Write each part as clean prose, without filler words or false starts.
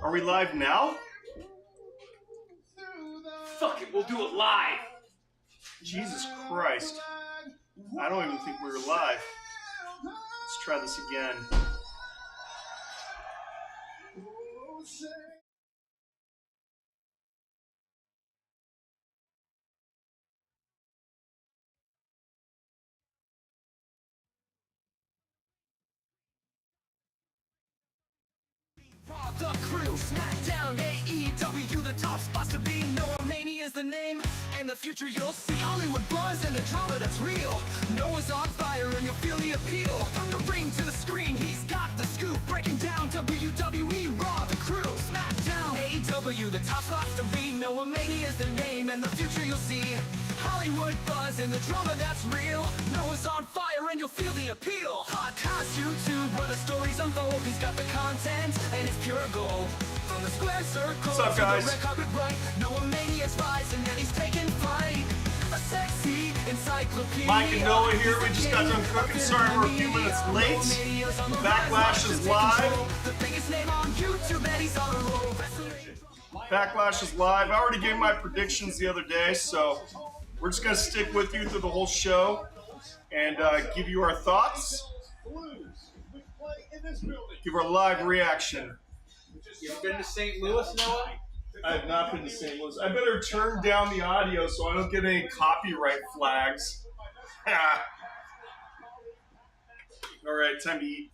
Are we live now? Fuck it, we'll do it live. Jesus Christ. I don't even think we were live. Let's try this again. The crew, SmackDown, AEW, the top spots to be. Noah Mania is the name, and the future you'll see. Hollywood buzz and the drama that's real. Noah's on fire and you'll feel the appeal. From the ring to the screen, he's got the scoop. Breaking down WWE Raw, the crew, SmackDown, AEW, the top spots to be. Noah Mania is the name, and the future you'll see. Hollywood buzz and the drama that's real. Noah's on fire and you'll feel the appeal. Hot past YouTube where the stories unfold. He's got the content and it's pure gold. From the square circle What's up, guys? to the red carpet right. Noah Mania's rising and he's taking flight. A sexy encyclopedia. Mike and Noah here. We just got done cooking. Sorry we're a few minutes late. Backlash is live. The biggest name on YouTube and he's on a roll. Backlash is live. I already gave my predictions the other day, so we're just going to stick with you through the whole show and give you our thoughts. Give our live reaction. You ever been to St. Louis, Noah? I have not been to St. Louis. I better turn down the audio so I don't get any copyright flags. All right, time to eat.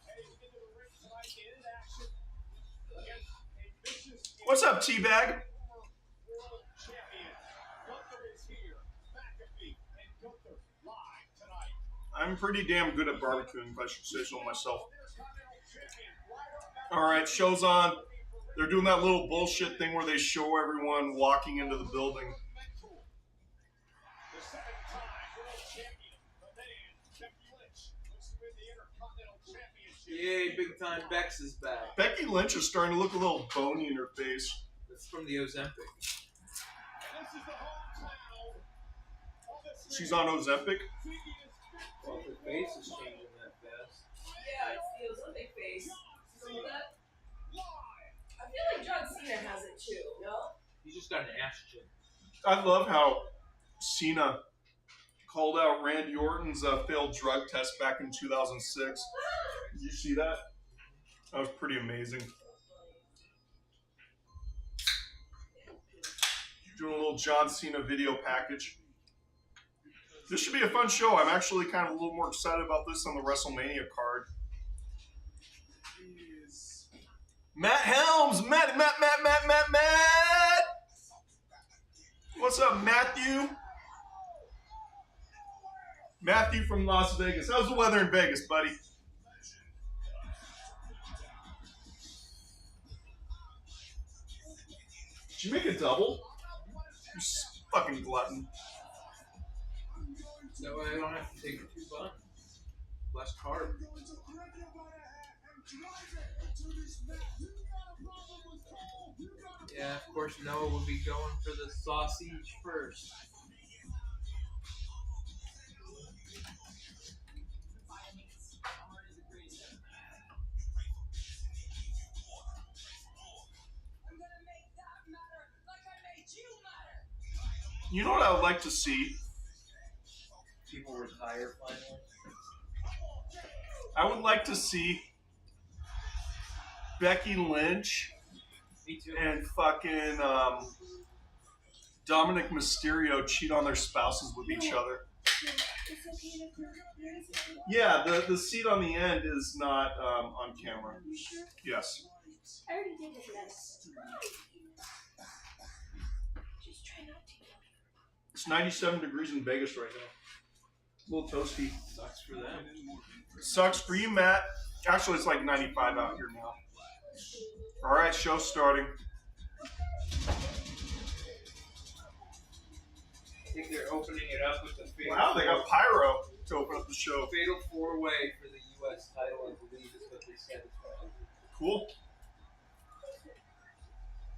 What's up, Teabag? I'm pretty damn good at barbecuing, if I should say so myself. All right, show's on. They're doing that little bullshit thing where they show everyone walking into the building. Yay, big time Bex is back. Becky Lynch is starting to look a little bony in her face. That's from the Ozempic. She's on Ozempic. Well, her face is changing that fast. Yeah, it's the Olympic face. See that? I feel like John Cena has it too, no? He just got an ass chin. I love how Cena called out Randy Orton's failed drug test back in 2006. Did you see that? That was pretty amazing. Doing a little John Cena video package. This should be a fun show. I'm actually kind of a little more excited about this on the WrestleMania card. Matt Helms! Matt! What's up, Matthew? Matthew from Las Vegas. How's the weather in Vegas, buddy? Did you make a double? You fucking glutton. That way I don't have to take 2 buns. Less carb. Yeah, of course Noah will be going for the sausage first. You know what I would like to see? People retire finally. I would like to see Becky Lynch and fucking Dominic Mysterio cheat on their spouses with each other. Yeah, the seat on the end is not on camera. Yes. I already did this medicine. Just try not to. It's 97 degrees in Vegas right now. A little toasty. Sucks for them. Sucks for you, Matt. Actually, it's like 95 out here now. All right, show's starting. I think they're opening it up with the fatal. Wow, they got pyro to open up the show. Fatal 4-way for the U.S. title, I believe is what they said. Cool.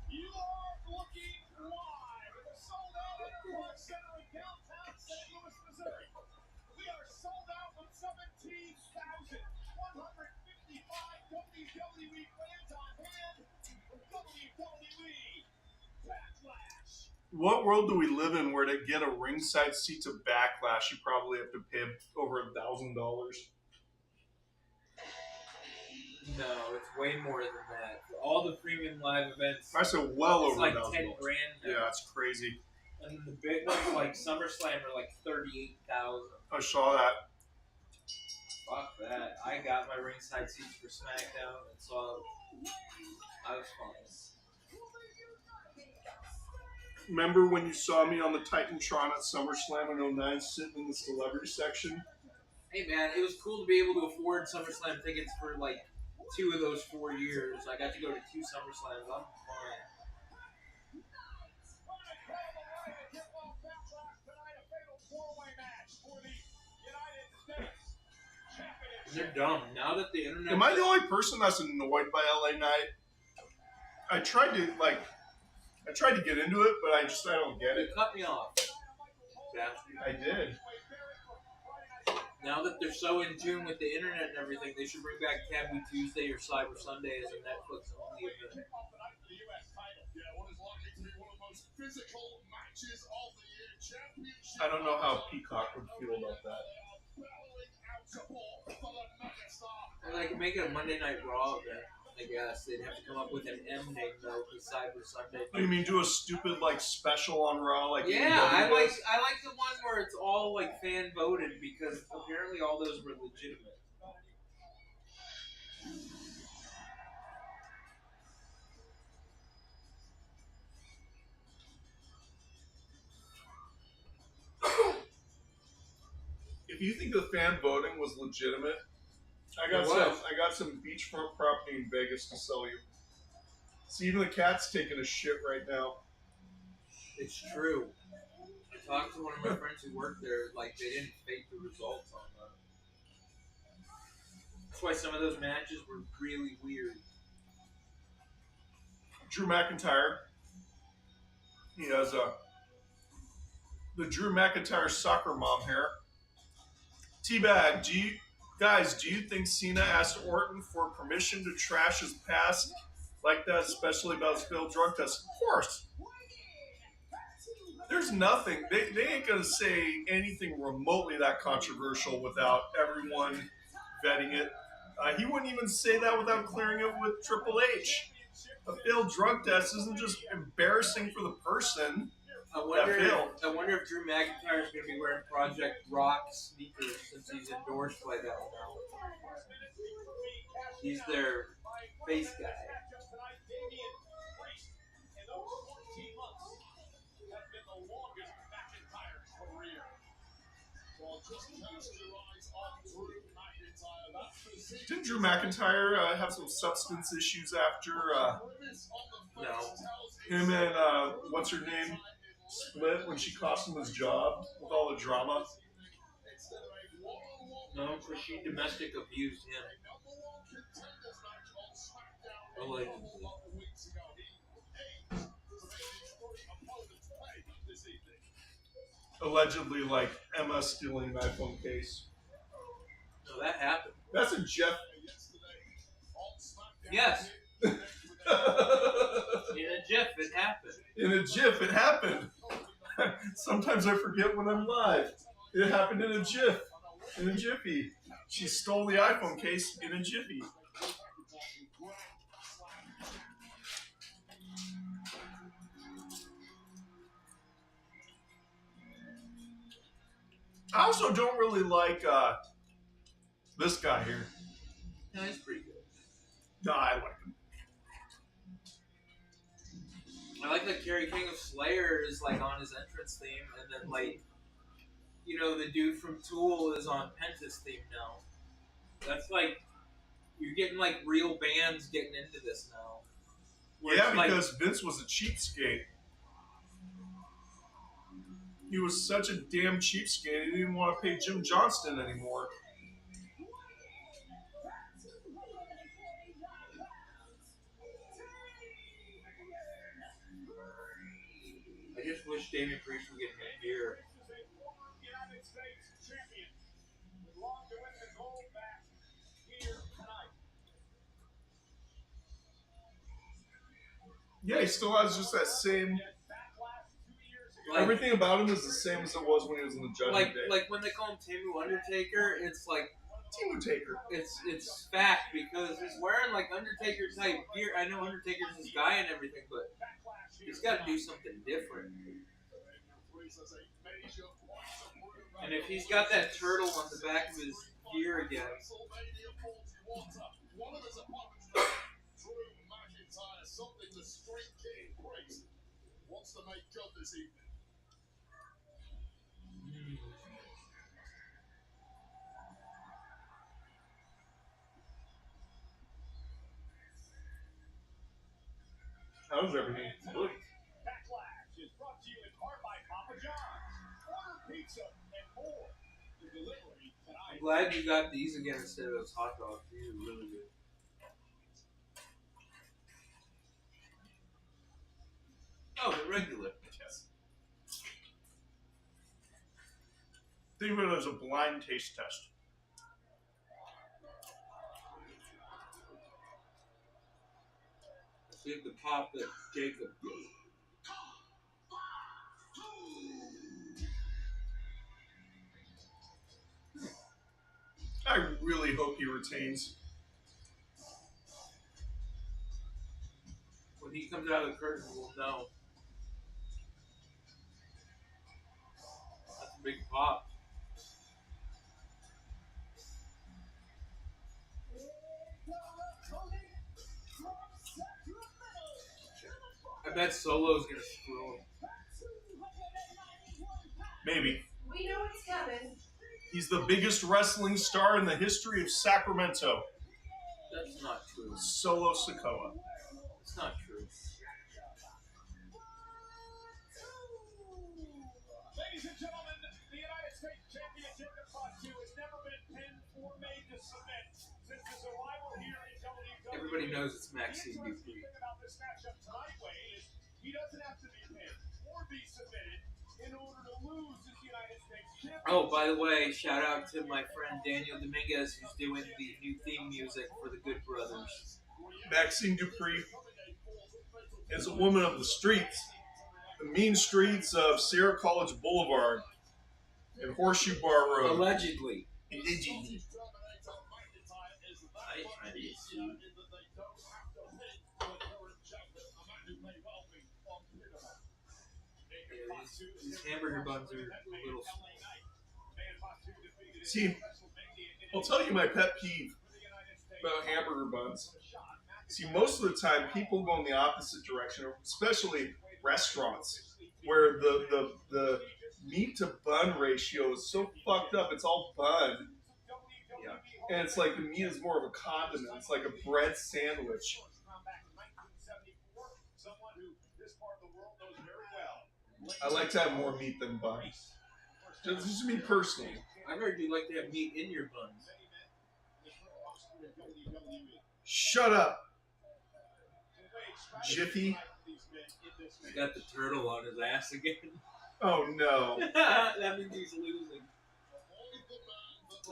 You are looking live at the sold-out Enterprise Center in downtown St. Louis, Missouri. We are sold out with 17,155 WWE fans on hand. WWE What world do we live in where to get a ringside seat to Backlash, you probably have to pay over $1,000? No, it's way more than that. For all the premium live events, I said well it's over like $1,000. 10 grand now. Yeah, it's crazy. And the big ones like SummerSlam are like 38,000. I saw that. Fuck that. I got my ringside seats for SmackDown and saw I was fine. Remember when you saw me on the Titantron at SummerSlam in 09 sitting in the celebrity section? Hey man, it was cool to be able to afford SummerSlam tickets for like 2 of those 4 years. I got to go to 2 SummerSlams. I'm fine. They're dumb. Now that the internet... Am I the only person that's annoyed by LA Knight? I tried to get into it, but I don't get it. They cut me off. Bastard. I did. Now that they're so in tune with the internet and everything, they should bring back Taboo Tuesday or Cyber Sunday as a Netflix only event. I don't know how Peacock would feel about that. Or they could make it a Monday Night Raw event, I guess. They'd have to come up with an M name though for Cyber Sunday. You mean do a stupid like special on Raw like Yeah, I AEW like does? the one where it's all like fan voted because apparently all those were legitimate. If you think the fan voting was legitimate, I got some beachfront property in Vegas to sell you. See, even the cat's taking a shit right now. It's true. I talked to one of my friends who worked there, like they didn't fake the results on that. That's why some of those matches were really weird. Drew McIntyre. He has the Drew McIntyre soccer mom hair. Teabag, do you think Cena asked Orton for permission to trash his past like that, especially about his failed drug test? Of course. There's nothing. They ain't going to say anything remotely that controversial without everyone vetting it. He wouldn't even say that without clearing it with Triple H. A failed drug test isn't just embarrassing for the person. I wonder if Drew McIntyre is going to be wearing Project Rock sneakers since he's endorsed by them now. He's their face guy. Didn't Drew McIntyre have some substance issues after No. him and what's her name split when she cost him his job with all the drama? No, because she domestic abused him. Allegedly. Allegedly, like Emma stealing an iPhone case. No, that happened. That's a Jeff. Yes. In a GIF, it happened. In a GIF, it happened. Sometimes I forget when I'm live. It happened in a GIF. In a Jiffy. She stole the iPhone case in a Jiffy. I also don't really like this guy here. No, he's pretty good. No, I like him. I like that Kerry King of Slayer is like on his entrance theme, and then like, you know, the dude from Tool is on Penta's theme now. That's like, you're getting like real bands getting into this now. Where Yeah, it's because Vince was a cheapskate. He was such a damn cheapskate, he didn't even want to pay Jim Johnston anymore. I just wish Damian Priest would get in here. Yeah, he still has just that same. Like, Everything about him is the same as it was when he was in the Judgment Day. like when they call him Tamu Undertaker, it's like Timu Taker. it's fact because he's wearing like Undertaker type gear. I know Undertaker's this guy and everything, but he's got to do something different. And if he's got that turtle on the back of his gear again, something the Street King Priest wants to make good this evening. How's everything? Good. Backlash is brought to you in part by Papa John's. Order pizza and more. The delivery tonight. I'm glad you got these again instead of those hot dogs. These are really good. Oh, the regular. Yes. Think of it as a blind taste test. See the pop that Jacob did. I really hope he retains. When he comes out of the curtain, we'll know. That's a big pop. I bet Solo's gonna screw him. Maybe. We know it's coming. He's the biggest wrestling star in the history of Sacramento. That's not true. Solo Sikoa. It's not true. Ladies and gentlemen, the United States champion Jacob Fatu has never been pinned or made to submit since his arrival here in WWE. Everybody knows it's Maxine The Dupree. thing about this matchup tonight, Wade, is he doesn't have to be pinned or be submitted in order to lose as the United States champion. Oh, by the way, shout out to my friend Daniel Dominguez, who's doing the new theme music for the Good Brothers. Maxine Dupree is a woman of the streets, the mean streets of Sierra College Boulevard and Horseshoe Bar Road. Allegedly. Allegedly. These hamburger buns are a little. See, I'll tell you my pet peeve about hamburger buns. See, most of the time, people go in the opposite direction, especially restaurants, where the meat to bun ratio is so fucked up. It's all bun. Yeah. And it's like the meat is more of a condiment. It's like a bread sandwich. I like to have more meat than bun. Just me personally. I heard you like to have meat in your buns. Shut up, Jiffy. He's got the turtle on his ass again. Oh no. That means he's losing.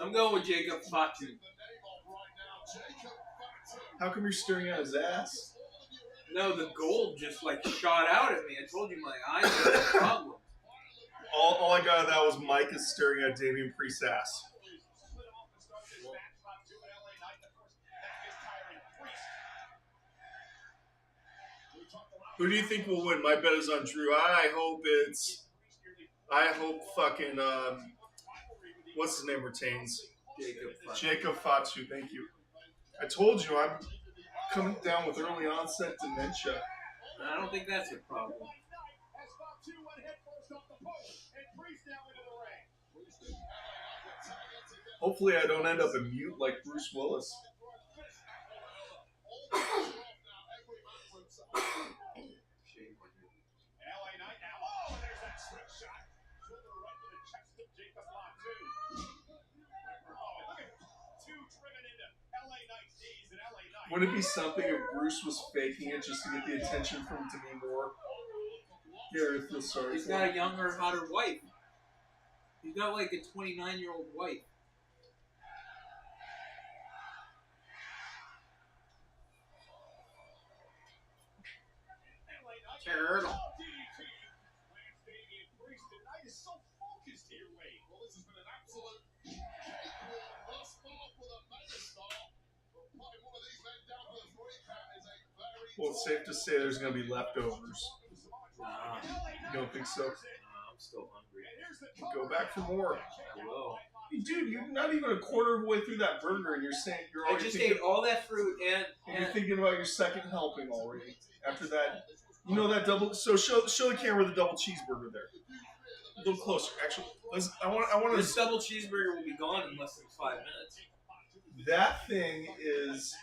I'm going with Jacob Fatu. How come you're staring at his ass? No, the gold just like shot out at me. I told you my eyes had a problem. All I got of that was Mike is staring at Damian Priest's ass. Who do you think will win? My bet is on Drew. I hope fucking what's his name retains? Jacob Fatu. Thank you. I told you I'm coming down with early onset dementia. I don't think that's a problem. Hopefully I don't end up in mute like Bruce Willis. Wouldn't it be something if Bruce was faking it just to get the attention from Demi Moore? Here, I feel sorry. He's got a younger, hotter wife. He's got like a 29-year-old wife. Turtle. Damian Priest tonight is so focused here, Wade. Well, this has been an absolute cakewalk thus far for the megastar. But putting one of these men down for the 3 count is a very Well, it's safe to say there's going to be leftovers. Nah, You don't think so? I'm still hungry. Go back for more. I will. Dude, you're not even a quarter of the way through that burger, and you're saying you're I already just thinking, ate all that fruit and you're and thinking about your second helping already. After that, you know that double. So show the camera the double cheeseburger there. A little closer, actually. I want this to. double cheeseburger will be gone in less than 5 minutes. That thing is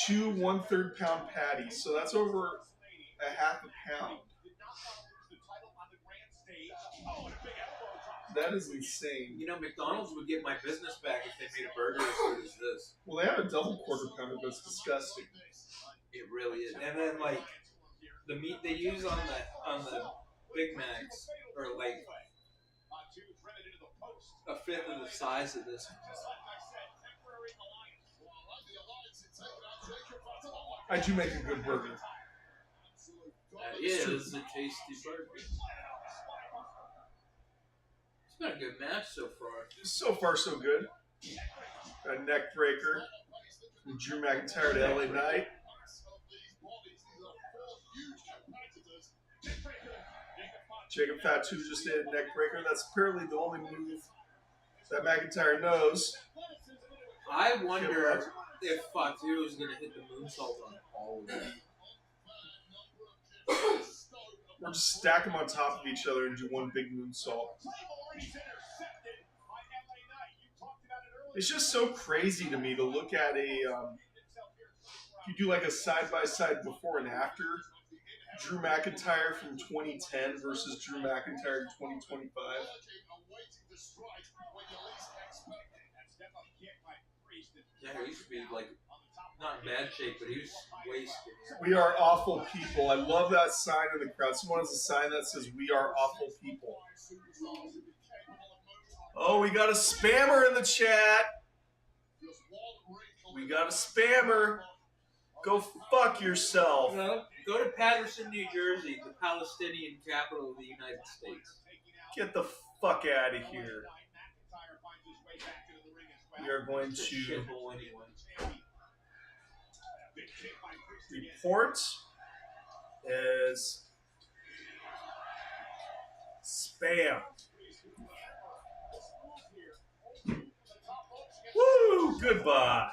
2 1/3 pound patties, so that's over a half a pound. That is insane. You know, McDonald's would get my business back if they made a burger as good as this. Well, they have a double quarter pounder, but it's disgusting. It really is. And then like the meat they use on the Big Macs are like a fifth of the size of this. I do make a good burger. That is a tasty burger. It's been a good match so far. So far, so good. A neck breaker from Drew McIntyre to LA Knight. Jacob Fatu just did a neck breaker. That's apparently the only move that McIntyre knows. I wonder if Fatu is going to hit the moonsault on all of them. Or just stack them on top of each other and do one big moonsault. It's just so crazy to me to look at you do like a side-by-side before and after. Drew McIntyre from 2010 versus Drew McIntyre in 2025. Yeah, he used to be like not in bad shape, but he was wasted. We are awful people. I love that sign in the crowd. Someone has a sign that says, "We are awful people." Oh, we got a spammer in the chat. We got a spammer. Go fuck yourself. No, go to Patterson, New Jersey, the Palestinian capital of the United States. Get the fuck out of here. We are going to Shithole anyway. report as spam. Woo! Goodbye.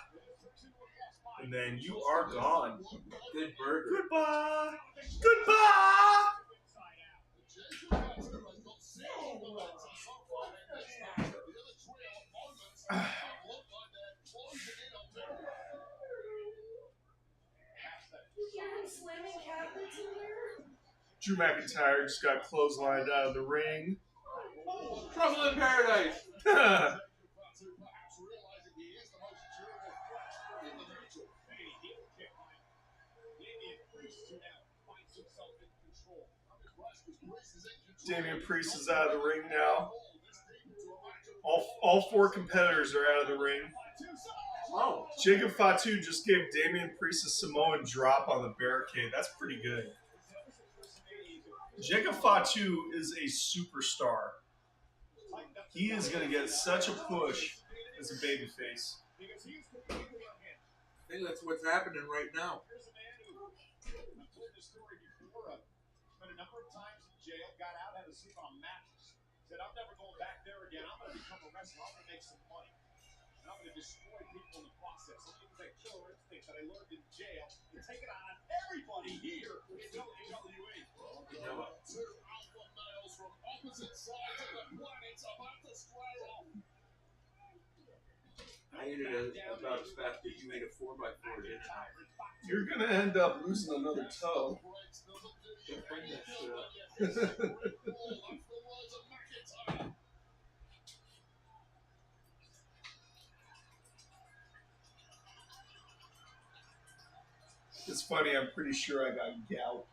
And then you are gone. Good burger. Goodbye. Goodbye. You hear him slamming cabinets in here? Drew McIntyre just got clotheslined out of the ring. Trouble in paradise. Damian Priest is out of the ring now. All 4 competitors are out of the ring. Oh. Jacob Fatu just gave Damian Priest a Samoan drop on the barricade. That's pretty good. Jacob Fatu is a superstar. He is going to get such a push as a babyface. I think that's what's happening right now. Spent a number of times in jail, got out, had to sleep on a mattress. Said, I'm never going back there again. I'm going to become a wrestler. I'm going to make some money. And I'm going to destroy people in the process. I'm going to use that killer instinct that I learned in jail and take it out on everybody here in WWE. You know what? 2 alpha males from opposite sides of the planet about to square off. I ate it about as fast as you ate a 4x4, didn't I? You're going to end up losing another toe. Don't bring that shit up. It's funny, I'm pretty sure I got gout.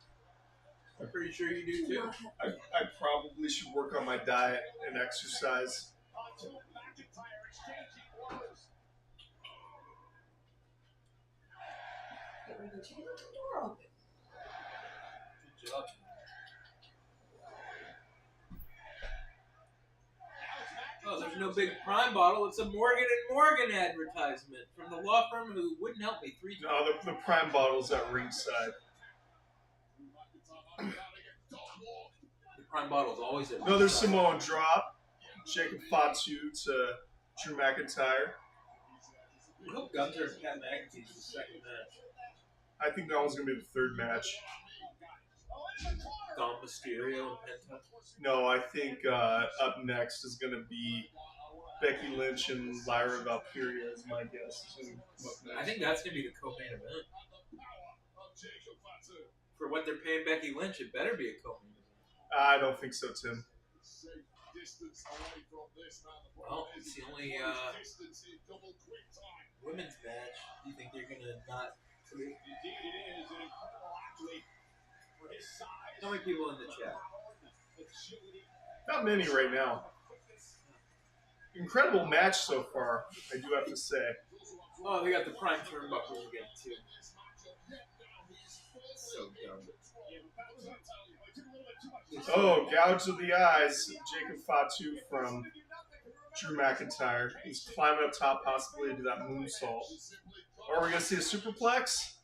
I'm pretty sure you do too. I probably should work on my diet and exercise. Get ready to leave the door open. Good job. no big Prime bottle. It's a Morgan & Morgan advertisement from the law firm who wouldn't help me 3 times. No, the Prime bottle's at ringside. The Prime bottle's always at Another ringside. Samoan drop. Jacob Fatu to Drew McIntyre. I hope Gunther and Pat McAfee's the second match. I think that one's going to be the third match. Dom Mysterio and Penta. No, I think up next is going to be Becky Lynch and Lyra Valkyria is my guess. I think that's going to be the co-main event. For what they're paying Becky Lynch, it better be a co-main event. I don't think so, Tim. Well, it's the only women's match. Do you think they're going to not... How many people in the chat? Not many right now. Incredible match so far, I do have to say. Oh, they got the prime turnbuckles again, too. So dumb. Oh, gouge of the eyes. Jacob Fatu from Drew McIntyre. He's climbing up top, possibly to that moonsault. Are we going to see a superplex?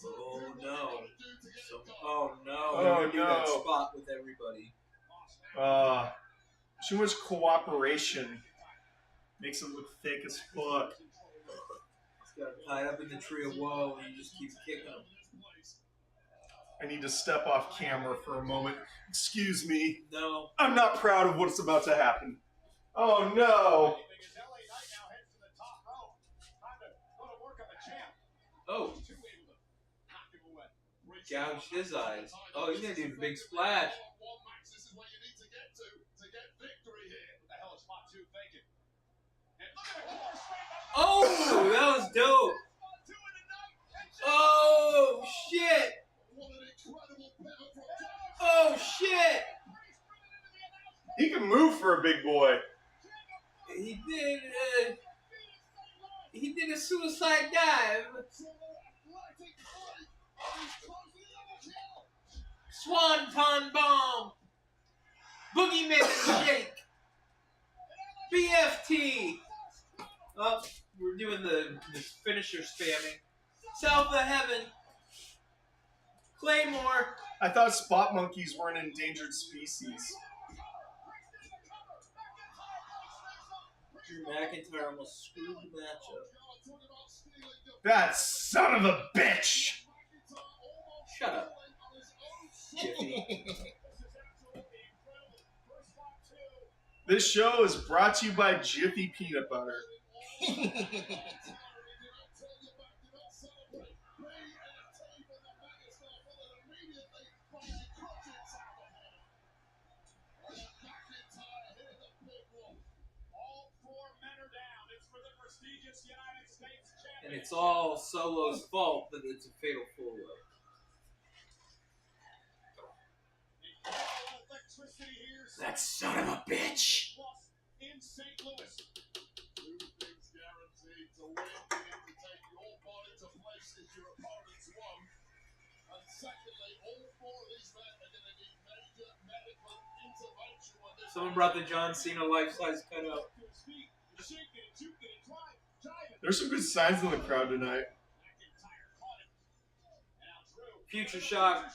Oh, no. Oh, no. Oh, Do no. that spot with everybody. Too much cooperation. Makes it look fake as fuck. He's got him tied up in the tree of woe, and he just keeps kicking him. I need to step off camera for a moment. Excuse me. No. I'm not proud of what's about to happen. Oh, no. Oh. Gouged his eyes. Oh, he's going to do the big splash. Oh, that was dope. Oh, shit. Oh, shit. He can move for a big boy. He did a suicide dive. Swanton bomb. Boogeyman shake. BFT. Oh, we're doing the finisher spamming. South of heaven. Claymore. I thought spot monkeys were an endangered species. Drew McIntyre almost screwed the match up. That son of a bitch! Shut up. Jiffy. This show is brought to you by Jiffy Peanut Butter. And it's all Solo's fault that it's a fatal four-way. That son of a bitch! In St. Louis. Two things guaranteed to win. You need to take your body to places your opponents won. And secondly, all four of these men are going to need major medical intervention when this. Someone brought the John Cena life-size cutout. There's some good signs in the crowd tonight. Future Shock.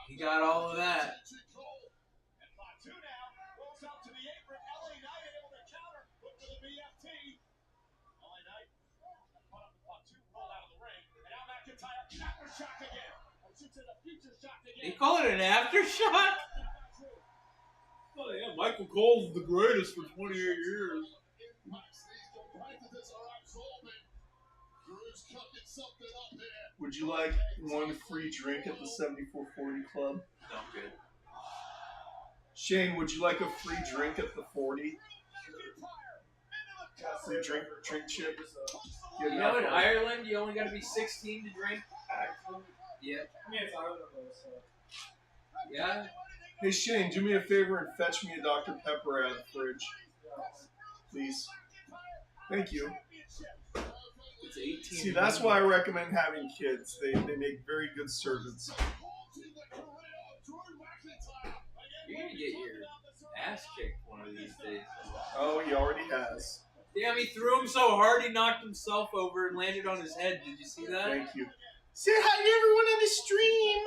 He got all of that. They call it an aftershock? Oh yeah, Michael Cole's the greatest for 28 years. Would you like one free drink at the 7440 Club? No, I'm good. Shane, would you like a free drink at the 40? Free drink chip? You know, in Ireland, you only got to be 16 to drink. Yeah. I mean, it's Ireland, though, so. Yeah. Hey Shane, do me a favor and fetch me a Dr. Pepper out of the fridge. Please. Thank you. It's 18. See, that's why I recommend having kids. They make very good servants. You're gonna get your ass kicked one of these days. Oh, he already has. Damn, he threw him so hard he knocked himself over and landed on his head. Did you see that? Thank you. Say hi to everyone on the stream.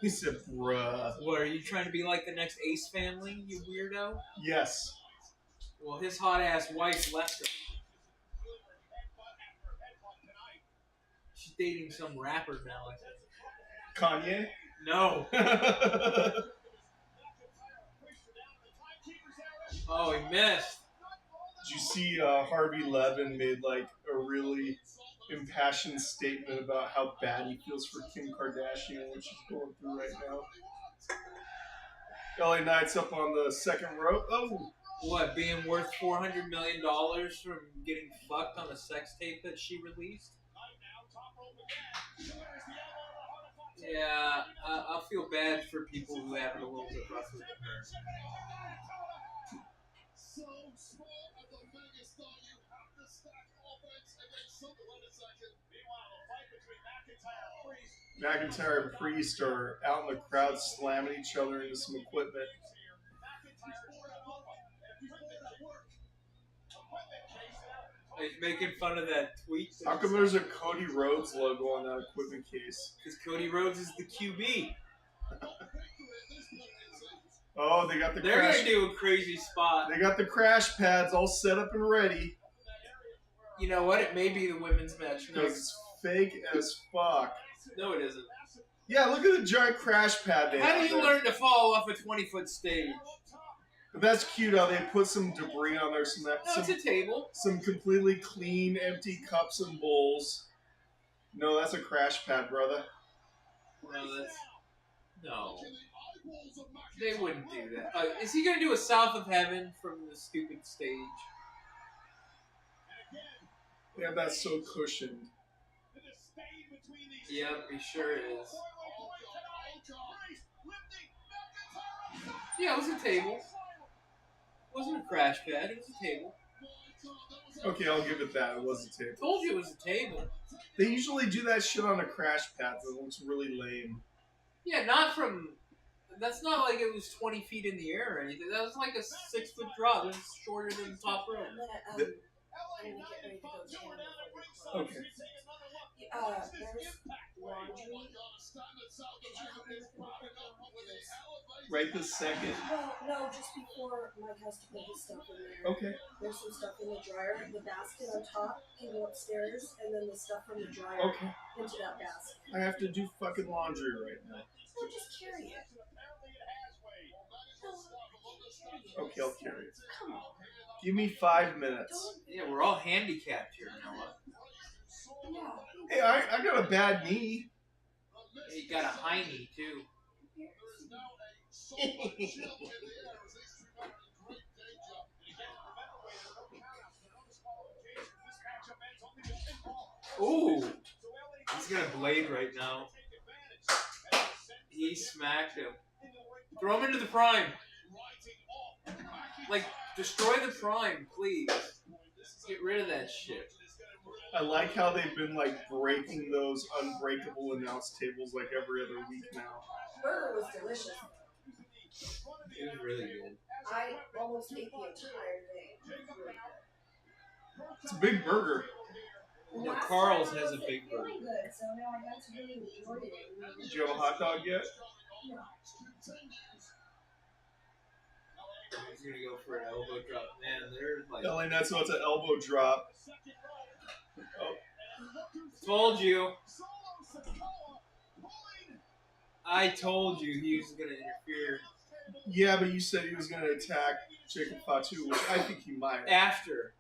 He said, bruh. What, are you trying to be like the next Ace family, you weirdo? Yes. Well, his hot-ass wife left him. She's dating some rapper now, I think. Kanye? No. Oh, he missed. Did you see Harvey Levin made like a really impassioned statement about how bad he feels for Kim Kardashian and what she's going through right now? LA Knight's up on the second row. Oh! What, being worth $400 million from getting fucked on a sex tape that she released? Yeah, I feel bad for people who have it a little bit rougher than her. So small at the megastar, you have to stack offense against something. Wait a second. Meanwhile, the fight between McIntyre and Priest. McIntyre and Priest are out in the crowd slamming each other into some equipment. He's making fun of that tweet. How come there's a Cody Rhodes logo on that equipment case? Because Cody Rhodes is the QB. Oh, they got the They're crash. going to do a crazy spot. They got the crash pads all set up and ready. You know what? It may be the women's match. No, It's fake as fuck. no it isn't. Yeah, look at the giant crash pad they How have do you there. learn to fall off a 20-foot stage? But that's cute how they put some debris on there, No, it's a table. some completely clean, empty cups and bowls. No, that's a crash pad, brother. No, that's... No. They wouldn't do that. Is he going to do a South of Heaven from the stupid stage? Yeah, that's so cushioned. Yep, he sure is. Yeah, it was a table. It wasn't a crash pad, it was a table. Okay, I'll give it that. It was a table. Told you it was a table. They usually do that shit on a crash pad, so it looks really lame. Yeah, not from... That's not like it was 20 feet in the air or anything. That was like a 6-foot drop. It was shorter than the top rope. I'm gonna get ready to go to Canada for the Okay. there's laundry. Right this second. Well, no, just before Mike has to put his stuff in there. Okay. There's some stuff in the dryer. The basket on top can go upstairs, and then the stuff from the dryer Okay. into that basket. I have to do fucking laundry right now. So just carry it. Okay, I'll carry it. Come on. Give me 5 minutes. Don't. Yeah, we're all handicapped here, Noah. Yeah. Hey, I got a bad knee. He got a high knee, too. Ooh! He's got a blade right now. He smacked him. Throw him into the prime. Like, destroy the prime, please. Get rid of that shit. I like how they've been like breaking those unbreakable announce tables like every other week now. Burger was delicious. It was really good. I almost ate the entire thing. It's a big burger. No, Carl's has a big burger. Really good, so now I got to really enjoy it. Did you have a hot dog yet? No. He's gonna go for an elbow drop. Man, they're like... LA Nuts, so it's an elbow drop. Told you. I told you he was gonna interfere. Yeah, but you said he was going to attack Jacob Fatu, which I think he might. After.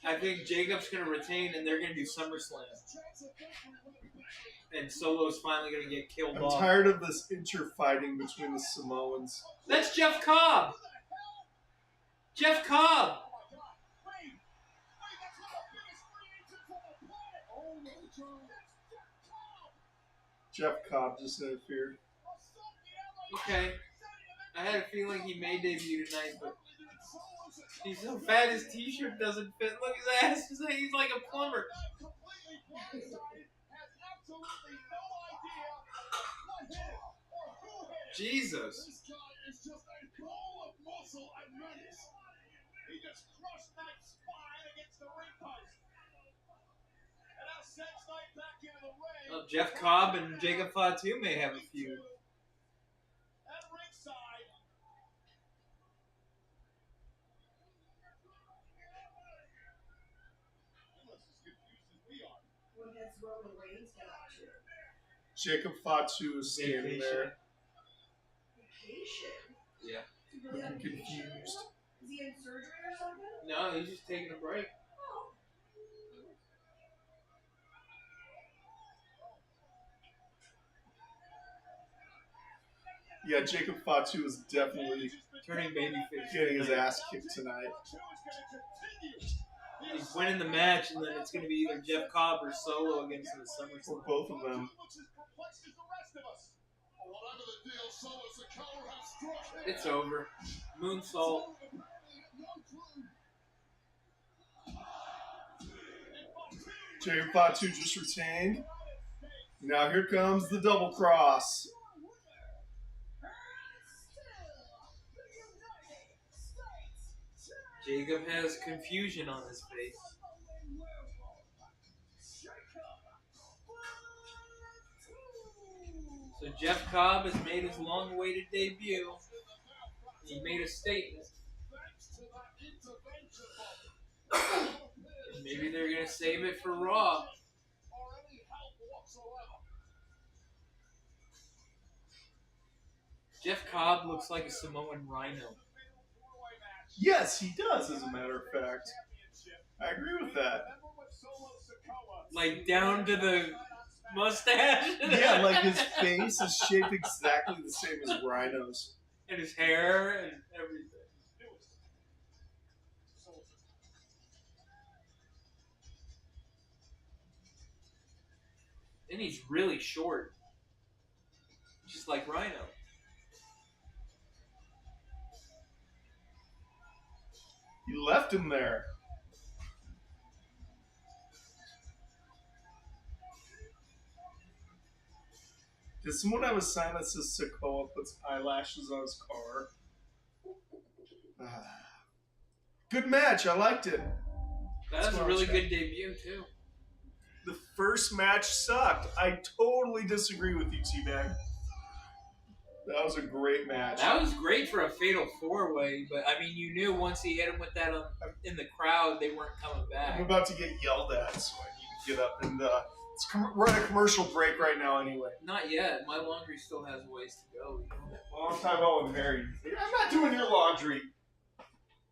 I think Jacob's gonna retain and they're gonna do SummerSlam. And Solo's finally gonna get killed I'm off. tired of this inter-fighting between the Samoans. That's Jeff Cobb! Jeff Cobb! Jeff Cobb just interfered. Okay. I had a feeling he may debut tonight, but he's so fat his t-shirt doesn't fit. Look, his ass is he's like a plumber. Jesus. just crushed Knight's spine against the ring post. And now sends Knight back into the ring. Well, Jeff Cobb and Jacob Fatu may have a feud. At ringside. He looks as confused as we are. What has Roman Reigns got up to? Jacob Fatu is standing there. Vacation? Yeah. Is he really on Looking vacation? confused. Is he in surgery or something? No, he's just taking a break. Oh. Yeah, Jacob Fatu is definitely Turning babyface. getting his ass kicked tonight. He's winning the match, and then it's going to be either Jeff Cobb or Solo against him at Or SummerSlam. both of them. It's over. Moonsault. Jacob Fatu just retained. Now here comes the double cross. Jacob has confusion on his face. So Jeff Cobb has made his long-awaited debut. He made a statement. And maybe they're going to save it for Raw. Jeff Cobb looks like a Samoan rhino. Yes, he does, as a matter of fact. I agree with that. Like down to the mustache. Yeah, like his face is shaped exactly the same as Rhino's. And his hair and everything. And he's really short. Just like Rhino. He left him there. Did someone have a sign that says Sokoa puts eyelashes on his car? Good match. I liked it. That was a really good debut, too. The first match sucked. I totally disagree with you, T-Bag. That was a great match. That was great for a fatal four-way, but I mean, you knew once he hit him with that in the crowd, they weren't coming I'm back. about to get yelled at, so I need to get up and we're at a commercial break right now anyway. Not yet. My laundry still has ways to go. Well, I'm talking about with Mary. I'm not doing your laundry.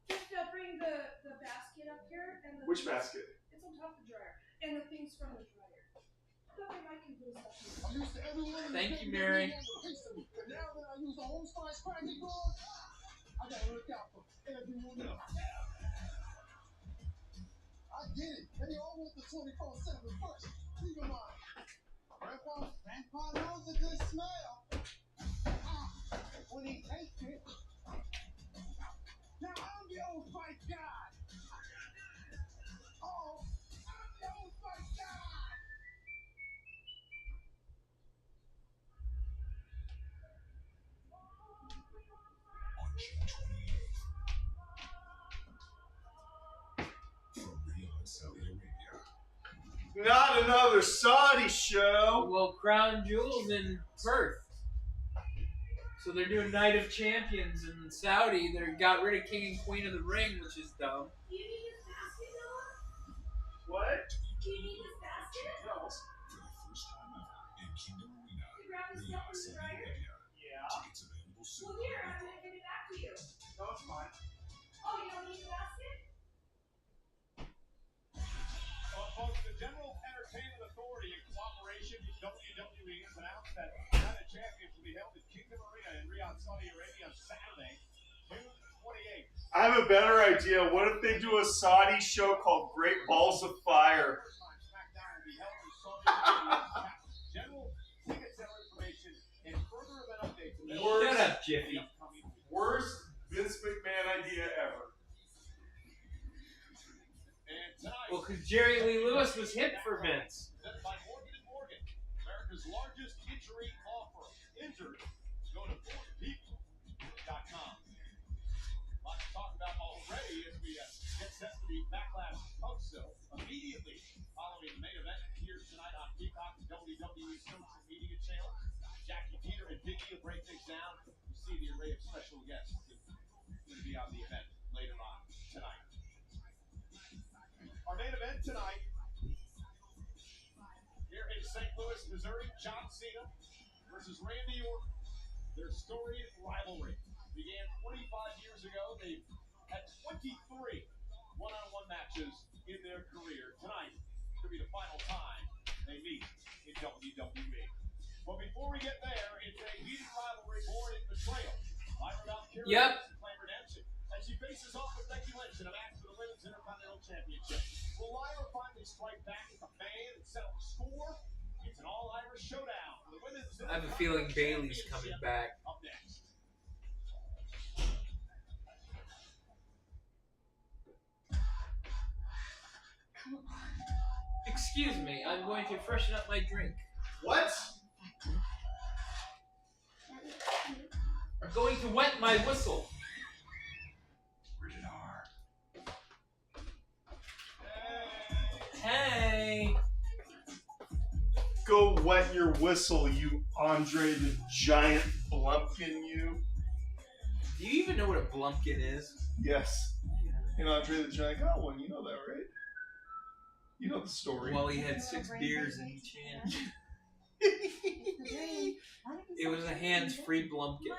Just bring the basket up here. And the Which basket? It's on top of the dryer. And the things from the dryer. But I can do stuff. I'm used to everyone. Thank you, Mary. But now that I use the home slice cracking board, I gotta look out for everyone else. I get it. They all want the 24/7 push. Keep in mind, Grandpa knows a good smell. When he tastes it. Now I'm the old fight guy. Oh, I'm the old fight guy. On June 28th, from Riyadh, Saudi Arabia. Not another Saudi show. Well, Crown Jewel's in Perth. So they're doing Night of Champions in Saudi. They got rid of King and Queen of the Ring, which is dumb. Do you need this basket, Noah? What? Do you need this basket? No. For the first time ever in Kingdom Arena, To grab this Riyadh, stuff from the Saudi dryer? Arabia. Yeah. Tickets available soon. Well, here, I'm going to give it back to you. No, it's fine. Oh, you don't need the basket? Folks, the General Entertainment Authority, in cooperation with WWE, has announced that Night of Champions will be held at Kingdom Arena in Riyadh, Saudi Arabia on Saturday, June 28th. I have a better idea. What if they do a Saudi show called Great Balls of Fire? SmackDown will be held in Saudi Arabia. General ticket sale information and further event updates. Shut up, Jiffy. Worst Vince McMahon idea ever. And tonight, Well, because Jerry Lee Lewis was hit for Vince. presented by Morgan & Morgan, America's largest injury offer. Injuries, go to morganpeople.com. Lots to talk about already as we Jackie Peter and Vicky will break things down. You see the array of special guests that will be on the event later on tonight. Our main event tonight here in St. Louis, Missouri, John Cena versus Randy Orton. Their storied rivalry began 25 years ago. They've had 23 one-on-one matches in their career. Tonight could be the final time they meet in WWE. But before we get there, it's a heated rivalry born in betrayal. Lyra Valkyria claim redemption as she faces off with Becky Lynch in a match for the Women's Intercontinental Championship. Will Lyra finally strike back at the fan and settle the score? It's an all-Irish showdown for the Women's I have a feeling Bailey's coming back. Up next. Excuse me, I'm going to freshen up my drink. What? I'm going to wet my whistle. Rated R. Hey! Go wet your whistle, you Andre the Giant Blumpkin, you. Do you even know what a blumpkin is? Yes. And Andre the Giant got one, you know that, right? You know the story. Well, he had 6 beers in each hand. It was a hands-free blumpkin.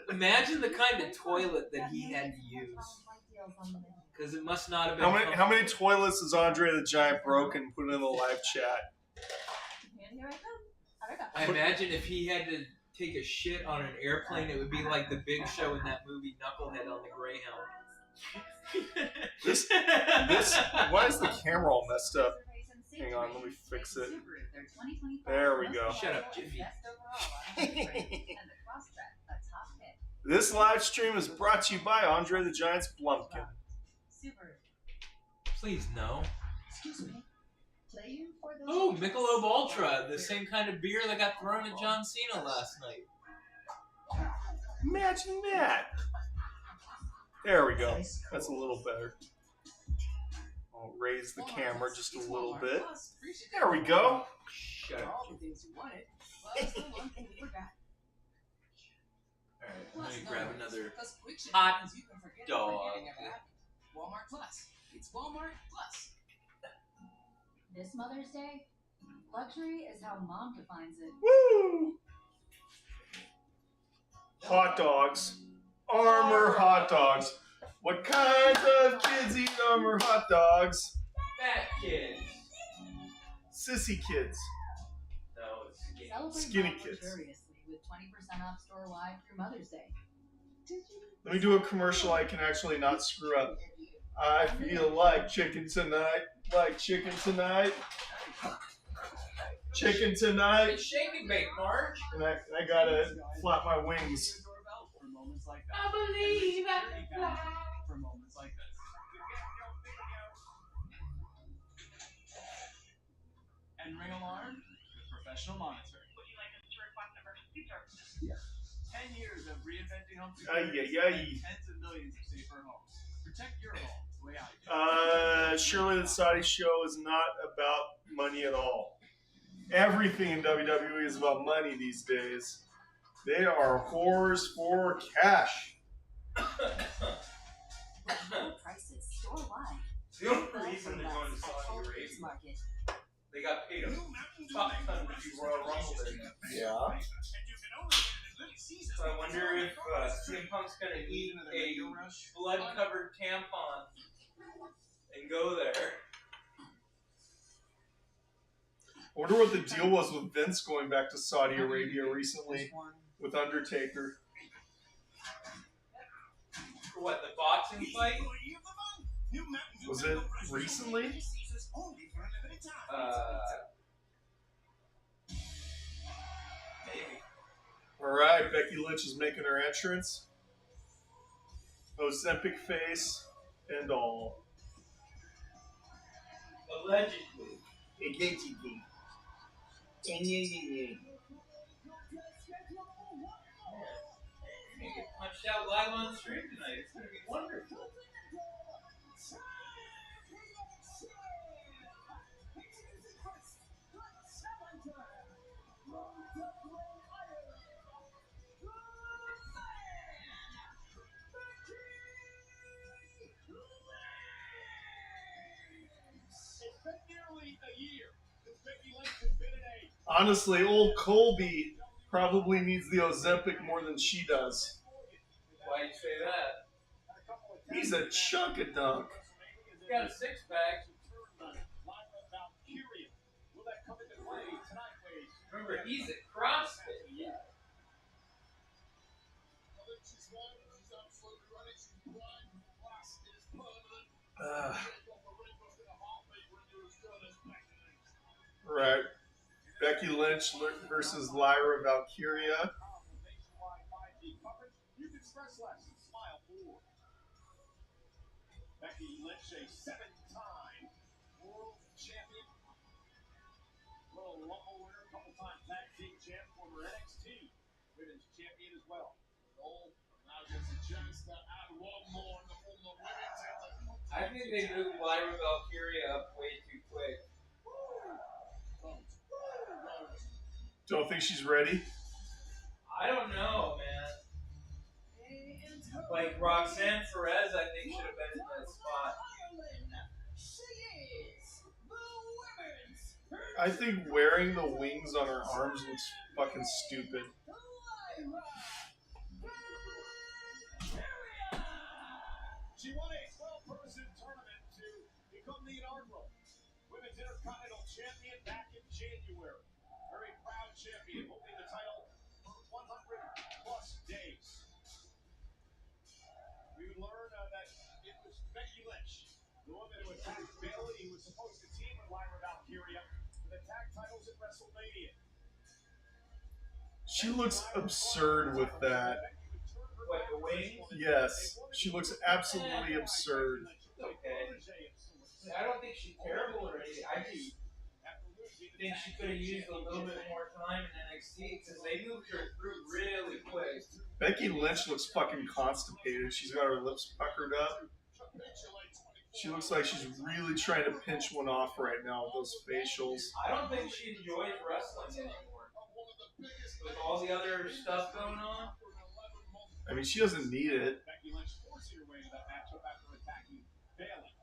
Imagine the kind of toilet that he had to use. Because it must not have been. How many toilets has Andre the Giant broken? Put it in the live chat. I imagine if he had to take a shit on an airplane, it would be like the Big Show in that movie Knucklehead on the Greyhound. This, why is the camera all messed up? Hang on, let me fix it. There we go. Shut up, Jiffy. This live stream is brought to you by Andre the Giant's Blumpkin. Please, no. Excuse me. Oh, Michelob Ultra, the same kind of beer that got thrown at John Cena last night. Imagine that. There we go. That's a little better. I'll raise the camera just a little bit. There we go. Shut up. Alright, let me grab another hot dog. Walmart Plus. It's Walmart Plus. This Mother's Day, luxury is how Mom defines it. Woo! Hot dogs. Armor hot dogs. What kinds of kids eat Armor hot dogs? Fat kids. Sissy kids. No, it's skinny. Celebrate Skinny Mom kids. luxuriously with 20% off store-wide through Mother's Day. Let me do a commercial I can actually not screw up. I feel like chicken tonight. Like chicken tonight. Chicken tonight. It's shake and bake, Marge. And I gotta flap my wings. For moments like that. I believe I can fly. For moments like this. And ring alarm with professional monitoring. Would you like us to request emergency services? 10 years of reinventing home Ay, security. ay, ay. Tens of millions of safer homes. Protect your home the way I do. Surely the Saudi show is not about money at all. Everything in WWE is about money these days. They are whores for cash. Prices store-wide. The only reason they're going to Saudi Arabia, they got paid a top ton to do Royal Rumble there now. Yeah. So I wonder if CM Punk's going to eat a blood-covered tampon and go there. I wonder what the deal was with Vince going back to Saudi Arabia recently with Undertaker. For what, the boxing fight? Was it recently? Maybe. Alright, Becky Lynch is making her entrance. Ozempic face and all. Allegedly. Allegedly. You're gonna get punched out live on the stream tonight. It's gonna be wonderful. It's been nearly a year since Becky Lynch has been in a Honestly, old Colby probably needs the Ozempic more than she does. Why you say that? He's a chunk of dunk. He's got a six-pack. Valkyria. Will that come into play tonight, Wade? Remember, he's at CrossFit. Right. Becky Lynch versus Lyra Valkyria. You can stress less and smile more. Becky Lynch, a 7-time world champion, Royal Rumble winner, couple-time tag team champ, former NXT women's champion as well. Now gets a chance to add one more in the form of women's Intercontinental. I think they moved Lyra Valkyria up way too quick. Don't think she's ready. I don't know, man. Like Roxanne Perez, I think should have been in that spot. I think wearing the wings on her arms looks fucking stupid. She won a 12-person tournament to become the inaugural Women's Intercontinental Champion back in January. Very proud champion, holding the title for 100-plus days. We would learn that it was Becky Lynch, the woman who attacked Bayley, who was supposed to team with Lyra Valkyria for the tag titles at WrestleMania. She looks absurd with that. What, the wings? Yes, she looks absolutely absurd. Okay. I don't think she's terrible or anything. I just think she could have used a little bit more time in NXT because they moved her through really quick. Becky Lynch looks fucking constipated. She's got her lips puckered up. She looks like she's really trying to pinch one off right now with those facials. I don't think she enjoys wrestling anymore. With all the other stuff going on. I mean, she doesn't need it. Becky Lynch forcing her way to that matchup after attacking Bayley.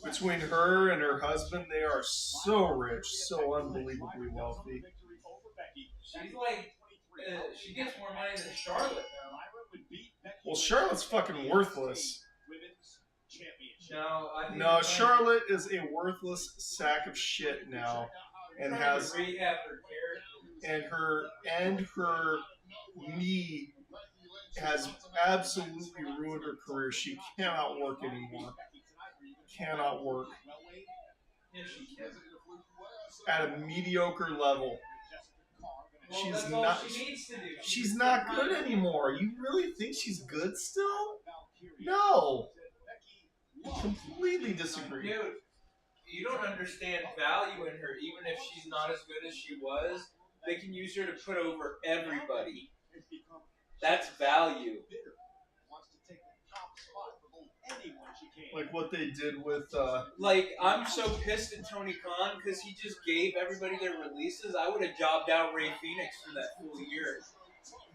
Between her and her husband, they are so rich, so unbelievably wealthy. She's like, she gets more money than Charlotte now. Well, Charlotte's fucking worthless. No, I think No, Charlotte is a worthless sack of shit now, and has rehab her character. and her knee has absolutely ruined her career. She cannot work anymore. Cannot work Yeah, she can. at a mediocre level. Well, She's that's all not. she needs to do. She's not good anymore. You really think she's good still? No. Completely disagree. Dude, you don't understand value in her. Even if she's not as good as she was, they can use her to put over everybody. That's value. Like what they did with. Like, I'm so pissed at Tony Khan because he just gave everybody their releases. I would have jobbed out Ray Phoenix for that full year.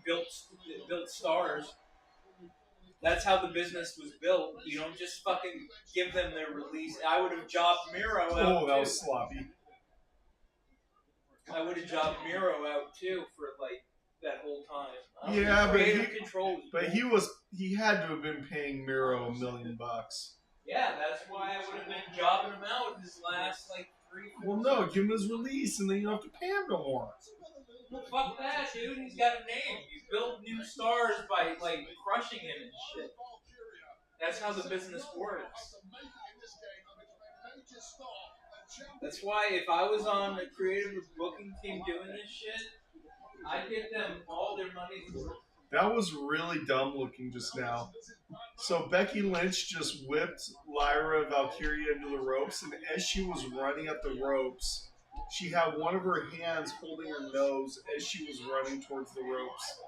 Built stars. That's how the business was built. You don't just fucking give them their release. I would have jobbed Miro out. Oh, that too. was sloppy. I would have jobbed Miro out too for like that whole time. Yeah, creative control. He had to have been paying Miro $1 million. Yeah, that's why I would have been jobbing him out his last like 3. Well, no, give him his release, and then you don't have to pay him no more. Well, fuck that, dude. He's got a name. He's built new stars by like crushing him and shit. That's how the business works. That's why if I was on the creative booking team doing this shit, I'd get them all their money's worth. That was really dumb looking just now. So Becky Lynch just whipped Lyra Valkyria into the ropes, and as she was running up the ropes, she had one of her hands holding her nose as she was running towards the ropes.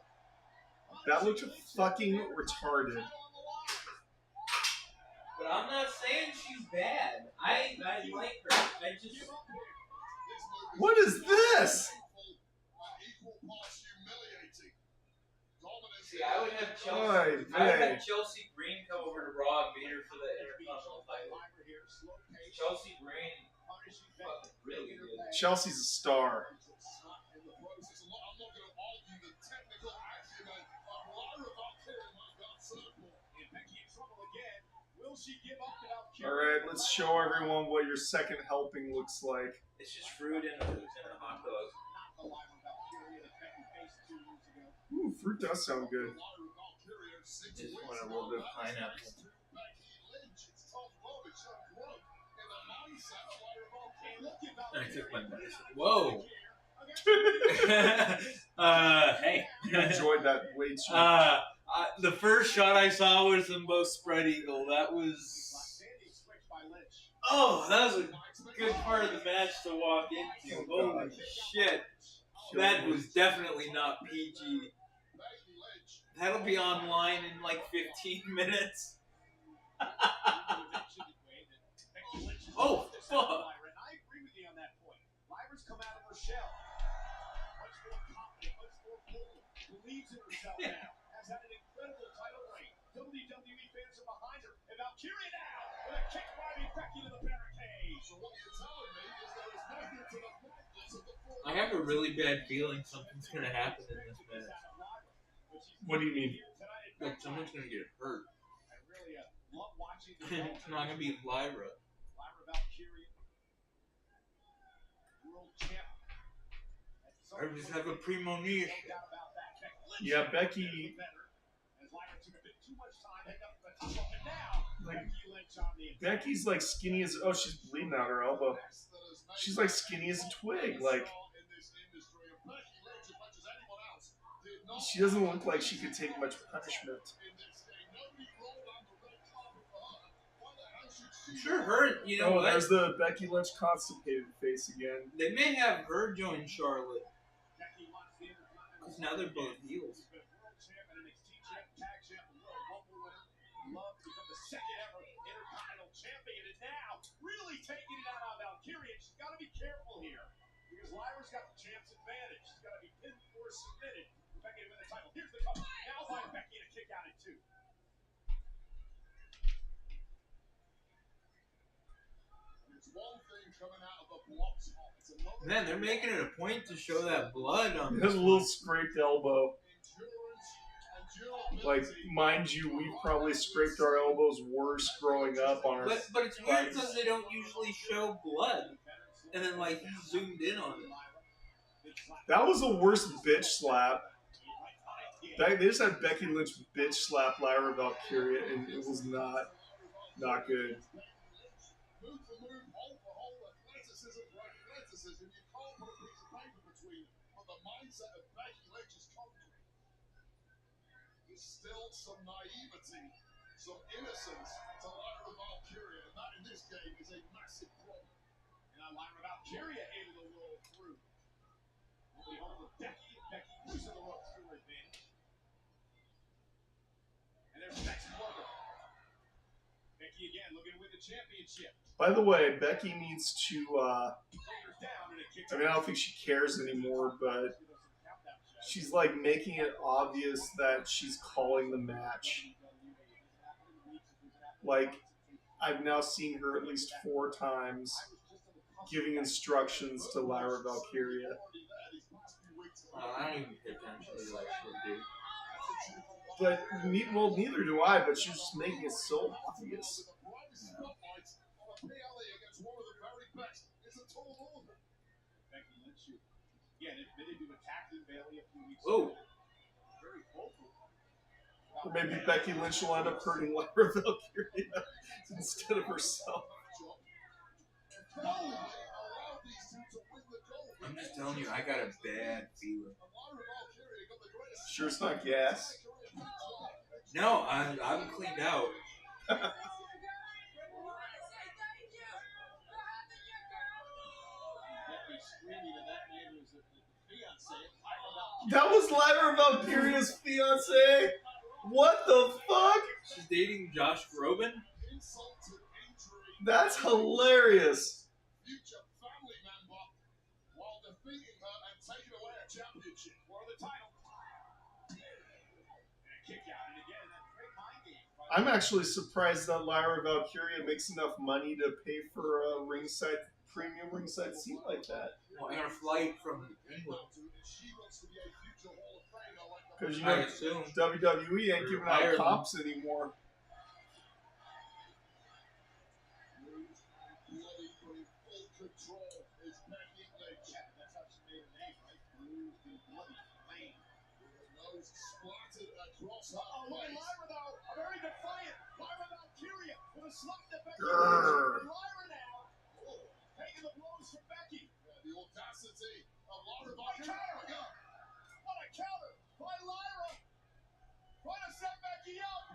That looked fucking retarded. But I'm not saying she's bad. I like her. I just... What is this? See, I would have Chelsea. Oy I would vey. have Chelsea Green come over to Raw and beat her for the Intercontinental title. Chelsea Green. fucking really good. Chelsea's a star. All right, let's show everyone what your second helping looks like. It's just fruit and a hot dog. Ooh, fruit does sound good. Just want a little bit of pineapple. I took my medicine. Whoa. Hey. You enjoyed that way too much. The first shot I saw was the most spread eagle. That was. Oh, that was a good part of the match to walk into. Holy shit. That was definitely not PG. That'll be online in like 15 minutes. Oh, fuck. I agree with you on that point. Lyra's come out of her shell. Much more confident, much more bold. Believes in herself now. Has had an incredible title reign. WWE fans are behind her. And Valkyria now with a kick driving Becky to the barricade. So what you're telling me is there is nothing to the madness of the four. I have a really bad feeling something's gonna happen in this match. What do you mean? Like someone's gonna get hurt. I really love watching It's not gonna be Lyra. Lyra Valkyria. World champ. I just have a premonition. Yeah, Becky. Like, Becky's like skinny as she's bleeding out her elbow. She's like skinny as a twig. Like, she doesn't look like she could take much punishment. I'm sure her, you know Oh, what? there's the Becky Lynch constipated face again. They may have her join Charlotte. Because now they're both heels. Second ever Intercontinental champion, and now really taking it out on Valkyria. She's got to be careful here because Lyra's got the champ's advantage. She's got to be pinned or submitted for Becky to win the title. Here's the cover. Now by Becky to kick out at 2. It's one thing coming out of the blocks. It's another. Man, they're making it a point to show that blood on There's this a little scraped elbow. Like, mind you, we've probably scraped our elbows worse growing up on our. But it's weird because they don't usually show blood. And then, like, he zoomed in on it. That was the worst bitch slap. They just had Becky Lynch bitch slap Lyra Valkyria, and it was not good. Still some naivety, some innocence to Lyra Valkyria, and that in this game is a massive problem. And Lyra Valkyria able to roll through. Nobody home with Becky. Becky using the ropes to her advantage. And there's next quarter. Becky again looking to win the championship. By the way, Becky needs to. I mean, I don't think she cares anymore, but she's like making it obvious that she's calling the match. Like, I've now seen her at least 4 times giving instructions to Lyra Valkyria. I don't even pay attention to that shit, dude. But, well, neither do I, but she's just making it so obvious. Oh. Or maybe Becky Lynch will end up hurting Lyra Valkyria instead of herself. I'm just telling you, I got a bad feeling. Sure it's not gas? No, I'm cleaned out. That was Lyra Valkyria's fiance? What the fuck? She's dating Josh Groban? That's hilarious. Future family member while defeating her and taking away a championship for the title. And a kick out, and again, that great mind game. I'm actually surprised that Lyra Valkyria makes enough money to pay for a ringside premium ringside seat like that. Well, I got a flight from England. Because you I know assume. WWE ain't giving out Ireland. comps anymore. Splattered across her face. Lyra though, a very defiant Lyra Valkyria with a slap to Becky. Grrr. Lyra now, taking the blows from Becky. The audacity of Lyra Valkyria. What a counter by Lyra. Trying to set Becky up.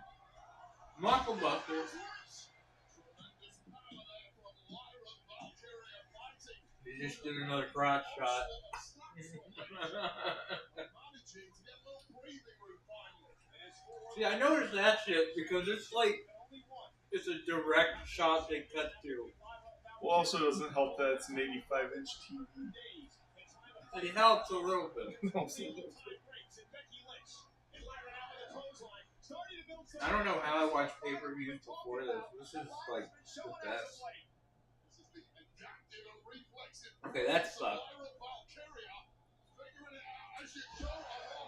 Muscle Buster. Tremendous power there from Lyra Valkyria fighting. He just did another crotch shot. See, I noticed that shit because it's like it's a direct shot they cut to. Well, also doesn't help that it's an 85-inch TV. It helps a little bit. I don't know how I watched pay-per-views before this. This is like the best. Okay, that sucked.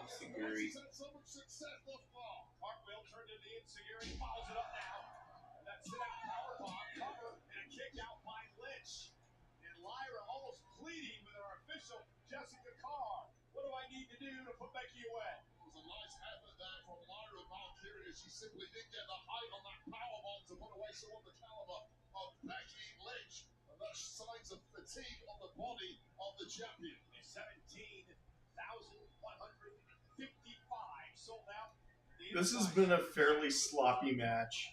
Insecurity. Cartwheel turned into the insecurity, follows it up now. And that sit-out powerbomb cover and a kick out by Lynch. And Lyra almost pleading with her official, Jessica Carr. What do I need to do to put Becky away? It was a nice effort there from Lyra Valkyria. She simply didn't get the height on that powerbomb to put away someone the caliber of Becky Lynch. And that's signs of fatigue on the body of the champion. 17,155 sold out. This has been a fairly sloppy match.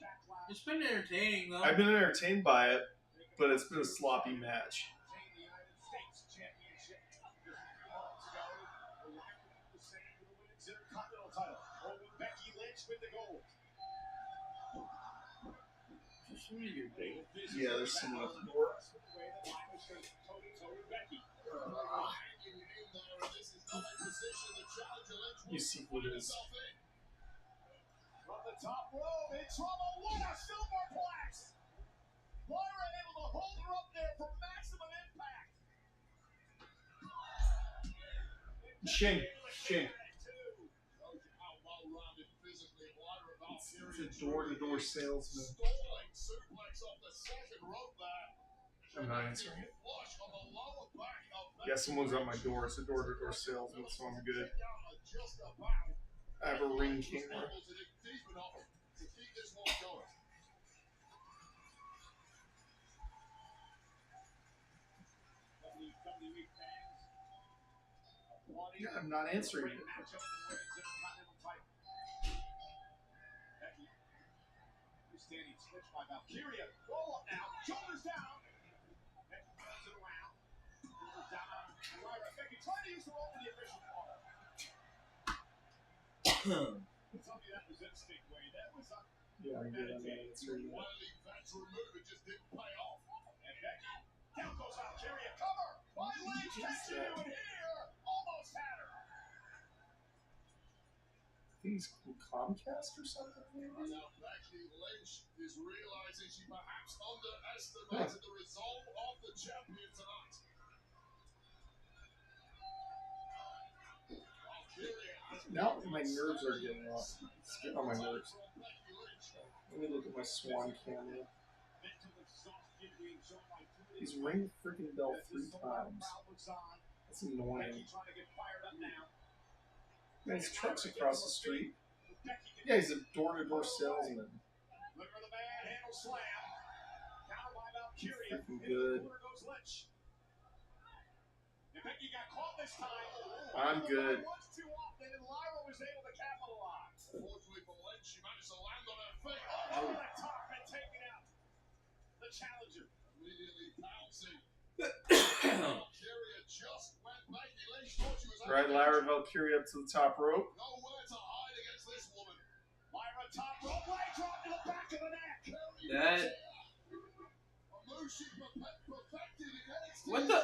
It's been entertaining though. I've been entertained by it, but it's been a sloppy match. Intercontinental title over Becky Lynch with the gold. Yeah, there's someone at the door. You see what it is. From the top rope, in trouble. What a superplex! Lyra able to hold her up there for maximum impact. Shing. It's a door-to-door salesman. I'm not answering it. Yeah, someone's at my door. It's a door-to-door salesman, so I'm good. I have a ring camera. Yeah, I'm not answering it. Standing switch by Valkyria. Roll up now. Shoulders down. Becky turns it around. Shoulders down. Lyra. Becky trying to use the rope in the official corner. Tell me that was instinct, Wade. That was a Yeah, I'm good. I'm not answering it. veteran move. It just didn't pay off. And Becky. Down goes Valkyria. Cover. By Lynch. Becky doing here. Almost had her. I think he's Comcast or something, maybe? Now Becky Lynch is realizing she perhaps underestimated the resolve of the champion tonight. Now my nerves are getting off. It's getting on my nerves. Let me look at my Swan camera. He's ring the freaking bell 3 times. That's annoying. Man, his truck's across the street. Yeah, he's a door-to-door salesman. Freaking good. I'm good. Challenger immediately pouncing. Right, Lyra Valkyria up to the top rope. Nowhere to hide against this woman. Lyra top rope, leg drop to the back of the neck. That. What the?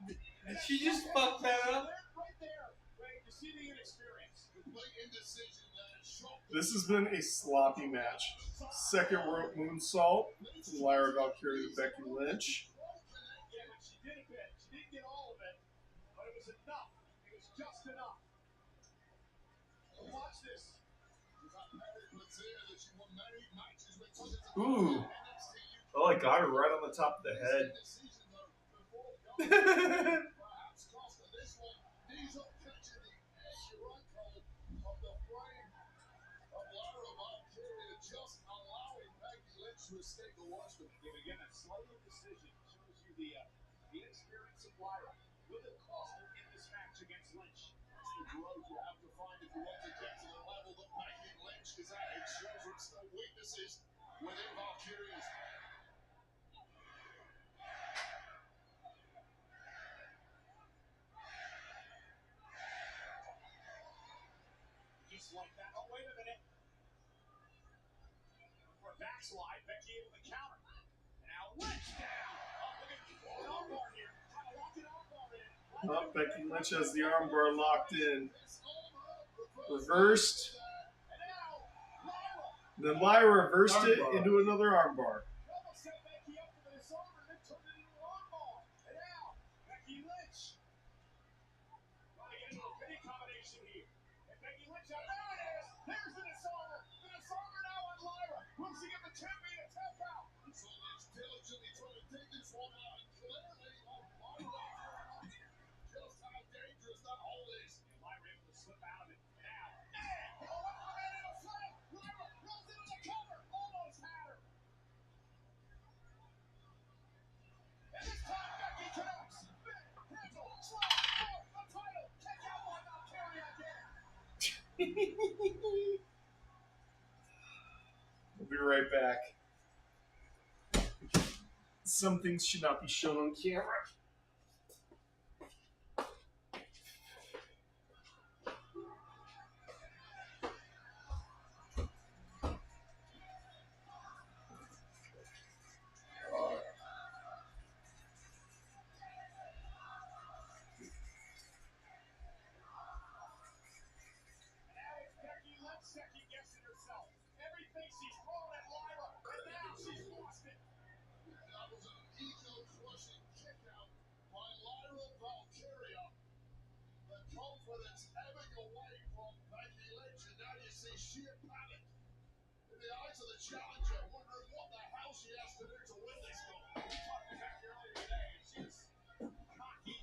Did she just fuck that up? Right there, Ray, you see the inexperience. Complete indecision there. This has been a sloppy match. Second rope moonsault from Lyra Valkyria to Becky Lynch. was enough. It was just enough. Watch this. Ooh. Oh, I got her right on the top of the head. Perhaps Costa this one. Knees up catching the edge right hold of the frame of Lyra Valkyria, just allowing Becky Lynch to escape the worst of it. And again, a slight decision shows you the inexperience of Lyra. Will it cost her in this match against Lynch? That's the growth you have to find if you want to get to the level that Becky Lynch is at. It shows her still weaknesses within Valkyria's. Just like that. Oh, wait a minute. For a backslide, Becky able to counter. Now Lynch down. Oh, look at an armbar here. Trying to lock an armbar in. Oh, Becky Lynch has the armbar locked in. Reversed. Then Lyra reversed it into another armbar. Almost set Becky up for the disarmer and then turned it into an armbar. And now, Becky Lynch. Trying to get into a pinning combination here. And Becky Lynch out. There it is. There's the disarmer. The disarmer now on Lyra. Will she get the champion to tap out? So Lynch diligently trying to take this one out. And clearly, Lyra just how dangerous that hole is. And Lyra able to slip out of it. Now, oh, what a man in a slam. Lyra rolls into the cover. Almost had her. And this time, Becky connects. Mental, slap, the title. Take out one Valkyria again. We'll be right back. Some things should not be shown on camera. Now it's Becky Lynch second guessing herself. Everything she's thrown at Lyra, and now she's lost it. That was an ego-crushing kick out by Lyra Valkyria. The confidence ebbing away from Becky Lynch, and now you see sheer panic in the eyes of the challenger, wondering what the hell she has to do to win this one. We talked to Becky earlier today, and she's cocky,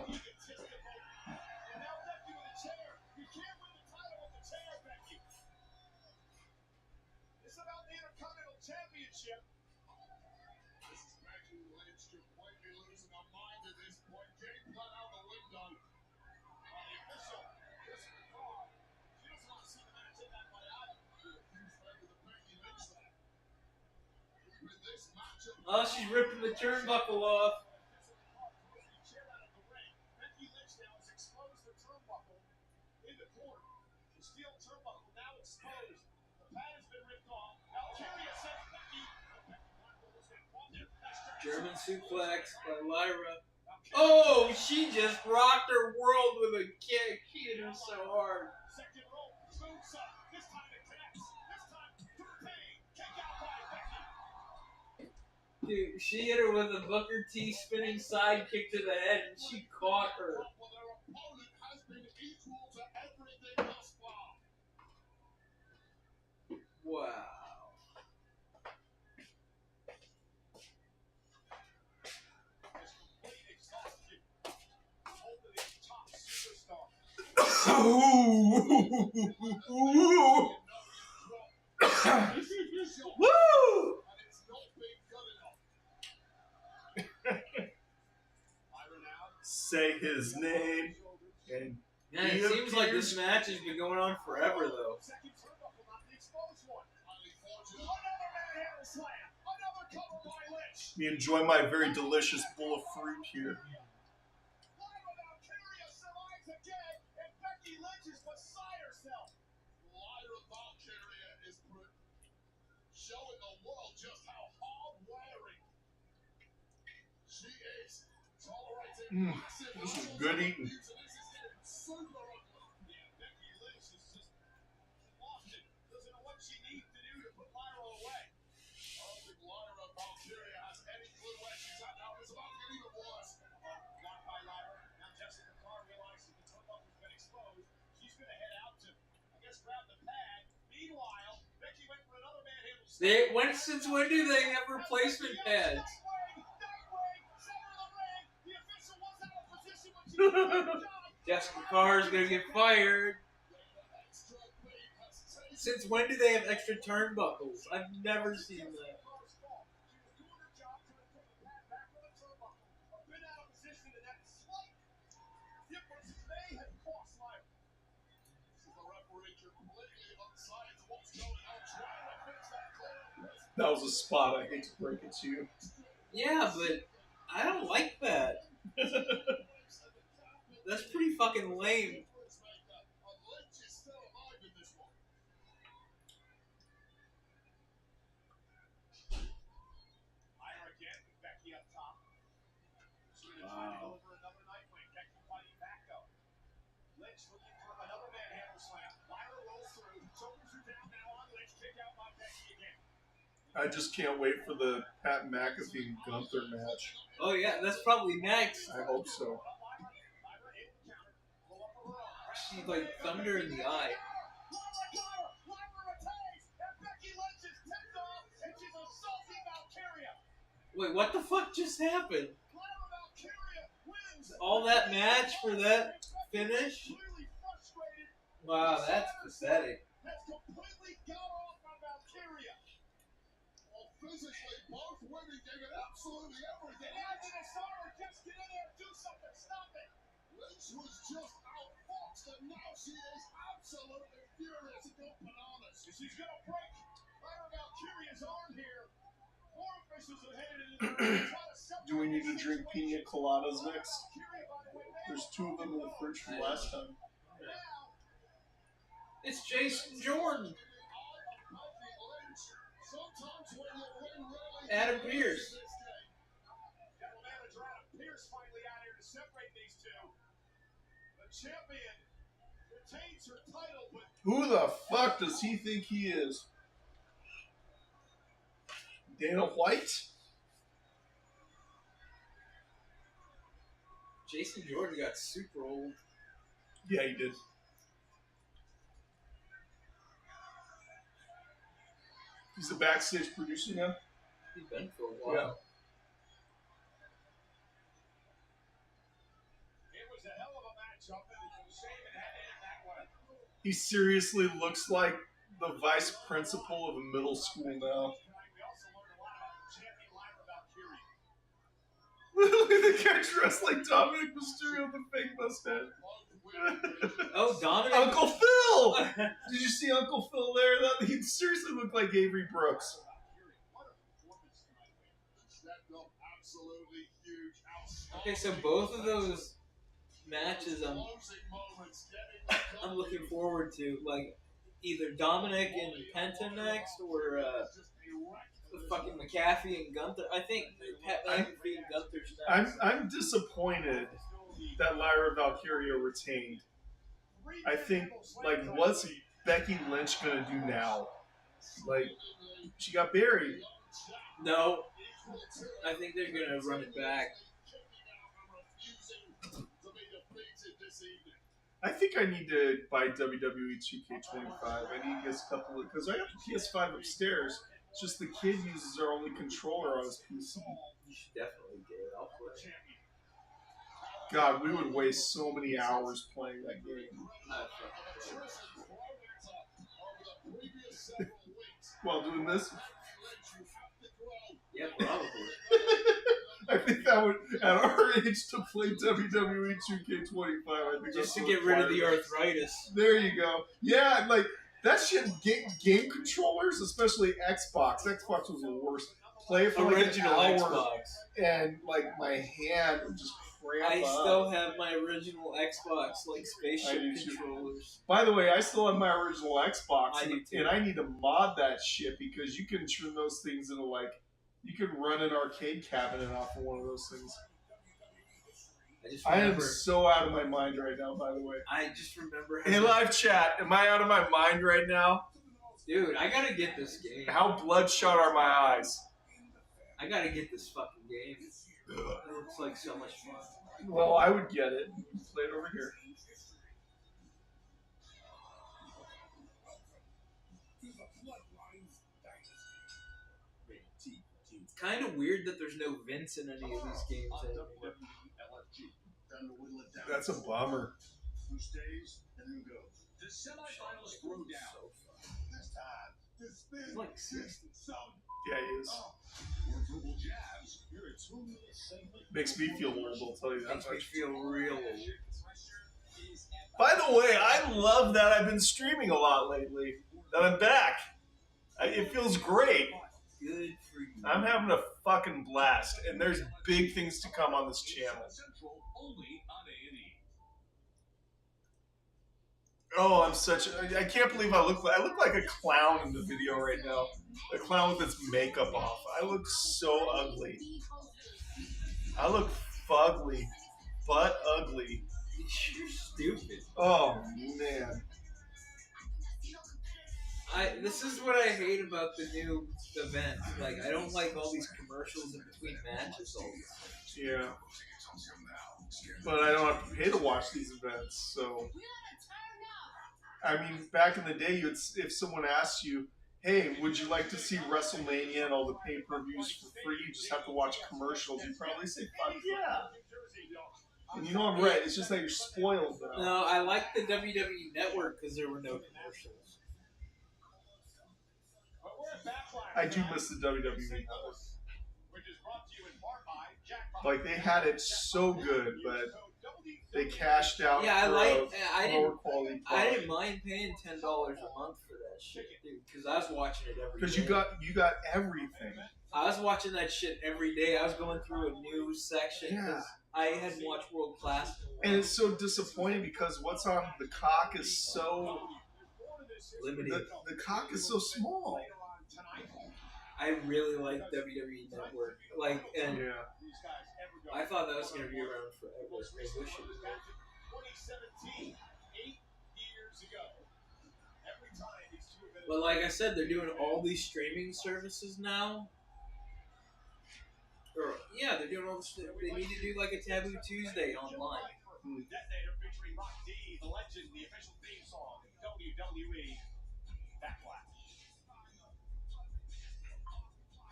egotistical, and now Becky with a chair. You can't win the title with the chair, Becky. It's about the Intercontinental Championship. This is Becky Lynch completely losing her mind at this point. Game plan out the window. The official, Chris McCall, she doesn't want to see the match in that way either. Huge fan of the Becky Lynch there. With this matchup. Oh, she's ripping the turnbuckle off. Becky Lynch now has exposed the turnbuckle in the corner. The steel turnbuckle now exposed. The pad has been ripped off. Valkyria sends Becky. German suplex by Lyra. Oh, she just rocked her world with a kick. She hit her so hard. Second rope, boots up. This time it connects. This time through pain. Kick out by Becky. Dude, she hit her with a Booker T spinning side kick to the head, and she caught her. Well, their opponent has been equal to everything thus far. Wow. It's complete exhaustion. Over the top superstar. Woo! And it's not been good enough. Lyra now. Say his name and Man, it seems like this match has been going on forever, though. Second turnbuckle, not the exposed one. Another manhandle slam. Another cover by Lynch. me enjoy my very delicious bowl of fruit here. Lyra Valkyria survives again, and Becky Lynch is beside herself. Lyra Valkyria is showing the world just how hard-wearing she is. Tolerating massive This is levels good of eating. abuse, and this is getting super ugly. Yeah, Becky Lynch is just lost it. Doesn't know what she needs to do to put Lyra away. I don't think Lyra Valkyria has any clue where she's at now. It's about to get even worse. Blocked by Lyra. Now Jessica Carr Since when do they have replacement pads? Jessica Carr's gonna get fired. Since when do they have extra turnbuckles? I've never seen that. That was a spot. I hate to break it to you. Yeah, but I don't like that. That's pretty fucking lame. Lyra again with Becky up top. Suno Wow. trying to go for another night win. Becky fighting back though. Lynch looking for another manhandle slam. Lyra rolls through. Chokers her down now on Lynch. Kick out by Becky again. I just can't wait for the Pat McAfee and Gunther match. Oh yeah, that's probably next. I hope so. She's like thunder in the eye. Wait, what the fuck just happened? All that match for that finish? Wow, that's pathetic. Physically, both women gave it absolutely everything. Just get in there, do something, stop it. Lynch was just outfoxed, and now she is absolutely furious and go bananas. She's gonna break Lyra Valkyria's arm here. More officials are headed into the ring. Do we need to drink pina coladas next? There's 2 of them in the fridge from last time. It's Jason Jordan. Adam Pearce. General manager Adam Pearce finally out here to separate these two. The champion retains her title, but Who the fuck does he think he is? Dana White? Jason Jordan got super old. Yeah, he did. He's a backstage producer now. He's been for a while. Yeah. it was a hell of a matchup, and it was a shame it had to end that way. He seriously looks like the vice principal of a middle school now. We also learned a lot about the champion Lyra Valkyria. Literally, the guy dressed like Dominic Mysterio with a fake mustache. Oh, Dominic. Uncle Phil! Did you see Uncle Phil there? That he seriously looked like Avery Brooks. Okay, so both of those matches I'm looking forward to, like either Dominic and Penta next, or fucking McAfee and Gunther. I think Pat McAfee and Gunther's next. I'm disappointed that Lyra Valkyria retained. I think, like, what's Becky Lynch gonna do now? Like, she got buried. No, I think they're gonna run it back. I think I need to buy WWE 2K25. I need to get a couple of, because I have the PS5 upstairs. It's just the kid uses our only controller on his PC. You should definitely get it. I'll play. God, we would waste so many hours playing that game. While doing this? Yeah, probably. I think that would, at our age, to play WWE 2K25, I think Just that's to what get rid of the requires. arthritis. There you go. Yeah, like, that shit, game controllers, especially Xbox. Xbox was the worst. Play it for like Original an hour, Xbox. and, like, my hand would just cramp I up. still have my original Xbox, like spaceship I do too. controllers. By the way, I still have my original Xbox, I do too. and I need to mod that shit because you can turn those things into, like, you can run an arcade cabinet off of one of those things. I am so out of my mind right now, by the way. I just remember. Hey, live chat, am I out of my mind right now? Dude, I gotta get this game. How bloodshot are my eyes? I gotta get this fucking game. It looks like so much fun. Well, I would get it. Play it over here. kind of weird that there's no Vince in any of these games anymore. That's a bummer. Who stays and who goes? The semifinals throw down. This time, this thing He's like 60. Yeah, he is. More verbal jabs. You're a 2-minute segment. Makes me feel old, I'll tell you that Makes me much. feel real old. By the way, I love that I've been streaming a lot lately. That I'm back. It feels great. Good for you. I'm having a fucking blast, and there's big things to come on this channel. Only on A&E. Oh, I can't believe I look like a clown in the video right now. A clown with its makeup off. I look so ugly. I look fugly, but ugly. You're stupid. Oh man. This is what I hate about the new event. Like, I don't like all these commercials in between matches all the time. Yeah. But I don't have to pay to watch these events, so. I mean, back in the day, if someone asked you, hey, would you like to see WrestleMania and all the pay-per-views for free? You just have to watch commercials. You'd probably say, fuck yeah. And you know I'm right. It's just that you're spoiled now. No, I like the WWE Network because there were no commercials. I do miss the WWE Network. Like, they had it so good, but they cashed out Yeah, lower quality product. I didn't mind paying $10 a month for that shit, dude, because I was watching it every day. Because you got everything. I was watching that shit every day. I was going through a new section because I hadn't watched World Class. And it's so disappointing because what's on the cock is so limited. The cock is so small. I really like WWE Network. Like, and I thought that was going to be around forever. I wish it was. 2017, 8 years ago. Every time these two have been. But like I said, they're doing all these streaming services now. Or, yeah, they're doing all this. They need to do like a Taboo Tuesday online. Detonator featuring Rock D, the legend, the official theme song, WWE Backlash.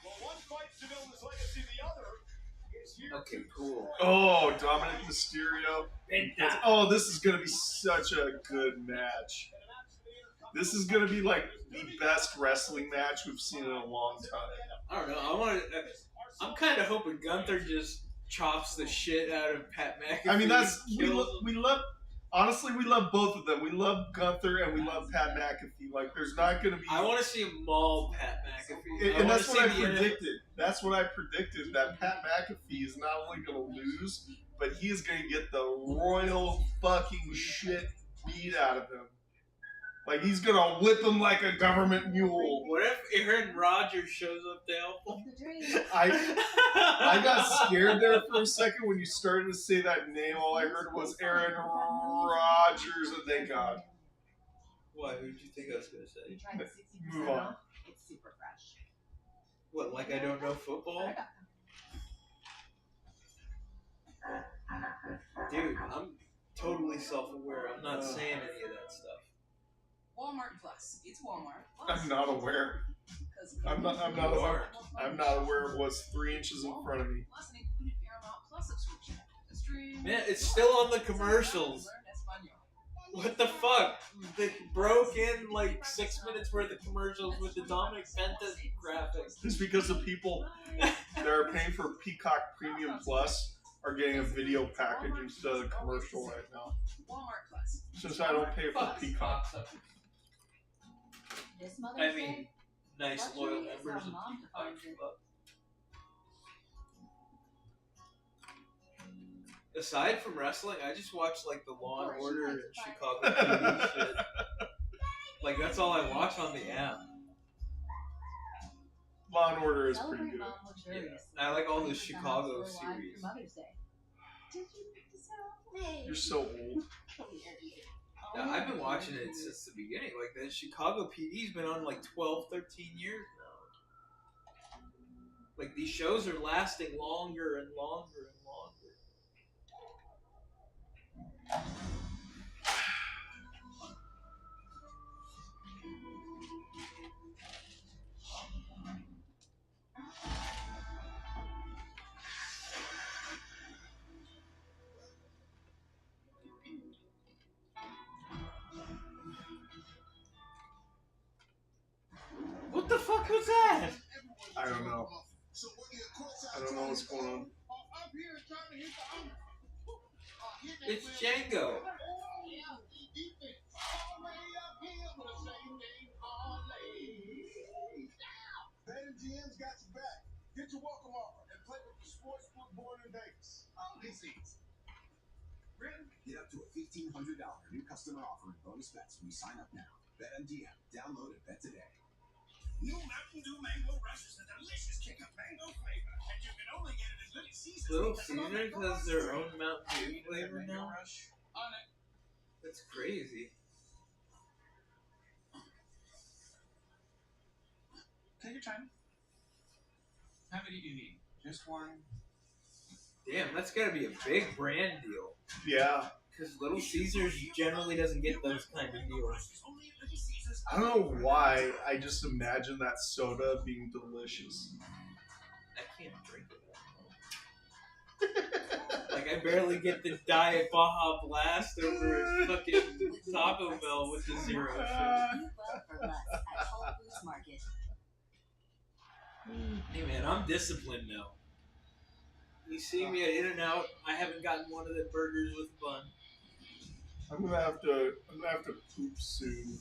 Well, one fight to build his legacy, the other is here. Okay, cool. Oh, Dominic Mysterio. Penta. Oh, this is going to be such a good match. This is going to be like the best wrestling match we've seen in a long time. I don't know. I'm kind of hoping Gunther just chops the shit out of Pat McAfee. I mean, we love. Honestly, we love both of them. We love Gunther and we love Pat McAfee. Like, there's not going to be. I want to see him maul Pat McAfee. And that's what I predicted. That's what I predicted. That Pat McAfee is not only going to lose, but he is going to get the royal fucking shit beat out of him. Like, he's going to whip him like a government mule. What if Aaron Rodgers shows up to help him? I got scared there for a second when you started to say that name. All I heard was Aaron Rodgers, and thank God. What? Who did you think I was going to say? You tried the 60% Move on. off? It's super fresh. What, like I don't know football? Dude, I'm totally self-aware. I'm not saying any of that stuff. Walmart Plus. It's Walmart Plus. I'm not aware. I'm not aware. I'm not aware of what's 3 inches in front of me. Plus an included Paramount Plus subscription. The stream. Man, it's still on the commercials. What the fuck? They broke in like 6 minutes worth of commercials with the Dominic Penta graphics. Just because the people that are paying for Peacock Premium Plus are getting a video package instead of a commercial right now. Walmart Plus. Since I don't pay for Peacock. This Mother's I mean, Day, nice luxury loyal is members how of mom Peacock. defines it. But aside from wrestling, I just watch like the Law and Order and Chicago PD shit. Like, that's all I watch on the app. Law and Order is pretty Celebrate good. mom luxurious. I like all the 30% off Chicago store-wide series. for Mother's Day. Did you pick this out? You're so old. Yeah, I've been watching it since the beginning. Like, the Chicago PD's been on like 12, 13 years now. Like, these shows are lasting longer and longer and longer. fuck was that? I don't know. I don't know what's going on. It's Django. BetMGM's got your back. Get your welcome offer and play with the sportsbook born in Vegas. This is get up to a $1,500 new customer offer and bonus bets when you sign up now. BetMGM. Download and bet today. New Mountain Dew Mango Rush is a delicious kick of mango flavor, and you can only get it as Little Caesars. Little Caesars has their own Mountain Dew flavor now? That's crazy. Take your time. How many do you need? Just one? Damn, that's gotta be a big brand deal. Yeah. Because Little Caesars generally doesn't get those kind of deals. I don't know why. I just imagine that soda being delicious. I can't drink it. Like, I barely get the Diet Baja Blast over a fucking Taco Bell with the zero sugar. You vote for less at Whole Foods Market. Hey man, I'm disciplined now. You see me at In-N-Out, I haven't gotten one of the burgers with bun. I'm gonna have to poop soon.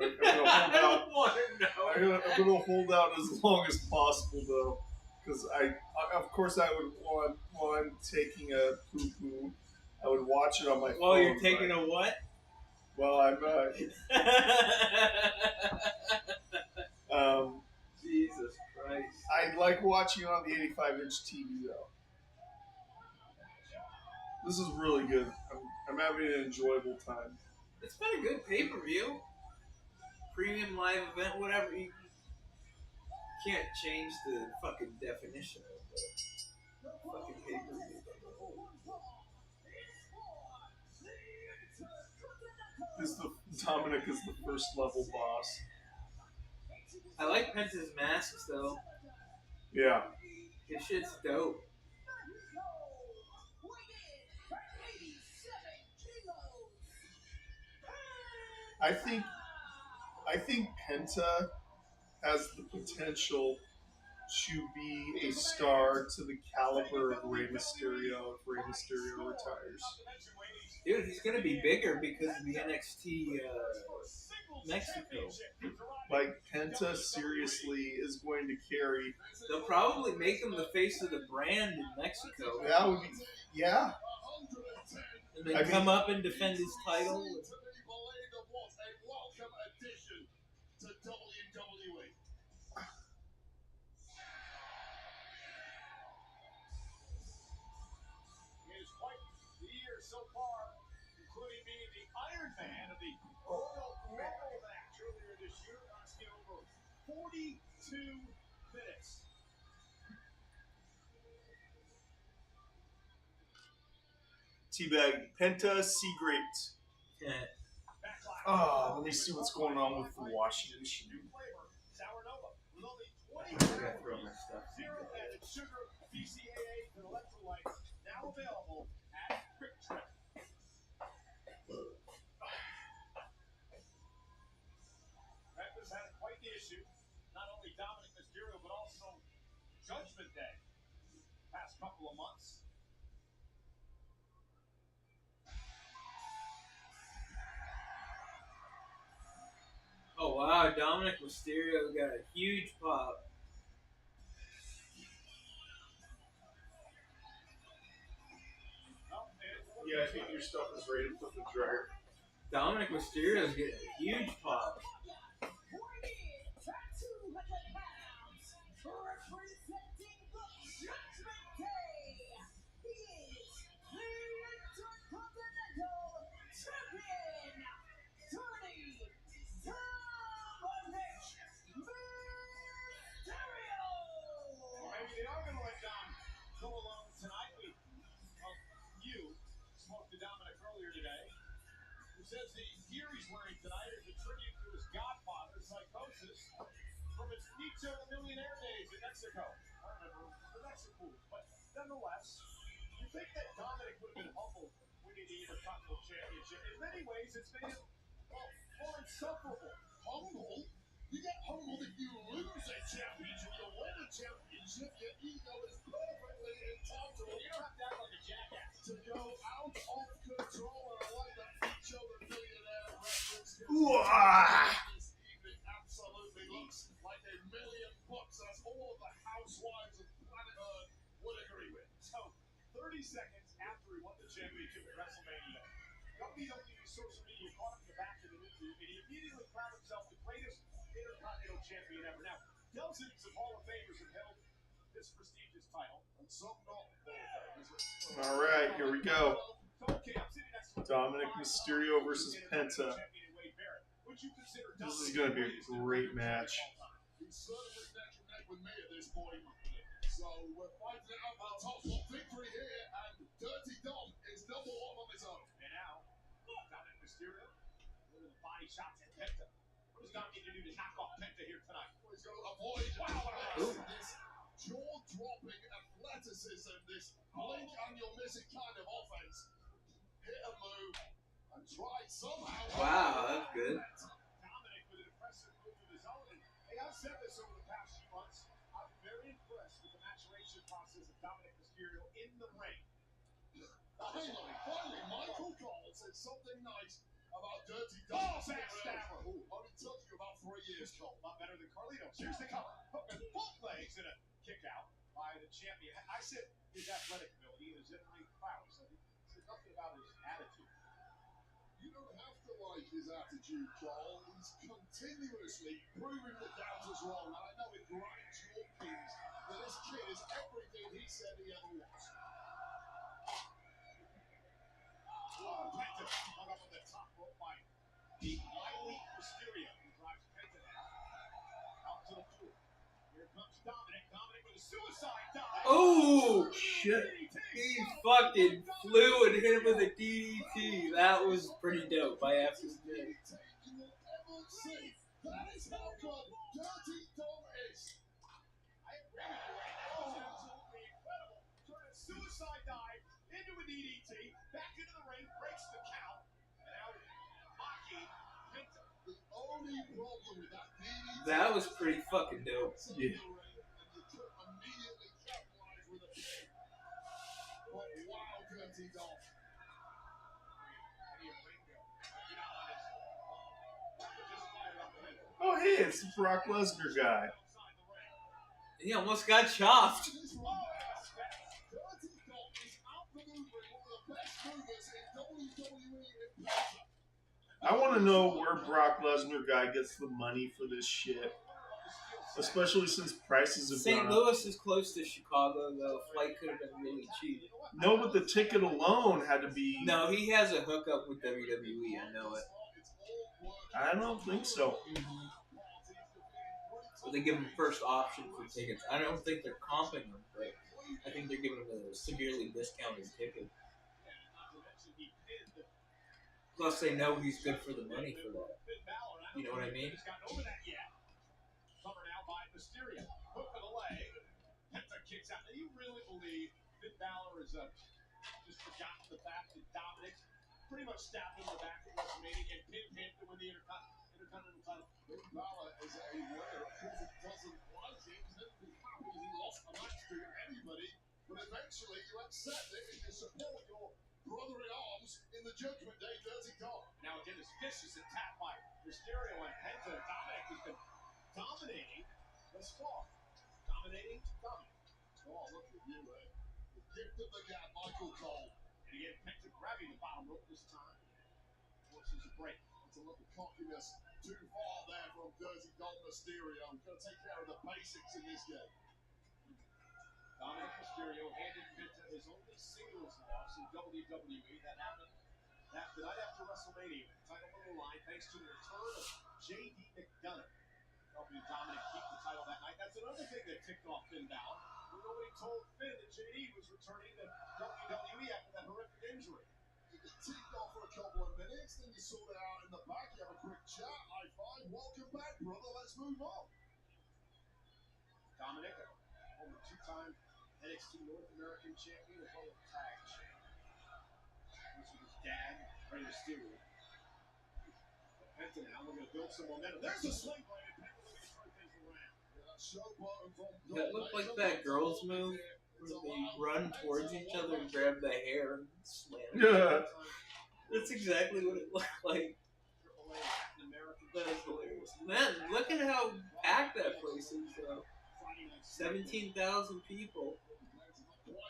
I'm I don't want to know. I'm gonna hold out as long as possible though, because of course I would want while I'm taking a poo poo, I would watch it on my phone. Well, you're taking a what? Well, I'm Jesus Christ. I like watching it on the 85-inch TV though. This is really good. I'm having an enjoyable time. It's been a good pay-per-view. Premium live event, whatever. You can't change the fucking definition of the fucking pay-per-view. Dominic is the first level boss. I like Penta's masks though. Yeah. His shit's dope. I think Penta has the potential to be a star to the caliber of Rey Mysterio if Rey Mysterio retires. Dude, he's gonna be bigger because of the NXT Mexico. Like, Penta seriously is going to carry. They'll probably make him the face of the brand in Mexico. That would be, yeah. And then come up and defend his title. So far, including being the Iron Man of the Royal Rumble match earlier this year, lasting over 42 minutes. Teabag, Penta, C great. Yeah. Let me see what's going on with the washing machine. I gotta throw my stuff. Zero added sugar, BCAA, and electrolytes now available at Quick Trip. Memphis had quite the issue. Not only Dominic Mysterio, but also Judgment Day. Past couple of months. Oh wow, Dominic Mysterio got a huge pop. Yeah, I think your stuff is ready to put in the dryer. Dominic Mysterio's getting a huge pop. Maybe they are going to let Dom go alone tonight. You spoke to Dominic earlier today, who says the gear he's wearing tonight is a tribute to his godfather, Psychosis, from his Pizza Millionaire days in Mexico. I remember the Mexico, but nonetheless, you think that Dominic would have been humbled winning the Intercontinental Championship. In many ways, it's made him, well, more insufferable. Humble? You get humbled if you lose a championship. You win a championship, your ego is perfectly entitled. You don't have to act like a jackass. To go out of control, and I like that feature the millionaire reference. This evening absolutely looks like $1 million. That's all of the housewives of planet Earth would agree with. So, 30 seconds after he won the championship at WrestleMania, WWE social media caught him in the back of the interview, and he immediately crowned himself the greatest Intercontinental champion ever. Now, dozens of Hall of Famers have held this prestigious title, and some not Hall of Famers. All right, here we go. Okay, I'm sitting next to Dominic Mysterio versus Penta. This is going to be a great match. He's certainly neck and neck with me at this point. So we're fighting it out for the top spot victory here, and Dirty Dom is #1 on his own. And now, Dominic Mysterio, with the body shots at Penta. What does Dom need to do to knock off Penta here tonight? Well, he's got to avoid this jaw-dropping athleticism, this blink and you'll miss it kind of offense. Hit a move and try somehow. Wow, that's good. Dominic with an impressive move of his own. And hey, I've said this over the past few months. I'm very impressed with the maturation process of Dominic Mysterio in the ring. Finally, Michael Cole said something nice about Dirty Dom. Backstabber. Only took you about 3 years, Cole. Not better than Carlito. Here's the cover. Hook with both legs and a kick out by the champion. I said his athletic ability and his in-ring prowess. I said nothing about his attitude. You don't have to like his attitude, Cole. He's continuously proving the doubters wrong. And I know it grinds your gears that this kid is everything he said he ever was. Penta hung up on the top rope by the wily Mysterio, who drives Penta now out to the floor. Here comes Dominic. Dominic with a suicide dive. Oh shit! He fucking flew and hit him with a DDT. That was pretty dope. I have to admit. That is how good Dirty Dom is. I agree with you right now. It's absolutely incredible. Turn a suicide dive into a DDT, back into the ring, breaks the count, and now mocking Penta. The only problem with that DDT. That was pretty fucking dope. Yeah. Immediately capitalize with a pin. But wow, Dirty Dom. Oh, hey, it's the Brock Lesnar guy. He almost got chopped. I want to know where Brock Lesnar guy gets the money for this shit. Especially since prices have St. gone up. Louis is close to Chicago, though. Flight could have been really cheap. No, but the ticket alone had to be... No, he has a hookup with WWE. I know it. I don't think so. But they give him first option for tickets. I don't think they're comping him, but I think they're giving him a severely discounted ticket. Plus, they know he's good for the money for that. You know what I mean? Covered out by Mysterio. Hook for the leg. Penta kicks out. Do you really believe Finn Balor is just forgotten the fact that Dominic pretty much stabbed him in the back at WrestleMania and pinned him to win the Intercontinental title? Finn Balor is a winner because he doesn't like it. He's never been happy he lost a match to anybody. But eventually you accept it and you support your brother-in-arms in the Judgment Day Dirty Dom. Now again, this vicious attack by Mysterio and Penta. Dominic has been dominating thus far. Dominating Dominic. Oh, look at you, eh? The gift of the gab, Michael Cole. And again, Penta grabbing the bottom rope this time. Forces a break. That's a little cockiness too far there from Dirty Dom Mysterio. We've got to take care of the basics in this game. Dominic Mysterio handed Penta his only singles loss in WWE. That happened the night after WrestleMania. Title on the line thanks to the return of J.D. McDonough. Helping Dominic keep the title that night. That's another thing that ticked off Finn Balor. Nobody told Finn that J.D. was returning to WWE after that horrific injury. You get ticked off for a couple of minutes, then you sort it out in the back, you have a quick chat, high five, welcome back, brother, let's move on. Dominic, former two-time NXT North American champion as well as tag champion. This was his dad, Rey Mysterio. Penta now, we're going to build some momentum. There's the sling blade. That looked like that girl's move where they run towards each other and grab the hair and slam it. Yeah. That's exactly what it looked like. That is hilarious. Man, look at how packed that place is, though. 17,000 people.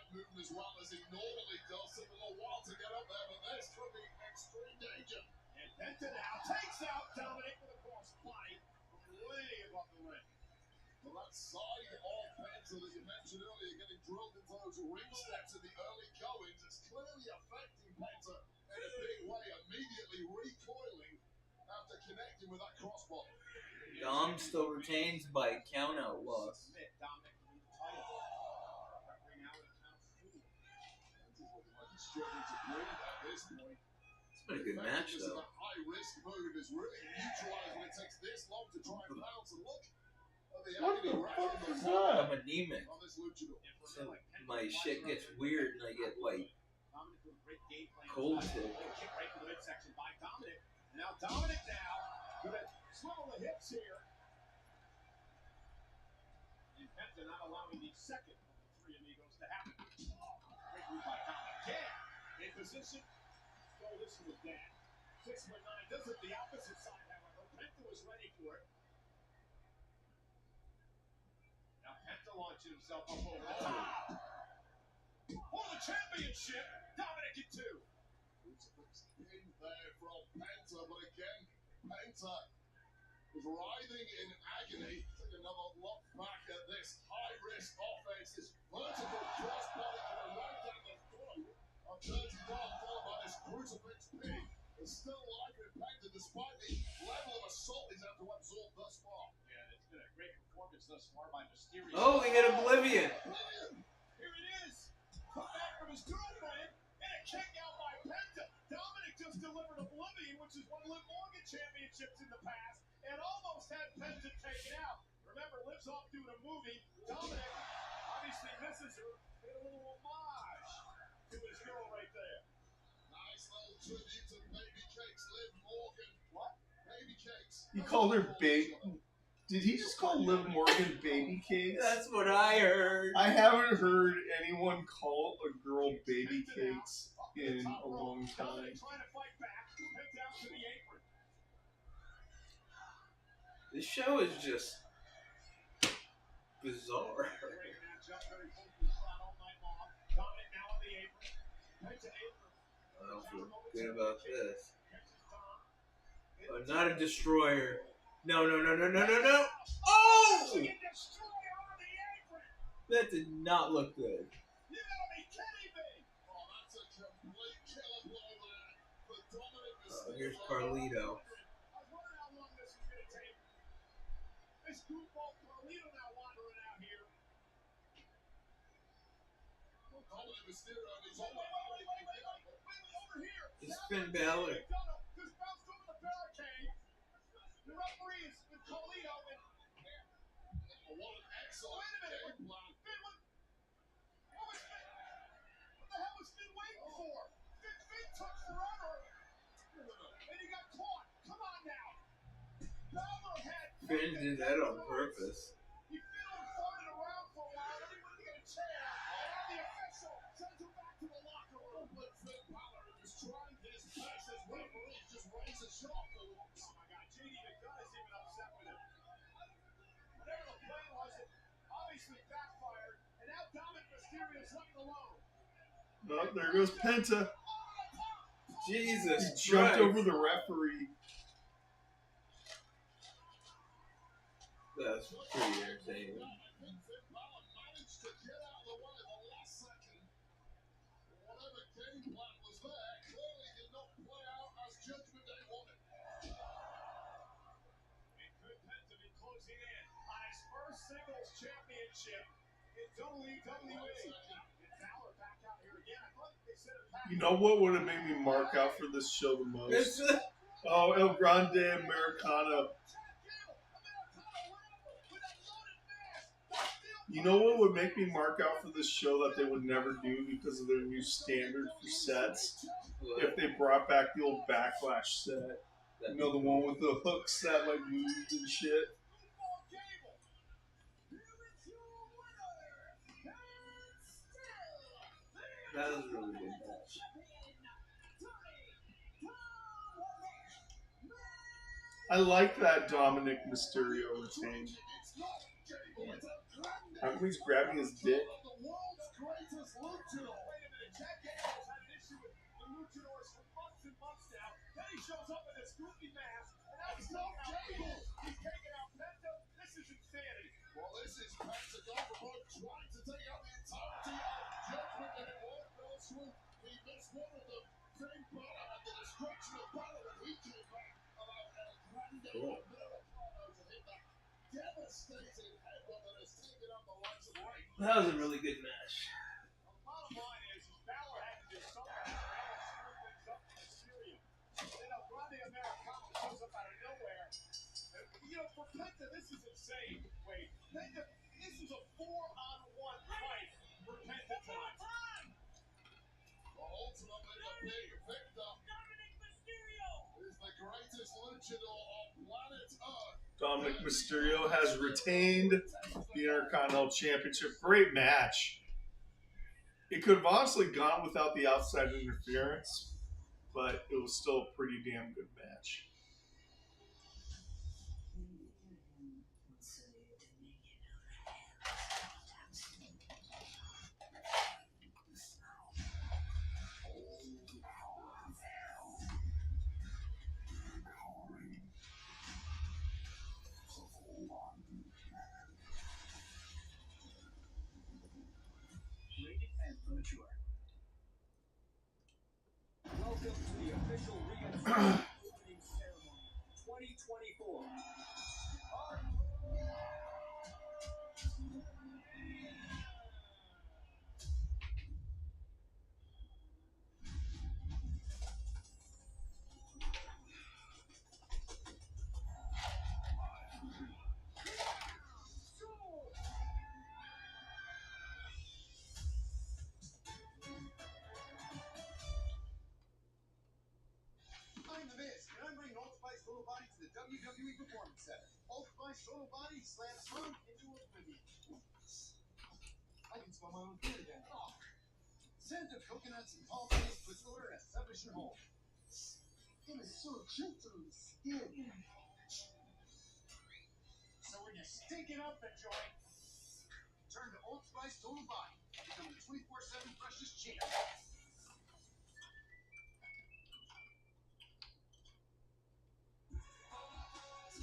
Moving as well as he normally does. Took a little while to get up there, but this could be extreme danger. And Penta now takes out Dominic with a cross body from way above the ring. Well, that side of Penta that you mentioned earlier, getting drilled into those ring steps in the early goings, is clearly affecting Penta in a big way, immediately recoiling after connecting with that crossbody. Dom still retains by count-out loss. It's been a good match, though. A high-risk move is really neutralized when it takes this long to try and bounce and look. What the fuck is that? I'm anemic. So my shit gets weird and I get, like, cold sick. Now Dominic gonna swivel the hips here. And Penta not allowing the second of the three amigos to happen. Great move by Dominic. Yeah, in position. So this was Dan. 6'9" does it the opposite side, however. Penta was ready for it. Now Penta launches himself up over the top. For the championship, Dominic in two. In there from Penta, but again, Penta is writhing in agony. Take another look back at this high-risk offense, this vertical crossbody and a right down the throat of Dirty Dog, followed by this crucifix pig. Is still alive in Penta despite the level of assault he's had to absorb thus far. Yeah, it's been a great performance thus far by Mysterio. Oh, we get Oblivion. Here it is. Come back from his girlfriend and a kick out by Penta. Dominic just delivered Oblivion, which is won Liv Morgan championships in the past, and almost had Penta taken out. Remember, Liv's off doing a movie. Dominic obviously misses her. Made a little homage to his girl right there. Nice little tribute to Baby Cakes, Liv Morgan. What? Baby Cakes. He called her baby. Did he just call Liv Morgan baby cakes? That's what I heard. I haven't heard anyone call a girl baby cakes in a long time. This show is just bizarre. I don't feel good about this. Oh, not a destroyer. No. Oh! That did not look good. Oh, here's Carlito. It's Finn Balor. The referee is with Carlito and what an excellent game plan. Finn, what the hell was Finn waiting for? Finn took forever. And he got caught. Come on now. Balor had Finn did that on purpose. He farted around for a while, then he went to get a chair. And now the official sends him back to the locker room. But Finn Balor is trying his best as referee just raise a shot for him. Oh my God, JD McDonough is even upset with him. Whatever the plan was, it obviously backfired. And now Dominic Mysterio is left alone. Oh, there goes Penta. Jesus He jumped over the referee. That's pretty entertaining. Singles championship in WWE. You know what would have made me mark out for this show the most? Oh, El Grande Americana. You know what would make me mark out for this show that they would never do because of their new standard for sets? If they brought back the old Backlash set. You know, the one with the hooks that like moved and shit. That was a really good match. I like that Dominic Mysterio retained. How come he's grabbing his dick? Shows up in this goofy mask, and now he's taking out Cable. He's taking out Penta. This is insanity. Well, this is Penta Government trying to take out the entirety of Judgment, and it all fell through. He missed one of them. Same Balor at the destruction of Balor when he came back. Allowed El Grande Americano to hit that devastating headbutt that has taken out the likes of Wright. That was a really good match. The bottom line is Balor had to do something. Balor screwed things up for Mysterio. Then El Grande Americano comes up out of nowhere. And, you know, for Penta, this is insane. Wait, Penta, this is a 4-on-1 fight for Penta time. Well, ultimately, the big victor Dominic Mysterio is the greatest luchador on planet Earth. Dominic Mysterio has retained the Intercontinental Championship. Great match. It could have honestly gone without the outside interference, but it was still a pretty damn good match. rated and mature. Welcome to the official opening ceremony 2024. I'm the Miz, and I'm bringing Old Spice Total Body to the WWE Performance Center. Old Spice Total Body slams fun into oblivion. I can smell my own food again. Oh. Scent of coconuts and palm trees puts odor and establish your home. It is so gentle on the skin. So when you're stinking up the joint, turn to Old Spice Total Body. Become the 24/7 freshest champ.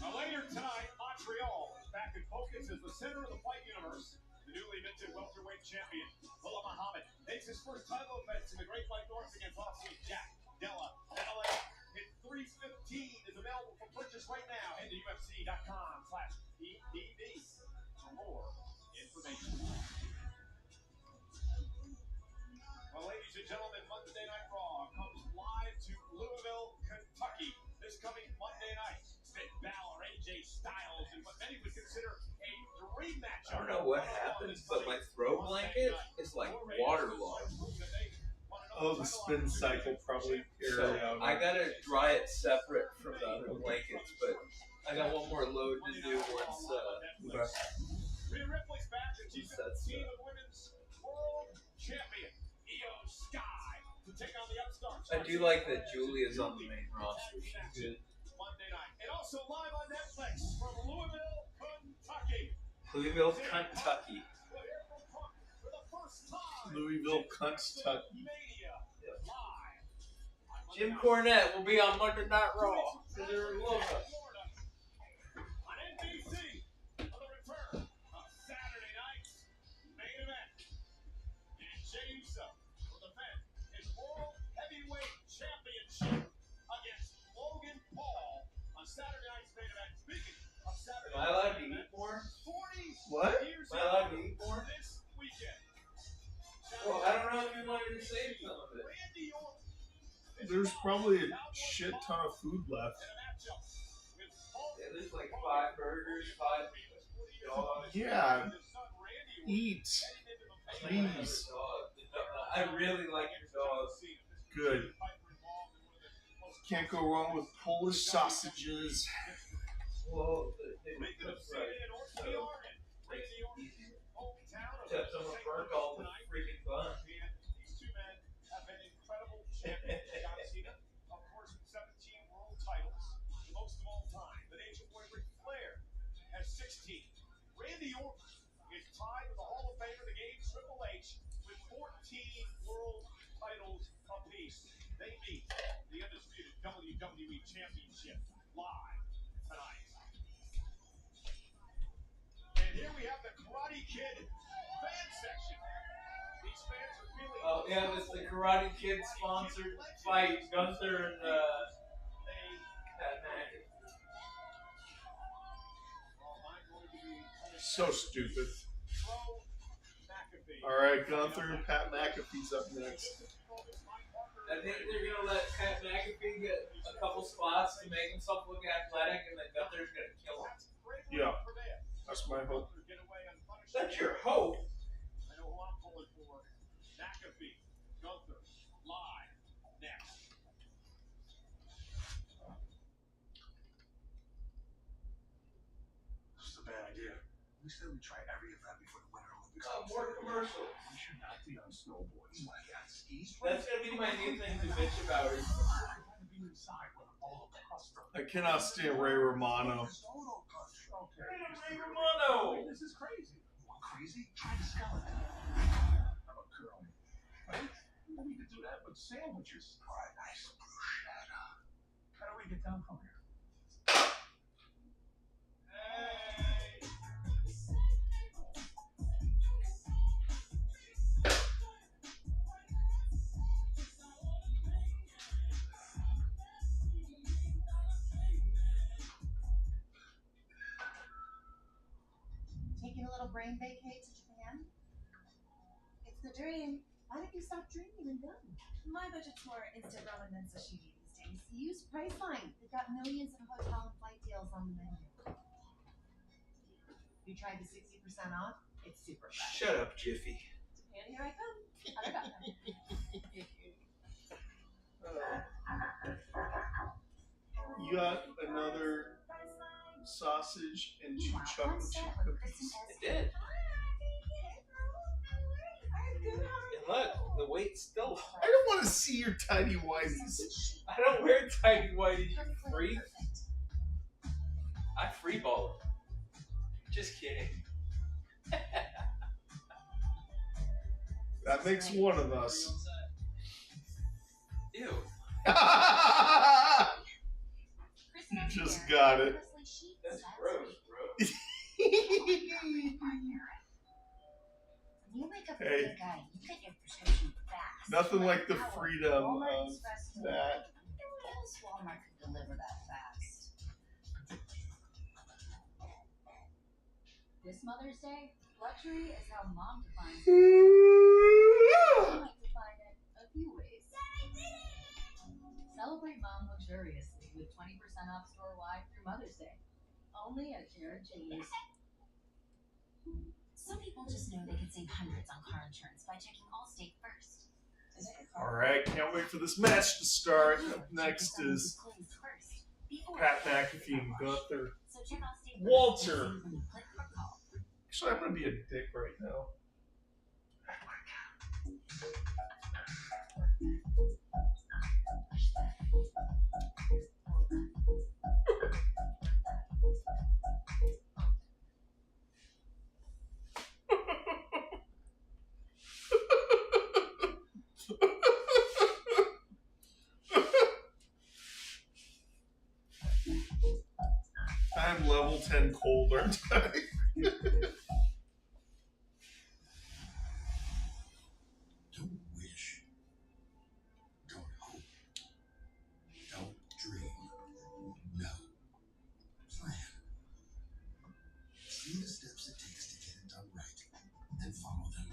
Now later tonight, Montreal is back in focus as the center of the fight universe. The newly minted welterweight champion, Mullah Muhammad, makes his first title defense in the Great White North against Austin Jack Della LA. Hit 315 is available for purchase right now. Head to UFC.com/EDD for more information. Well, ladies and gentlemen, Monday Night Raw comes live to Louisville, Kentucky this coming Monday night. Finn Balor, AJ Styles, and what many would consider a dream matchup. I don't know what happens, but my throat blanket is like waterlogged. Oh, the spin cycle probably aired So out. I gotta dry it separate from the other blankets, but I got one more load to do once Rhea Ripley's back, and she's got the That's, team of women's world champion, Io Sky, to take on the upstarts. I do like that Julia's on the main roster. She's good. Monday night. And also live on Netflix from Louisville, Kentucky. Louisville, Kentucky. We'll hear from Punk for the first time. Louisville, Kentucky. Mania live. Jim Cornette will be on Monday Night Raw. Because they're in Louisville. On NBC for the return of Saturday night's main event. And Jey Uso will defend his World Heavyweight Championship against Logan Paul on Saturday night's main event. Speaking of Saturday Am I allowed to night's main eat event, more? 40 What? years Am I allowed to ago eat more? this weekend. Well, I don't know if you wanted to save some of it. Randy Orton is There's involved probably in a Cowboy shit Bob ton of food left. in a matchup with Hulk Yeah, there's like Hogan. 5 burgers, 5 dogs. Yeah, His son Randy Orton eat. heading into the main event. Please. I really like your dog. Good. Can't go wrong with Polish sausages. Whoa, they were Speaking of cooked Cena right. and Orton, So, we are in it's Randy Orton's easier. hometown of Except someone St. burnt Louis all the tonight. freaking bun. And these two men Randy Orton is tied with the Hall of Famer of the game, Triple H, with 14 world titles apiece. They meet the Undisputed WWE Championship live tonight. And here we have the Karate Kid fan section. These fans are feeling... Oh, yeah, this is the Karate Kid sponsored fight. Gunther and Pat McAfee. So stupid. All right, Gunther, Pat McAfee's up next. I think they're gonna let Pat McAfee get a couple spots to make himself look athletic, and then Gunther's gonna kill him. Yeah, that's my hope. That's your hope. I know who I'm pulling for. McAfee, Gunther, live next. This is a bad idea. We said we try every event before the Winter Olympics. More commercials. We should not be on snowboards. My God, skis. That's gonna be my new thing to bitch about. Is I cannot stand Ray Romano. Ray Romano. This is crazy. You want crazy? Try the skeleton. How about curling? Right? We could do that with sandwiches. All right, nice bruschetta. How do we get down from here? Taking a little brain vacay to Japan? It's the dream. Why don't you stop dreaming and go? My budget's more instant ramen than sashimi these days. Use Priceline. They've got millions of hotel and flight deals on the menu. You tried the 60% off? It's super fast. Shut up, Jiffy. Japan, here I come. Arigato. You got another sausage and two chocolate chip cookies. It did. And look, the weight's still. I don't want to see your tiny whities. I don't wear tidy whities, you freak. I freeball. Just kidding. That makes one of us. Ew. You just got it. That's gross, bro. You wake up Hey. a good guy, you get your prescription fast. Nothing like the freedom of that. No one else Walmart could deliver that fast. This Mother's Day, luxury is how mom defines it. I might define it a few ways. Celebrate mom luxuriously with 20% off store-wide through Mother's Day. Only at Jared Chase. Some people just know they could save hundreds on car insurance by checking Allstate first. All right, can't wait for this match to start. Up next is Pat McAfee and Gunther. So check Allstate Walter. when you click or call. Actually, I'm gonna be a dick right now. I'm level 10 cold, aren't I? Don't wish. Don't hope. Don't dream. No. Plan. See the steps it takes to get it done right, then follow them.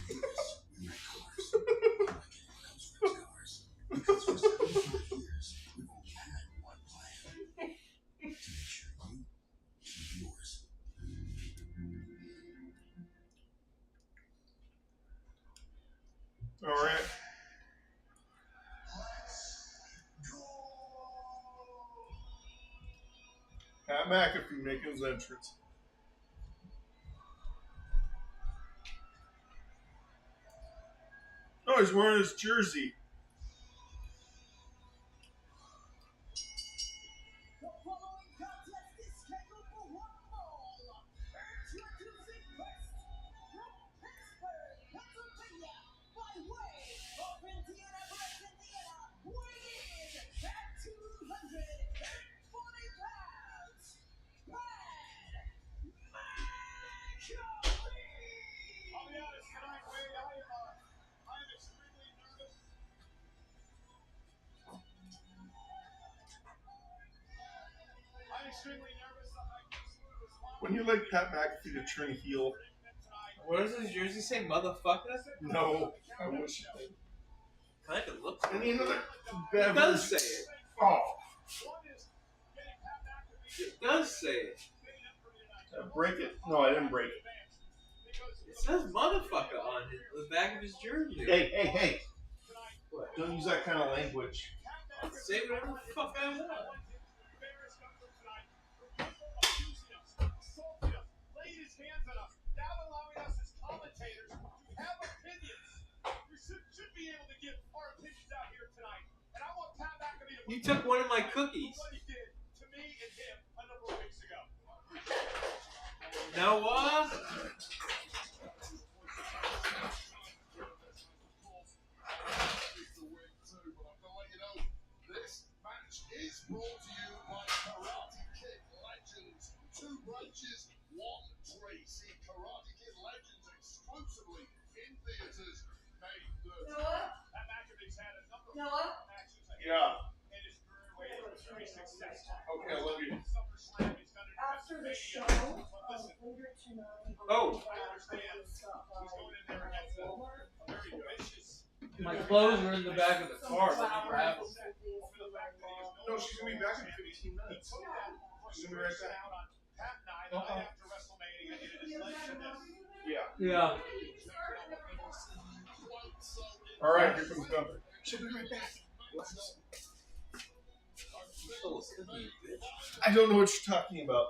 And yes, we wreck cars. Like anyone else wrecks cars. Because for 75 years, we've only had one plan. To make sure you keep yours. All right. Pat McAfee making his entrance. Oh, he's wearing his jersey. The following contest is scheduled for one fall. When you like Pat McAfee to turn heel? What does his jersey say, motherfucker? No, I wish it did. Kind of looks like Any other it. Does say it. Oh. It does say it. Did I break it? No, I didn't break it. It says motherfucker on the back of his jersey. Hey. What? Don't use that kind of language. I'll say whatever the fuck I want. You took one of my cookies. Now what? This match is brought to you by Karate Kid Legends. 2 branches, 1 tree. See Karate Kid Legends exclusively in theaters May 3rd. Noah? Noah? Yeah. Okay, I love you. After the show, later tonight. Oh. My clothes are in the back of the car. Let me grab them. No, she's gonna be back in 15 minutes. She's gonna be right back. Yeah. All right, here comes Gunther. She'll be right back. I don't know what you're talking about.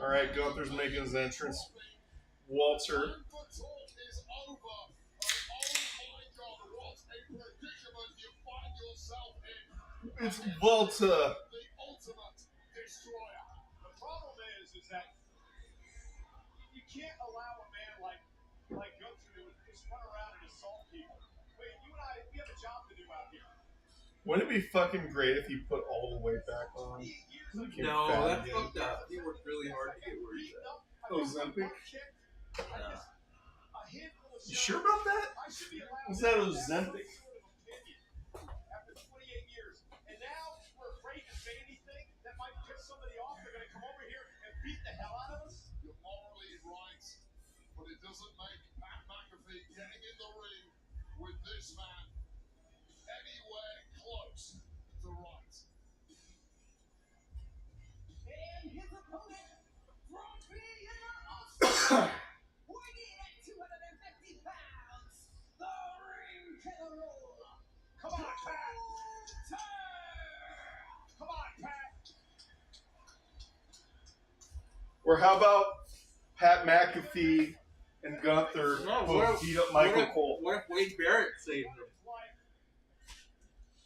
All right, Gunther's making his entrance. Walter. It's Walter. The ultimate destroyer. The problem is that you can't allow a man like Gunther to just run around and assault people. Wait, you and I, we have a job to do out here. Wouldn't it be fucking great if he put all the weight back on? No, that's fucked up. He worked really hard to get where he's at. Ozempic? You sure about that? What's that Ozempic? After 28 years. And now we're afraid to say anything that might piss somebody off. They're going to come over here and beat the hell out of us. You're morally right, but it doesn't make Pat McAfee getting in the ring with this man anywhere close to right. And his opponent from Vienna, Austria, weighing at 250 pounds, the ring general. Come on, Pat. Come on, Pat. Or how about Pat McAfee and Gunther No, both beat up Michael Cole? What if Wade Barrett saved him?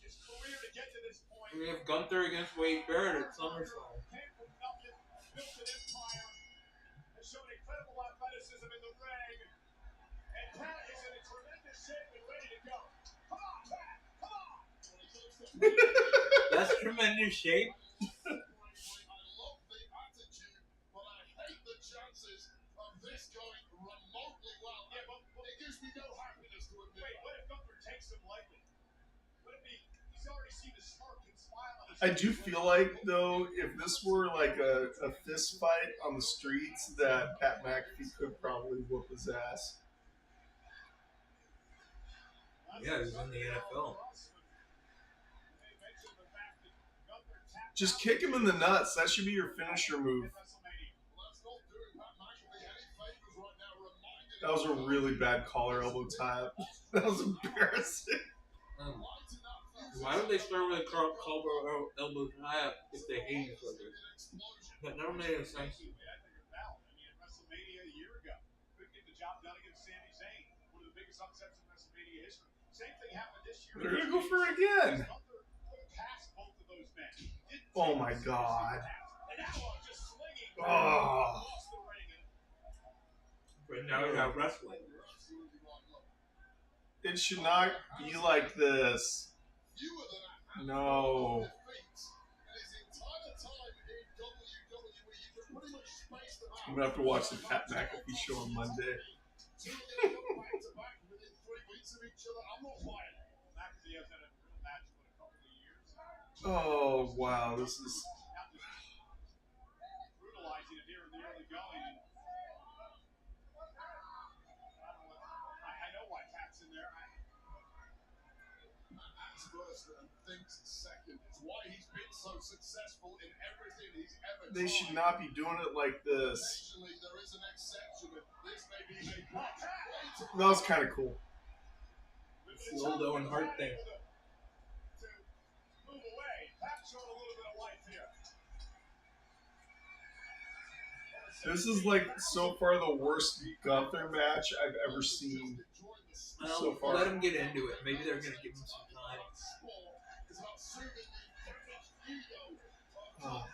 His career to get to this point. We have Gunther against Wade Barrett at SummerSlam. Came from nothing, built an empire, has shown incredible athleticism in the ring, and Pat is in a tremendous shape and ready to go. Come on, Pat! Come on! That's tremendous shape. I love the attitude, but I hate the chances of this going remotely well. Yeah, but it gives me no happiness to admit. Wait, what if Gunther takes him lightly? What if he's already seen the smirk and smile on his I do feel like, though, if this were like a fist fight on the streets, that Pat McAfee could probably whoop his ass. Yeah, he's in the NFL. Just kick him in the nuts. That should be your finisher move. That was a really bad collar elbow tap. That was embarrassing. Why would they start with a collar elbow tie if they hate each other? That never made any sense. WrestleMania a year ago, couldn't get the job done against Sami Zayn, one of the biggest upsets in WrestleMania history. Same thing happened this year. They're gonna go for it again. Past both of those men. Oh my god. And now just slinging. Oh. But now we have wrestling. It should not be like this. No. I'm gonna have to watch the Pat McAfee show on Monday. Oh wow, this is. Brutalizing it here in the early going. I know why Pat's in there. Acts first and thinks second. It's why he's been so successful in everything he's ever They tried. should not be doing it like this. Occasionally there is an exception, and this may be a That was kind of cool. It's the old Owen Hart thing. To move away. Pat showed a little bit of life here. This is like so far the worst Gunther match I've ever seen Well, so far. let him get into it. Maybe they're gonna give him some time. Oh.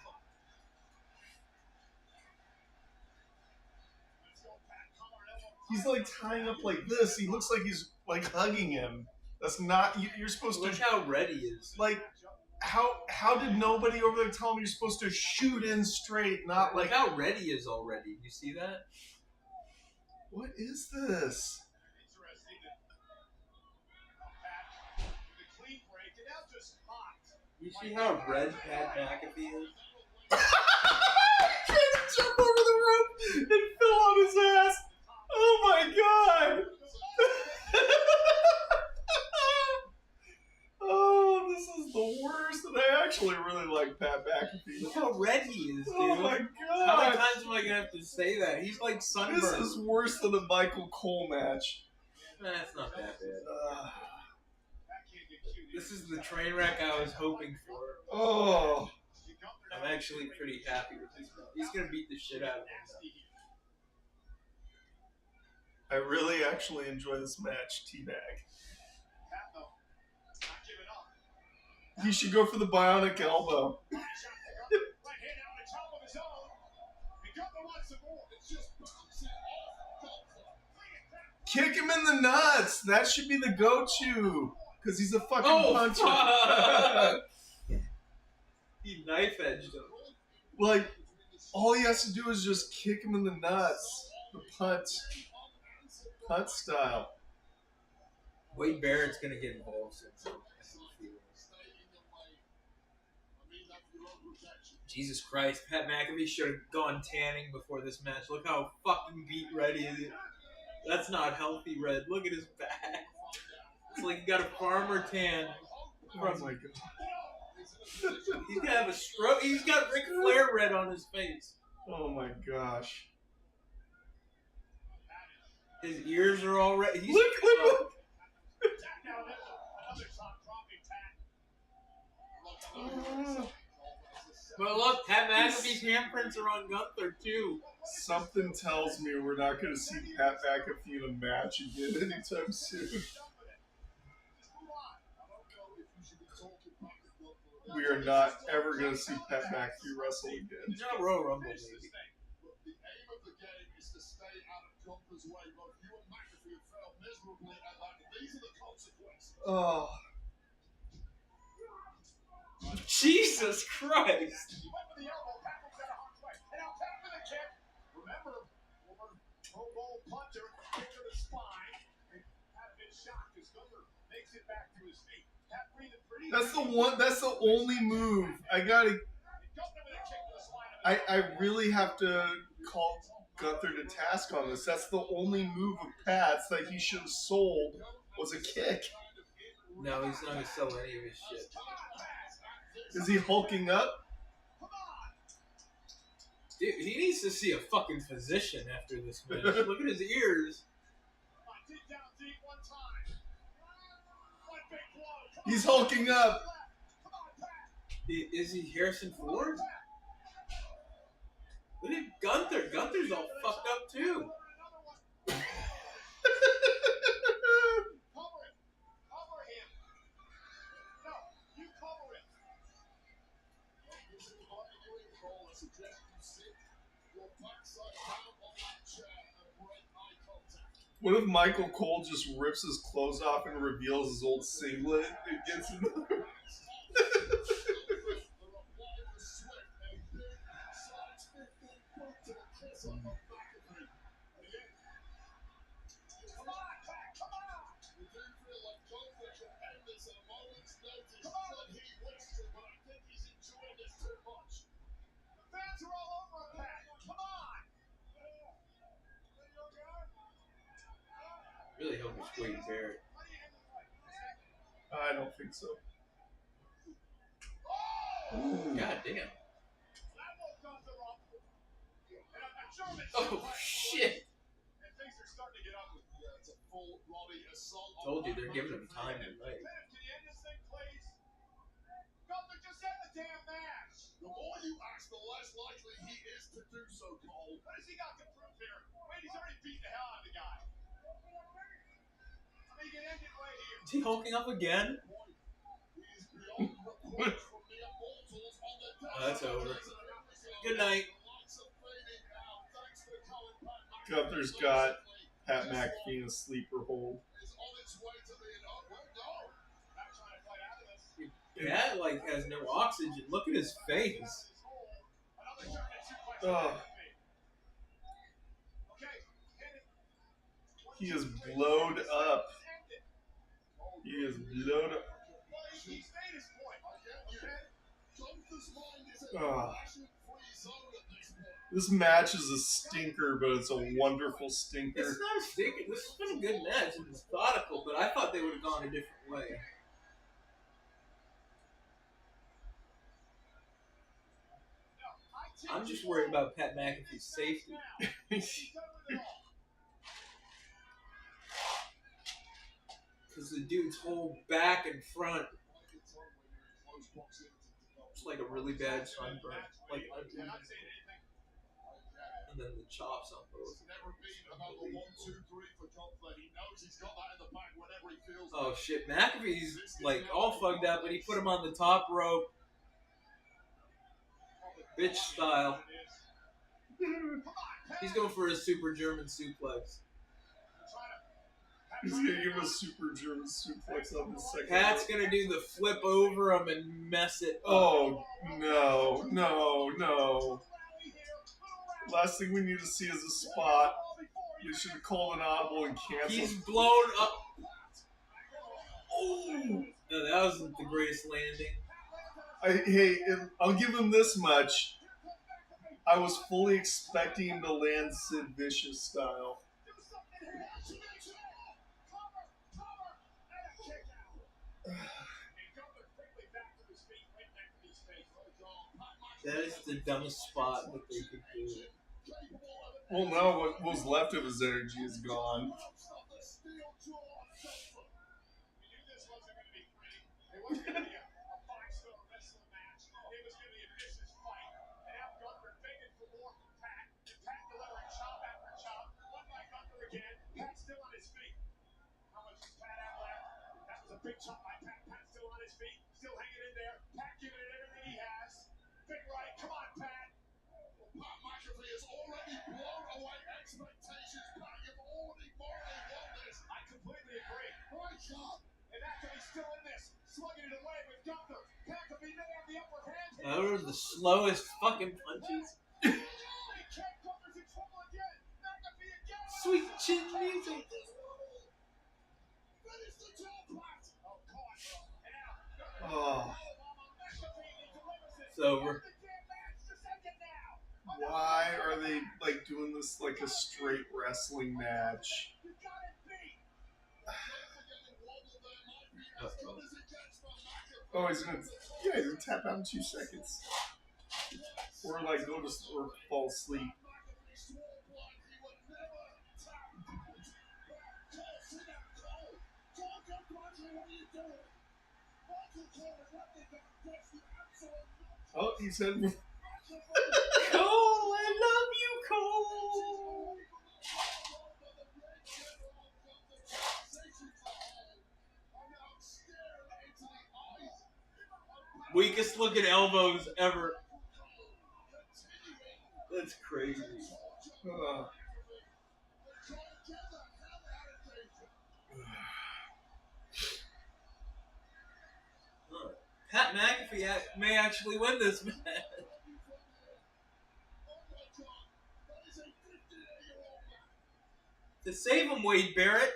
He's like tying up like this. He looks like he's like hugging him. That's not. You're supposed Look to how red he is. like. How did nobody over there tell him you're supposed to shoot in straight, not Look like? how red he is already. You see that? What is this? You see how red Pat McAfee is? He tried to jump over the rope and fell on his ass. Oh my god! Oh, this is the worst. And I actually really like Pat McAfee. Look how red he is, dude. Oh my How many god! times am I gonna have to say that? He's like sunburned. This is worse than a Michael Cole match. That's not that bad. This is the train wreck I was hoping for. Oh. I'm actually pretty happy with this one. He's gonna beat the shit out of him. I really actually enjoy this match, Teabag. He should go for the bionic elbow. Kick him in the nuts. That should be the go-to. Because he's a fucking puncher. Fuck. He knife edged him. Like, all he has to do is just kick him in the nuts. The punt. Punt style. Wade Barrett's gonna get involved soon. Jesus Christ, Pat McAfee should have gone tanning before this match. Look how fucking beat red he is. That's not healthy red. Look at his back. It's like he got a farmer tan. Oh my god. He's gonna have a stroke. He's got Ric Flair red on his face. Oh my gosh. His ears are all red. He's Look. But look, Pat McAfee's handprints are on Gunther too. Something tells me we're not going to see Pat McAfee in a match again anytime soon. We are not ever going to see Pat McAfee wrestle again. He's not Royal Rumble, maybe. The aim of the game is to stay out of Gunther's way. Both you and McAfee have failed miserably at that. These are the consequences. Oh. Jesus Christ! Remember, former Pro Bowl punter, kick to the spine, and had a bit shocked as Gunther makes it back to his feet. That's the one. That's the only move. I really have to call Gunther to task on this. That's the only move of Pat's that he should have sold was a kick. No, he's not gonna sell any of his shit. Is he hulking up? Dude, he needs to see a fucking physician after this match. Look at his ears. He's hulking up. Is he Harrison Ford? Look at Gunther. Gunther's all fucked up too. What if Michael Cole just rips his clothes off and reveals his old singlet and gets in the... Really hope it's Wade Barrett. I don't think so. God damn. Oh shit! Told you they're giving him time tonight. The more you ask, the less likely he is to do so, Cole. What has he got to prove here? Wait, he's already beaten the hell out of the guy. I mean, he can end it right here. Is he hulking up again? That's over. Good night. Gunther's got Pat McAfee in a sleeper hold. Pat like has no oxygen. Look at his face. Oh. He is blowed up. He is blowed up. Oh. This match is a stinker, but it's a wonderful stinker. It's not a stinker. This has been a good match. It's methodical, but I thought they would have gone a different way. I'm just worried about Pat McAfee's safety. Because the dude's whole back and front, it's like a really bad sunburn. Like, and then the chops on both. Oh shit, McAfee's like all fucked up, but he put him on the top rope. Bitch style. He's going for a super German suplex. He's gonna give a super German suplex on the second. Pat's gonna do the flip over him and mess it up. Oh, no, no, no. Last thing we need to see is a spot. You should have called an audible and canceled. He's blown up. Oh! No, that wasn't the greatest landing. Hey, I'll give him this much. I was fully expecting him to land Sid Vicious style. That is the dumbest spot that they could do. Well, now what was left of his energy is gone. Big chop by Pat. Pat still on his feet, still hanging in there. Pat giving it everything he has. Big right, come on, Pat. Pat McAfee has already blown away expectations. Pat, you've already morally won this. I completely agree. Right shot. And after he's still in this, slugging it away with Gunther. Pat could be there on the upper hand. Those are the slowest fucking punches. Gunther's in trouble again. McAfee again. Sweet chin music. Finish the top, Pat. Oh. It's over. Why are they like doing this like a straight wrestling match? Oh, he's gonna tap out in 2 seconds, or like go to or fall asleep. Oh, he said, Cole, I love you, Cole. Weakest looking elbows ever. That's crazy. Pat McAfee may actually win this match. To save him, Wade Barrett.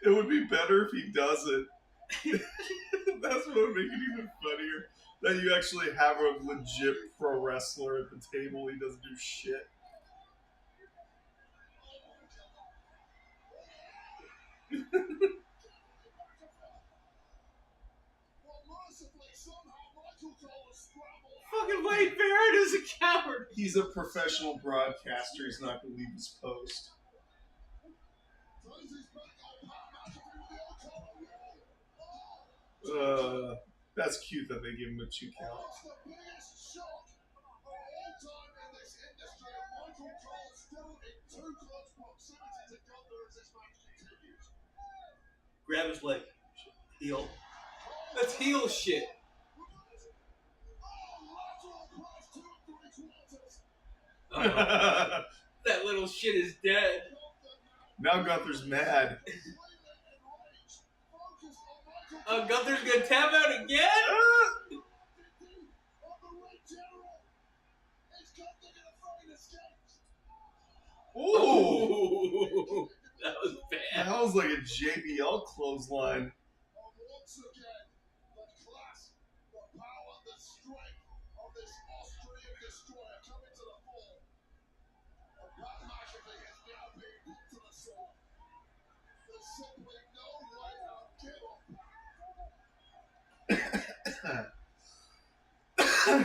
It would be better if he doesn't. That's what would make it even funnier. That you actually have a legit pro wrestler at the table. He doesn't do shit. Fucking Wade Barrett is a coward. He's a professional broadcaster. He's not going to leave his post. That's cute that they give him a 2 count. Grab his leg. Heel. That's heel shit. That little shit is dead. Now Gunther's mad. Gunther's gonna tap out again? Ooh, that was bad. That was like a JBL clothesline.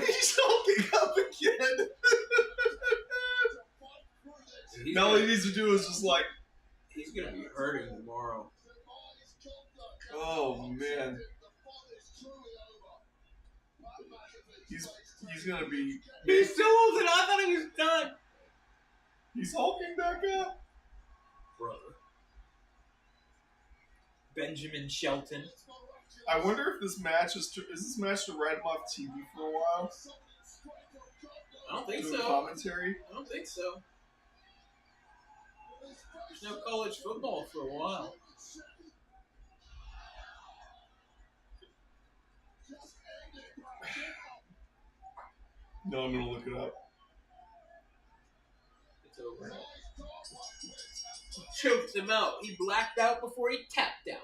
He's hulking up again. Now all he needs to do is just like... He's gonna be hurting tomorrow. Oh man. He's gonna be... He's still holding on. I thought he was done. He's hulking back up. Brother. Benjamin Shelton. I wonder if this match is this match to write him off TV for a while? I don't think Doing so. Commentary? I don't think so. There's no college football for a while. No, I'm gonna look it up. It's over. Choked him out. He blacked out before he tapped out.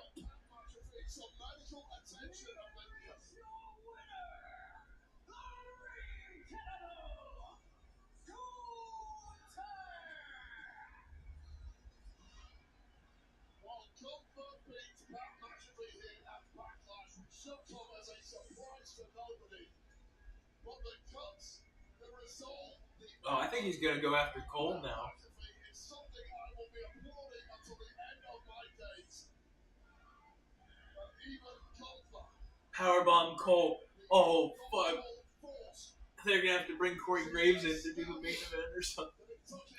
Oh, I think he's gonna go after Cole now. Powerbomb Cole. Oh fuck! They're gonna have to bring Corey Graves in to do the main event or something.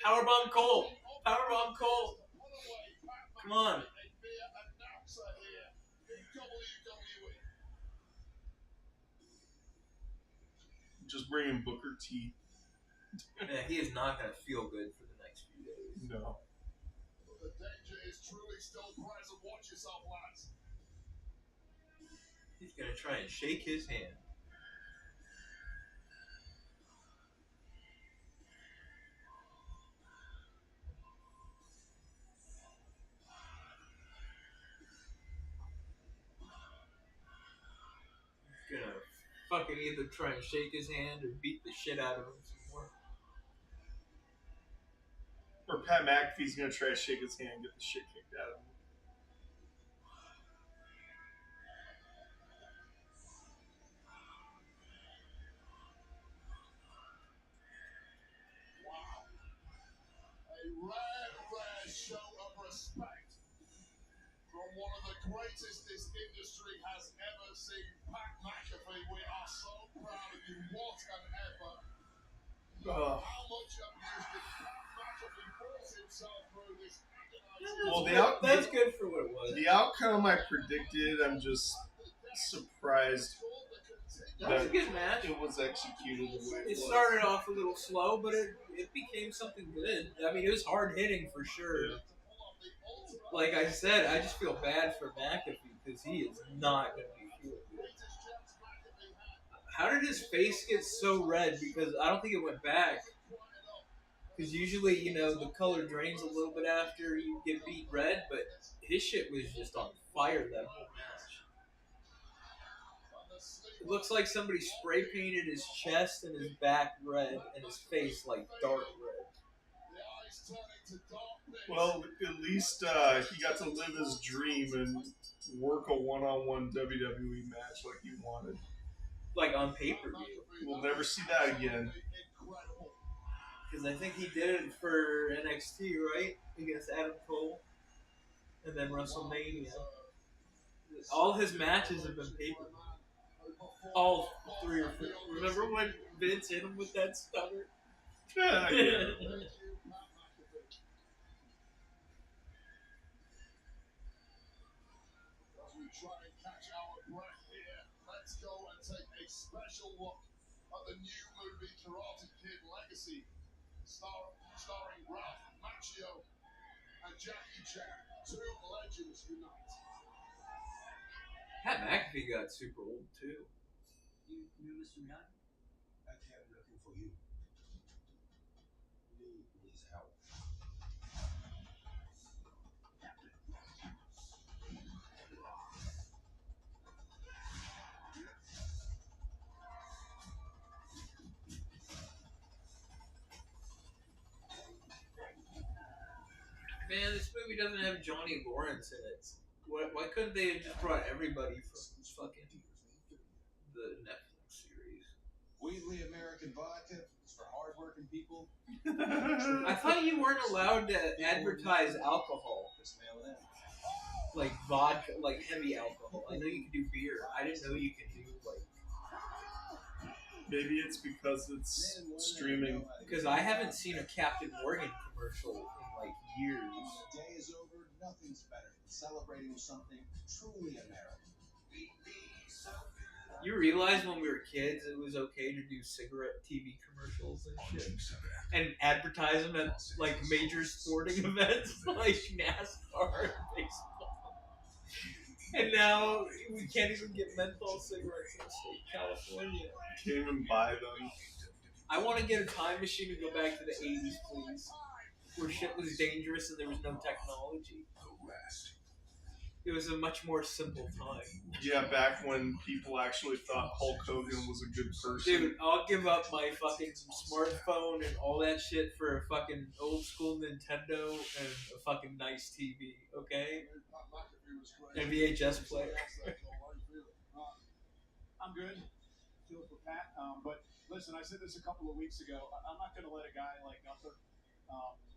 Powerbomb Cole. Powerbomb Cole. Come on. Just bring in Booker T. Yeah, he is not going to feel good for the next few days. No. The danger is truly still present. Watch yourself, lads. He's going to try and shake his hand. He's going to fucking either try and shake his hand or beat the shit out of him some more. Or Pat McAfee's gonna try to shake his hand and get the shit kicked out of him. Wow. A rare show of respect from one of the greatest this industry has ever seen. Pat McAfee, we are so proud of you. What an effort. How much abuse did Pat McAfee force himself through this agonizing... Well, that's good for what it was. The outcome I predicted, I'm just surprised That was a good match. it was executed the way It was. started off a little slow, but it became something good. I mean, it was hard hitting for sure. Yeah. Like I said, I just feel bad for McAfee because he is not going to be feeling good. How did his face get so red? Because I don't think it went back. Because usually, you know, the color drains a little bit after you get beat red, but his shit was just on fire that whole match. It looks like somebody spray painted his chest and his back red and his face like dark red. The eyes turning to dark pits. Well, at least he got to live his dream and work a one-on-one WWE match like he wanted. Like on pay-per-view. We'll never see that again. Because I think he did it for NXT, right? Against Adam Cole. And then WrestleMania. All his matches have been pay-per-view. All 3 or 4. Remember when Vince hit him with that stutter? Yeah. We try and catch our breath here. Let's go and take a special look at the new movie Karate Kid Legacy, starring Ralph Macchio and Jackie Chan. 2 legends unite. Pat McAfee got super old too. You Mr. Miyagi? I came looking for you. Need his help. Man, this movie doesn't have Johnny Lawrence in it. Why couldn't they have just brought everybody from fucking the Netflix series? Wheatley American vodka is for hardworking people. I thought you weren't allowed to advertise alcohol. Like vodka, like heavy alcohol. I know you can do beer. I didn't know you could do like... Maybe it's because it's streaming. Because I haven't seen a Captain Morgan commercial in like years. The day is over, nothing's better than celebrating something truly American. You realize when we were kids it was okay to do cigarette TV commercials and shit? And advertise them at like major sporting events like NASCAR and baseball. And now we can't even get menthol cigarettes in the state of California. Can't even buy them. I want to get a time machine and go back to the 80s, please. Where shit was dangerous and there was no technology. It was a much more simple time. Yeah, back when people actually thought Hulk Hogan was a good person. Dude, I'll give up my fucking smartphone and all that shit for a fucking old school Nintendo and a fucking nice TV, okay? And VHS player. I'm good. Feel for Pat. But listen, I said this a couple of weeks ago. I'm not going to let a guy like Gunther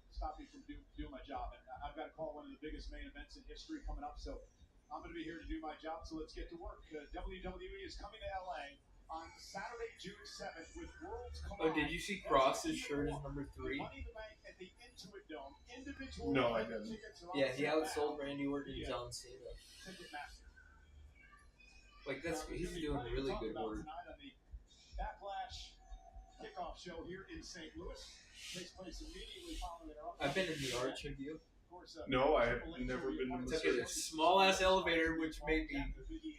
stop me from doing my job. And I've got to call one of the biggest main events in history coming up, so I'm going to be here to do my job, so let's get to work. WWE is coming to LA on Saturday, June 7th with Worlds Collide. Oh, did you see Cross's shirt is number 3? Money in the Bank at the Intuit Dome. Individual No, I didn't. Yeah, he outsold Randy Orton and John Cena. Like, he's doing really good work. Tonight on the Backlash kickoff show here in St. Louis. Takes place immediately following their I've been in the Arch, have you? No, I have never been in the Took a small ass elevator, which made me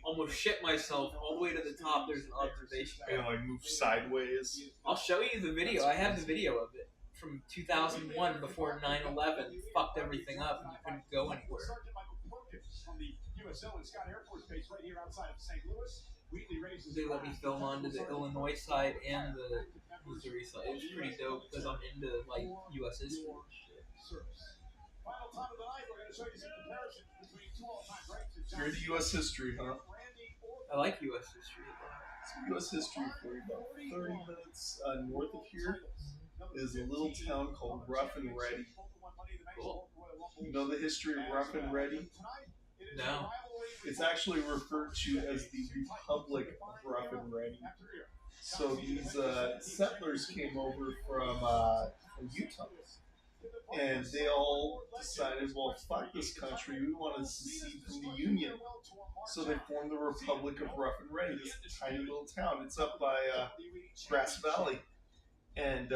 almost shit myself all the way to the top. There's an observation. And like move sideways. I'll show you the video. I have the video of it from 2001 before 9/11 fucked everything up and you couldn't go anywhere. From the USO and Scott Air Force Base right here outside of St. Louis. They let me film onto the Illinois side and the Missouri side. It was pretty dope because I'm into like U.S. history and shit. Final time of the night, we're going to show you some comparisons between 2 all-time greats. You're into U.S. history, huh? I like U.S. history. Some U.S. history for you. About 30 minutes north of here is a little town called Rough and Ready. Cool. You know the history of Rough and Ready? No. It's actually referred to as the Republic of Rough and Ready. So these settlers came over from Utah. And they all decided, well, fuck this country, we want to secede from the Union. So they formed the Republic of Rough and Ready, this tiny little town. It's up by Grass Valley. And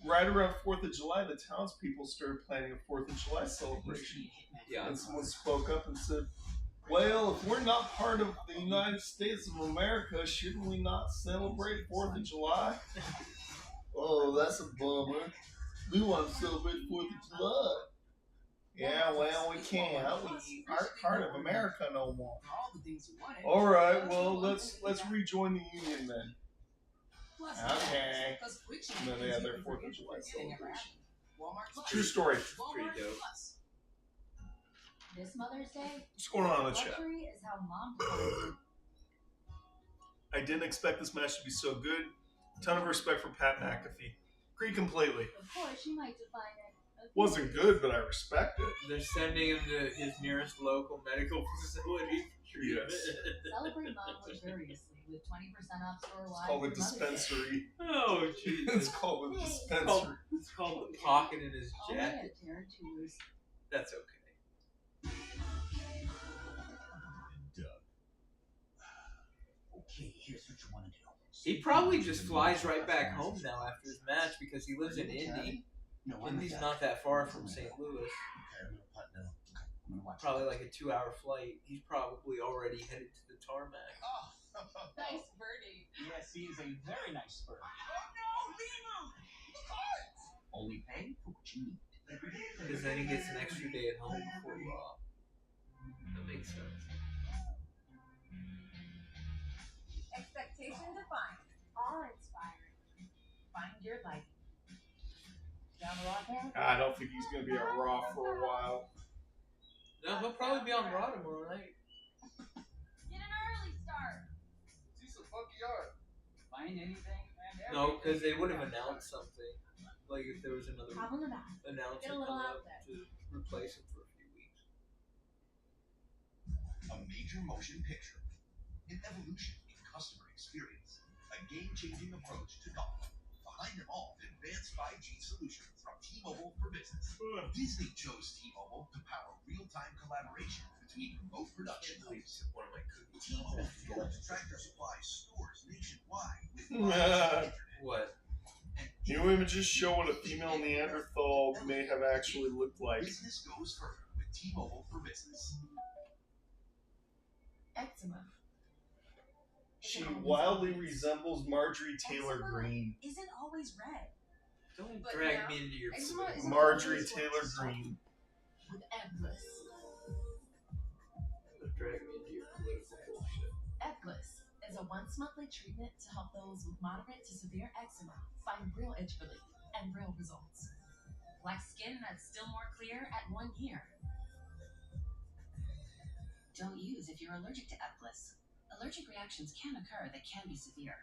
right around 4th of July, the townspeople started planning a 4th of July celebration. Yeah. And someone spoke up and said, well, if we're not part of the United States of America, shouldn't we not celebrate 4th of July? Oh, that's a bummer. We want to celebrate 4th of July. Yeah, well, we can't. We aren't part of America no more. All right, well, let's rejoin the Union then. Okay. And then they had their 4th of July celebration. Walmart Plus. True story. Walmart Pretty dope. Plus. This Mother's Day, What's going on in the chat? luxury is how mom defines it. I didn't expect this match to be so good. Ton of respect for Pat McAfee. Agree completely. Of course, you might define it. Wasn't good, but I respect it. They're sending him to his nearest local medical facility. Yes. Celebrate mom luxuriously with 20% off store It's wide. called a for Mother's Day. dispensary. Oh, It's Jesus. called a It's dispensary. called the pocket in his Only jacket. at Terran Tours. That's okay. Doug. Okay, here's what you want to do. He probably just flies right back home now after his match because he lives in Indy. No, I'm Indy's Doug. not that far from St. Louis. Okay, I'm gonna putt now. Okay, I'm gonna watch. Probably like a 2-hour flight. He's probably already headed to the tarmac. Oh, Nice birdie. Yes, he is a very nice bird. only pay for what you need. Because then he gets an extra day at home before Raw. That makes sense. Expectation defined. Awe-inspiring. Find your light. Down the road there? I don't think he's going to be on Raw for a while. No, he'll probably be on Raw tomorrow night. Get an early start. See some funky art. Find anything and No, because they would have announced something. Like if there was another Have on the back. announcement Get a little coming up outfit. to replace him for a few weeks. A major motion picture, an evolution in customer experience, a game-changing approach to golf. Behind them all, advanced 5G solutions from T-Mobile for Business. Disney chose T-Mobile to power real-time collaboration between remote production hubs. One of my cookies. T-Mobile fuels Tractor Supply stores nationwide with 5G internet. What? And New images show what a female Neanderthal may have actually looked like. business goes further with T-Mobile for Business. Eczema. She wildly resembles Marjorie Taylor Greene. Isn't always red. Don't But drag now, me into your eczema is- Marjorie Taylor Greene. With Ebglyss. Don't drag me into your political bullshit. Ebglyss is a once-monthly treatment to help those with moderate to severe eczema find real itch relief and real results. Like skin that's still more clear at 1 year. Don't use if you're allergic to Ebglyss. Allergic reactions can occur that can be severe.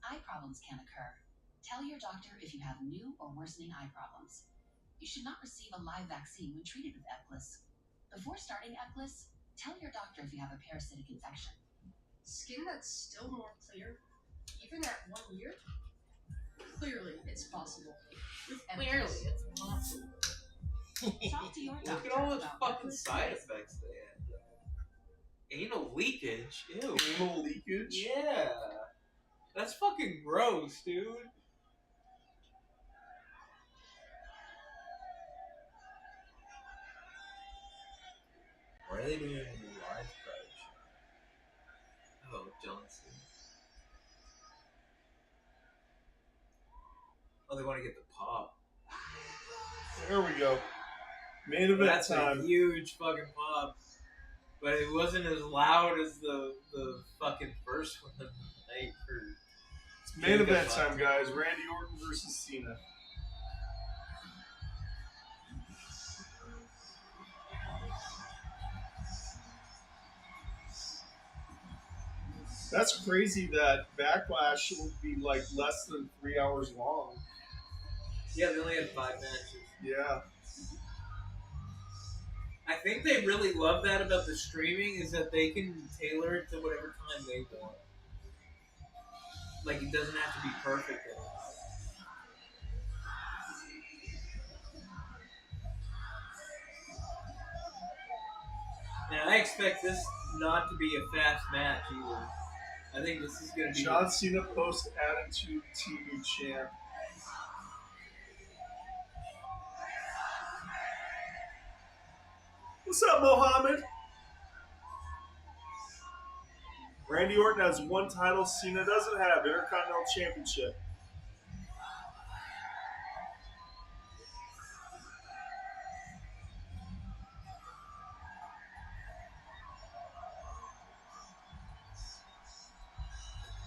Eye problems can occur. Tell your doctor if you have new or worsening eye problems. You should not receive a live vaccine when treated with Ebglyss. Before starting Ebglyss, tell your doctor if you have a parasitic infection. Skin that's still more clear, even at 1 year? Clearly, it's possible. With Ebglyss. it's possible. Talk to your doctor. Look at all those about fucking Ebglyss side today. effects they had. Anal leakage? Ew. Anal leakage? Yeah. That's fucking gross, dude. Why are they doing a live crouch? Oh, Johnson. Oh, they want to get the pop. There we go. Main event That's time. a huge fucking pop. But it wasn't as loud as the fucking first one of the night for Main event time, guys. Randy Orton versus Cena. That's crazy that Backlash will be like less than 3 hours long. Yeah, they only had 5 matches. Yeah. I think they really love that about the streaming is that they can tailor it to whatever time they want. Like, it doesn't have to be perfect anymore. Now, I expect this not to be a fast match either. I think this is going to be... John Cena post Attitude TV champ. What's up, Mohammed? Randy Orton has 1 title. Cena doesn't have Intercontinental Championship.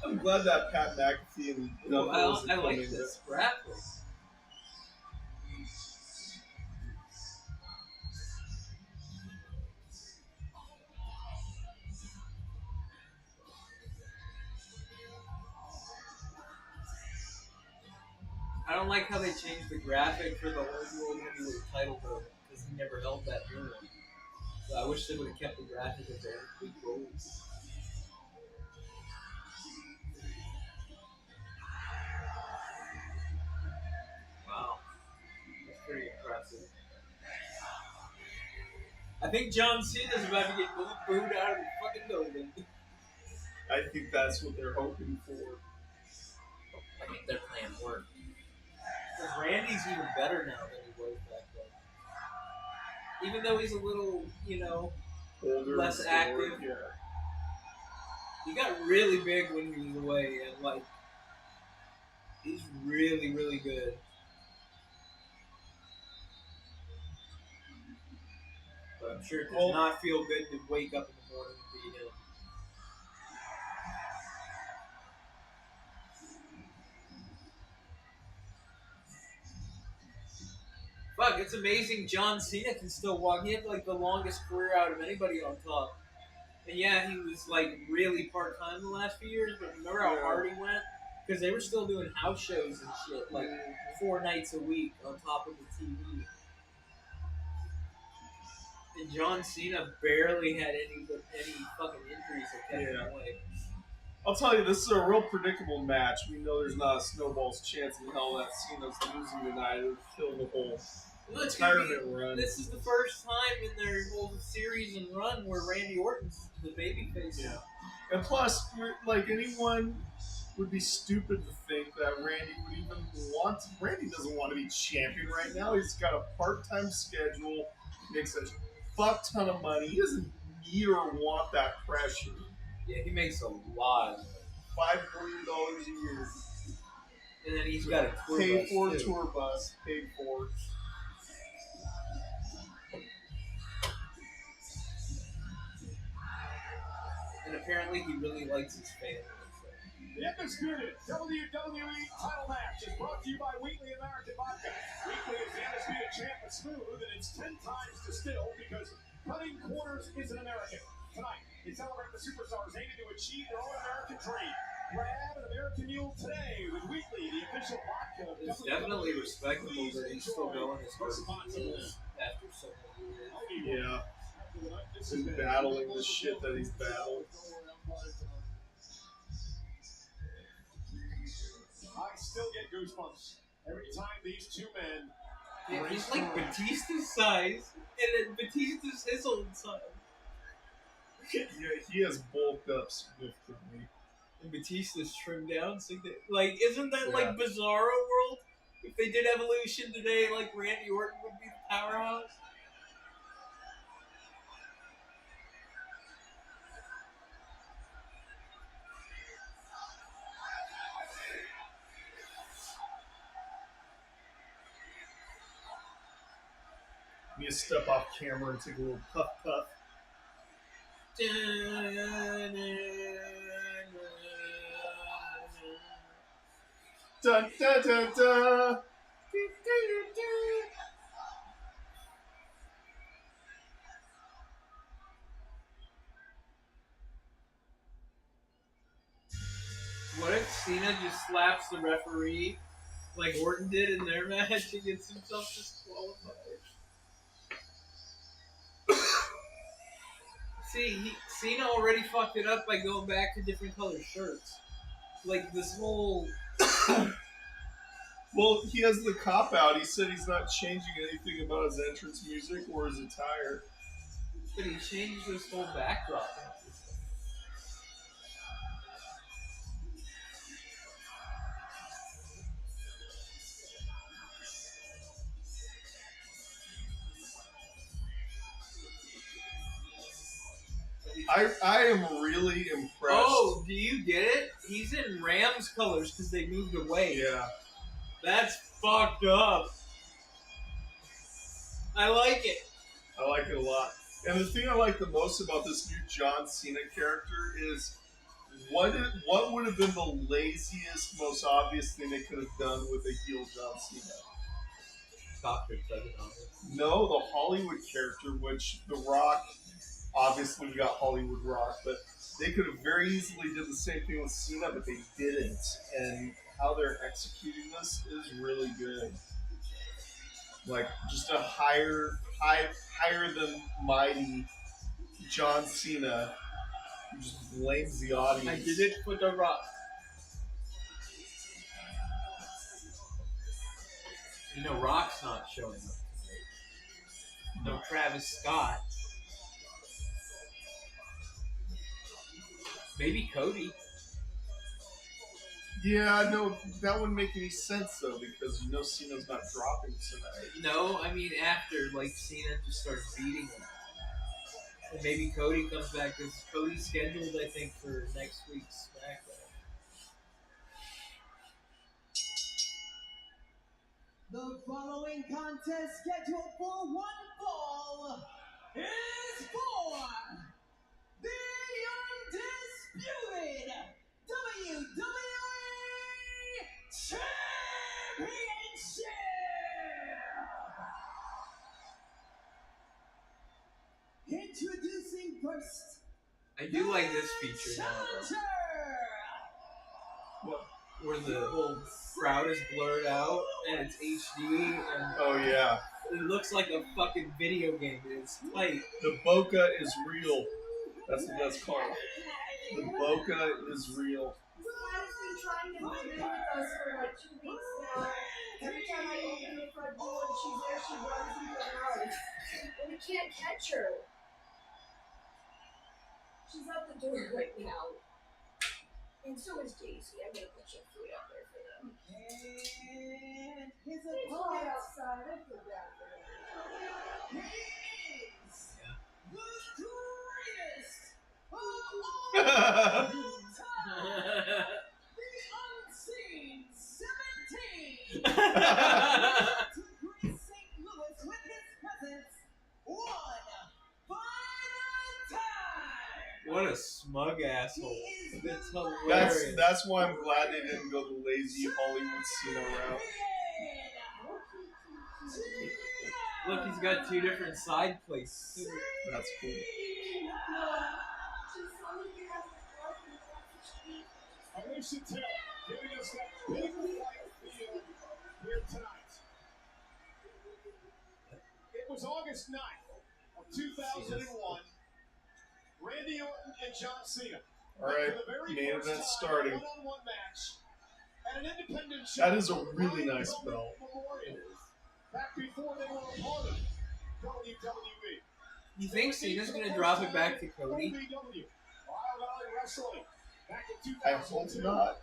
I'm glad that Pat McAfee and Well, Gunther I like coming. this graphic. I don't like how they changed the graphic for the old World Heavyweight title though, because he never held that new one. So I wish they would have kept the graphic of their big goals. Wow. That's pretty impressive. I think John Cena's about to get booed out of the fucking building. I think that's what they're hoping for. I think their plan worked. Because Randy's even better now than he was back then. Even though he's a little, Older, less slower, active. Yeah. He got really big when he was away, and he's really, really good. But I'm sure it does not feel good to wake up in the morning and be him. Fuck, it's amazing John Cena can still walk. He had the longest career out of anybody on top. And yeah, he was really part-time the last few years, but remember how hard he went? Because they were still doing house shows and shit, 4 nights a week on top of the TV. And John Cena barely had any fucking injuries that kept him away. I'll tell you, this is a real predictable match. We know there's not a snowball's chance in hell that Cena's losing tonight. It would kill the whole retirement run. This is the first time in their whole series and run where Randy Orton's the babyface. Yeah. And plus, anyone would be stupid to think that Randy would even want to. Randy doesn't want to be champion right now. He's got a part-time schedule, makes a fuck ton of money. He doesn't need or want that pressure. Yeah, he makes a lot. $5 million a year. And then he's got a tour paid bus for too. Tour bus, paid for. And apparently he really likes his family. The Undisputed WWE title match is brought to you by Wheatley American Vodka. Wheatley is the undisputed champ of smooth, and it's 10 times distilled because cutting corners isn't American. Tonight, they celebrate the superstars aiming to achieve their own American dream. Grab an American Mule today with Wheatley, the official vodka. It's definitely respectable that he's still going as hard as he is after so many years. Yeah. Been battling the shit that he's battled. I still get goosebumps every time these two men. Yeah, he's like Batista's size, and then Batista's his old size. Yeah, he has bulked up significantly. And Batista's trimmed down. Isn't that like Bizarro World? If they did Evolution today, Randy Orton would be the powerhouse. You step off camera and take a little puff. Dun, dun, dun, dun. What if Cena just slaps the referee like Orton did in their match and gets himself disqualified? See, Cena already fucked it up by going back to different colored shirts. This whole... Well, he has the cop-out. He said he's not changing anything about his entrance music or his attire. But he changed his whole backdrop. I am really impressed. Oh, do you get it? He's in Rams colors because they moved away. Yeah. That's fucked up. I like it. I like it a lot. And the thing I like the most about this new John Cena character is what would have been the laziest, most obvious thing they could have done with a heel John Cena? No, the Hollywood character, which The Rock, obviously we got Hollywood Rock, but they could have very easily did the same thing with Cena, but they didn't. And how they're executing this is really good. Like just a higher than mighty John Cena who just blames the audience. I did it for The Rock. You know, Rock's not showing up tonight. No Travis Scott. Maybe Cody. Yeah, no, that wouldn't make any sense though because you know Cena's not dropping tonight. No, I mean after like Cena just starts beating him. And maybe Cody comes back because Cody's scheduled, I think, for next week's SmackDown. The following contest scheduled for one fall is for the Undisputed WWE Championship! Introducing first, I do like this feature now, though. What? Where the whole crowd is blurred out and it's HD and Oh yeah, it looks like a fucking video game. It's tight. the Boca is real. That's what that's called. The Boca is real. Dad's been trying to move in with us for like 2 weeks now. Every time I open the front door and she's there, she runs into the house. And we can't catch her. She's out the door right now. And so is Daisy. I'm gonna put some food out there for them. And his It's hot opponent outside. I feel bad for them. is the greatest of all time, the unseen 17, to grace St. Louis with his presence one final time. What a smug asshole. He is It's the hilarious. That's why I'm glad they didn't go the lazy Hollywood Cena route. Look, he's got two different side plates too. That's cool. Alicia Taylor giving us that big white field here tonight. It was August 9th of 2001. Randy Orton and John Cena. All right, For the very main first event time, starting. One-on-one match at an independent show. That is a really nice belt. Memorial. Back before they were a part of WWE. You think Cena's gonna drop it back to Cody? WW, Wild Valley Wrestling. Back in I hope 2002. not.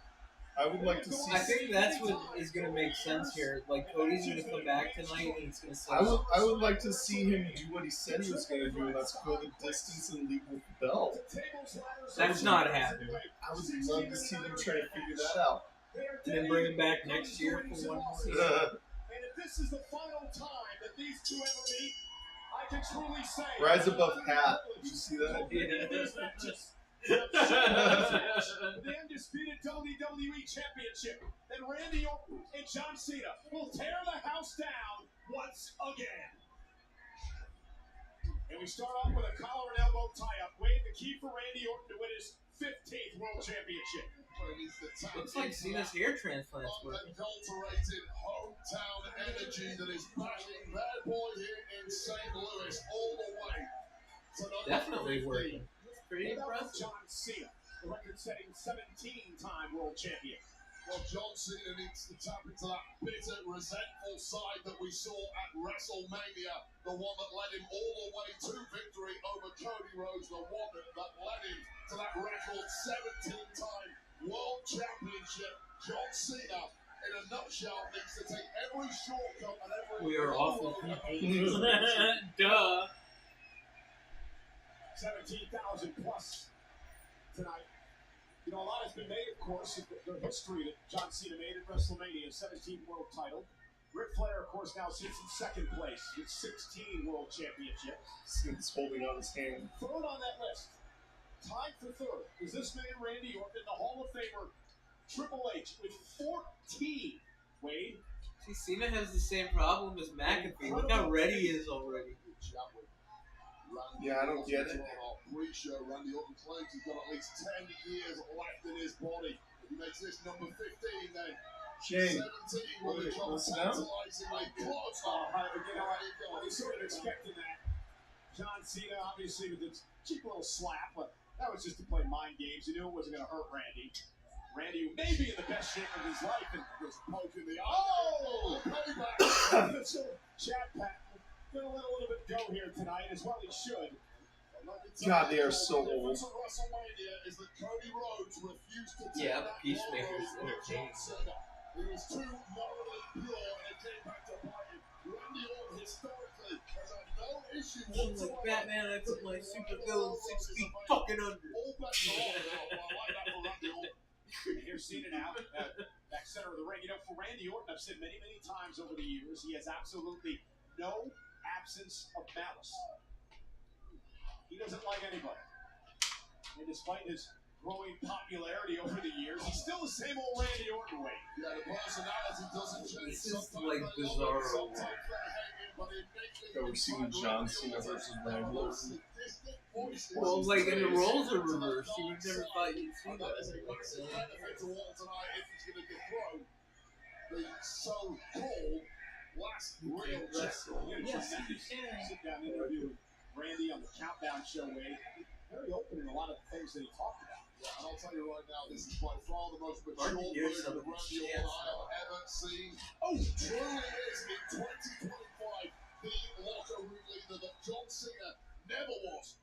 I would like to see. I think that's what is gonna make sense here. Like Cody's gonna come back tonight and it's gonna say. I would like to see him do what he said he was going to do, and that's go the distance and leave with the belt. That's not happening. I would love to see them try to figure that out. And then bring him back next year for one more season. And if this is the final time that these two ever meet, I can truly say. Rise above hat. You see that? The undisputed WWE Championship, and Randy Orton and John Cena will tear the house down once again. And we start off with a collar and elbow tie-up. Wade, the key for Randy Orton to win his 15th World Championship. Looks like Cena's hair transplant's working. Unadulterated hometown energy that is bashing bad boy here in St. Louis all the way to number Definitely 15. working. It's pretty What about impressive. John Cena, the record-setting 17-time world champion. Well, John Cena needs to tap into that bitter, resentful side that we saw at WrestleMania, the one that led him all the way to victory over Cody Rhodes, the one that led him to that record 17-time World Championship. John Cena, in a nutshell, needs to take every shortcut and every... We are awful people. Duh. 17,000 plus tonight. You know, a lot has been made, of course, of the history that John Cena made at WrestleMania, 17th world title. Ric Flair, of course, now sits in second place with 16 world championships. Cena's holding out his hand. Third on that list, tied for third, is this man Randy Orton, the Hall of Famer Triple H, with 14. Wade. See, Cena has the same problem as McAfee. Look how ready he is already. Yeah, I don't get it. Pre-show, Randy Orton claims he's got at least 10 years left in his body. He makes this number 15 then. Shane. 17 will Wait, become what's down? tantalizingly close. I was sort of expecting that. John Cena, obviously, with its cheap little slap, but that was just to play mind games. He knew it wasn't going to hurt Randy. Randy may be in the best shape of his life and was poking the payback. So Chad Patton gonna let a little bit go here tonight, as well he should. God, they are so old. Is that Cody Rhodes refused to take Yeah, that Peacemaker's logo with entertaining. John Cena. He was too morally pure and it came back to bite him. Randy Orton historically has had no issue whatsoever. Batman, I put my super villain 6 feet fucking under. All bets are off now. I like that for Randy Orton. Here's Cena now, back center of the ring. You know, for Randy Orton, I've said many, many times over the years, he has absolutely no absence of malice. He doesn't like anybody. And despite his growing popularity over the years, he's still the same old Randy Orton way. Yeah, the personality doesn't change. This is Sometimes like they love bizarre. it, sometimes they hate it, but innately We're seeing John Cena versus Randy Orton. Well, like in the roles are reversed, you would never thought you'd see And that. that is a massive benefit to Orton tonight if he's going to dethrone the so-called last real champion. Yes, Tremendous sit-down interview with Randy on the Countdown show, Wade. Very open in a lot of things that he talked about. Yeah, and I'll tell you right now, this is by far the most Hard mature to hear version some of of these Randy chants, Orton I have ever seen. Oh, truly is in 2025 the locker room leader that John Cena never was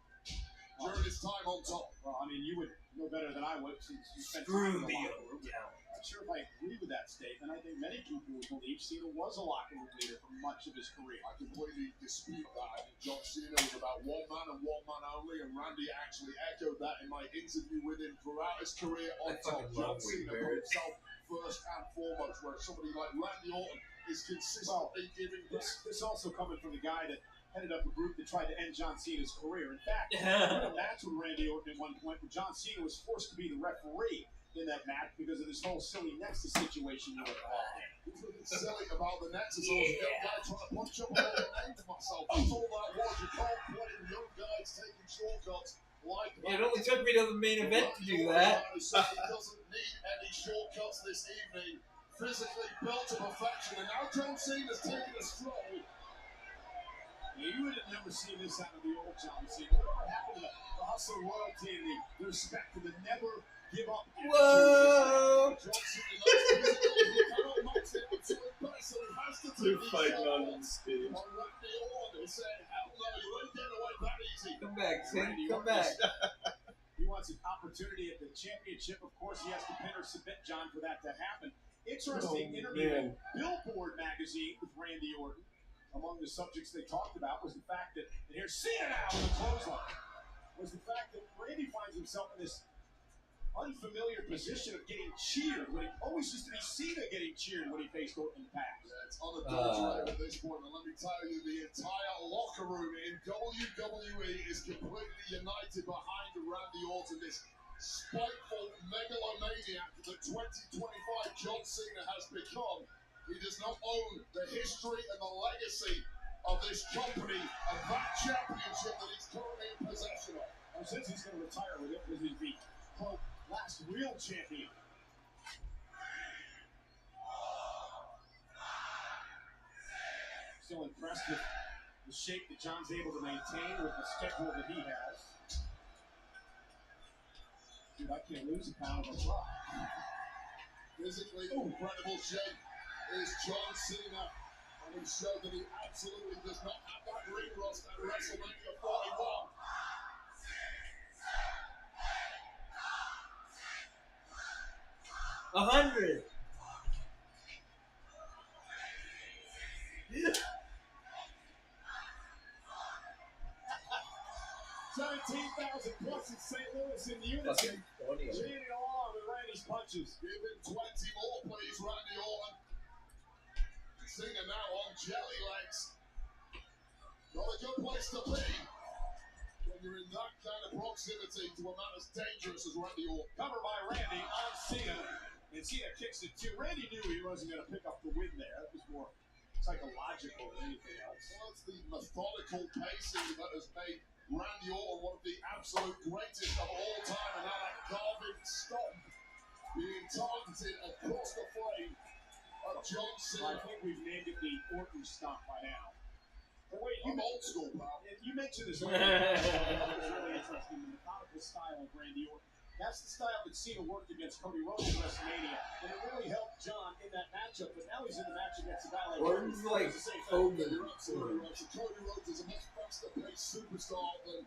during his time on top. Well, I mean, you would know better than I would since you spent Screw time in the the locker room. I'm not sure if I agree with that statement. I think many people would believe Cena was a locker room leader for much of his career. I completely dispute that. I think John Cena was about one man and one man only, and Randy actually echoed that in my interview with him throughout his career on top. John Cena put himself first and foremost, where somebody like Randy Orton is consistently giving back. This also coming from the guy that headed up a group that tried to end John Cena's career. In fact, that's with Randy Orton at one point, where John Cena was forced to be the referee in that match because of this whole silly Nexus situation you were involved in. There's nothing silly about the Nexus. I was a young guy trying to punch up all the names myself. That's all that was. You can't play with young guys taking shortcuts like that. It only took me to the main event to do that. He doesn't need any shortcuts this evening. Physically built to perfection, and now John Cena's taking a stroll. You would have never seen this out of the old John Cena. What happened to the hustle, loyalty, and the respect for the never give up attitude? Whoa! John Cena knows physically he cannot match the absolute best, so he has to They're take these fighting on shots. stage. On Randy Orton, he said, hell no, you ain't getting away that easy. Come back, Sam. Randy Come Orton back. He wants an opportunity at the championship. Of course, he has to pin or submit John for that to happen. Interesting interview in Billboard magazine with Randy Orton. Among the subjects they talked about was the fact that, and here's Cena now with a clothesline, was the fact that Randy finds himself in this unfamiliar position of getting cheered when he always used to be Cena getting cheered when he faced Orton in the past. Yeah, it's unadulterated at this point, and let me tell you, the entire locker room in WWE is completely united behind Randy Orton, this spiteful megalomaniac that 2025 John Cena has become. He does not own the history and the legacy of this company and that championship that he's currently in possession of. Well, since he's going to retire with it, because he's the, quote, last real champion. Still impressed with the shape that John's able to maintain with the schedule that he has. Dude, I can't lose a pound of a rock. Physically incredible shape is John Cena, and he showed that he absolutely does not have that ring rust at WrestleMania 41. $100. 17,000 plus in St. Louis in unison, cheering along with Randy's punches. Give him 20 more, please, Randy Orton. Cena now on jelly legs. Not a good place to be when you're in that kind of proximity to a man as dangerous as Randy Orton. Cover by Randy on Cena, and Cena kicks it too. Randy knew he wasn't going to pick up the win there. That was more psychological than anything else. Well, it's the methodical pacing that has made Randy Orton one of the absolute greatest of all time, and now that carving stomp being targeted across the frame of John Cena. I think we've named it the Orton stop by now. But wait, I'm old school, pal. You mentioned this earlier. That was really interesting. The methodical style of Randy Orton. That's the style that Cena worked against Cody Rhodes at WrestleMania, and it really helped John in that matchup. But now he's in the match against a guy like Orton's like Hogan. You're absolutely right. So Cody Rhodes is a much faster-paced superstar than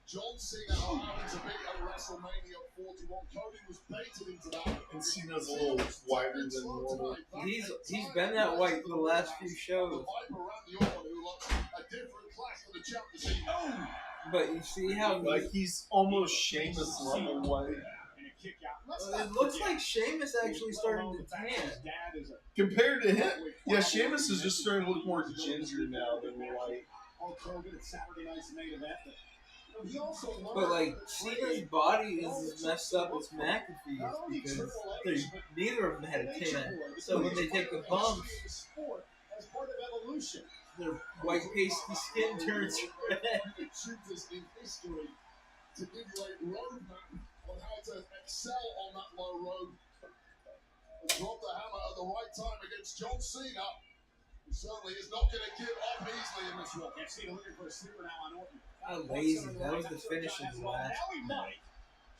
John Cena allowed to be at WrestleMania 41. Cody was baited into that. And Cena's a little wider than normal. He's been that white for the last few shows. But you see how Like he's almost Sheamus level white. it looks like Sheamus actually starting to tan. Compared to him, yeah, Sheamus is just starting to look more ginger now than white. But like Cena's body is as messed up as McAfee's because neither of them had a tan. So when they take the bumps, their white pasty skin turns red. In history to give you a roadmap on how to excel on that low road and drop the hammer at the right time against John Cena. He certainly is not going to give up easily in this one. Cena looking for a sleeper now on Orton. How lazy. That was the finishing match. Now he might.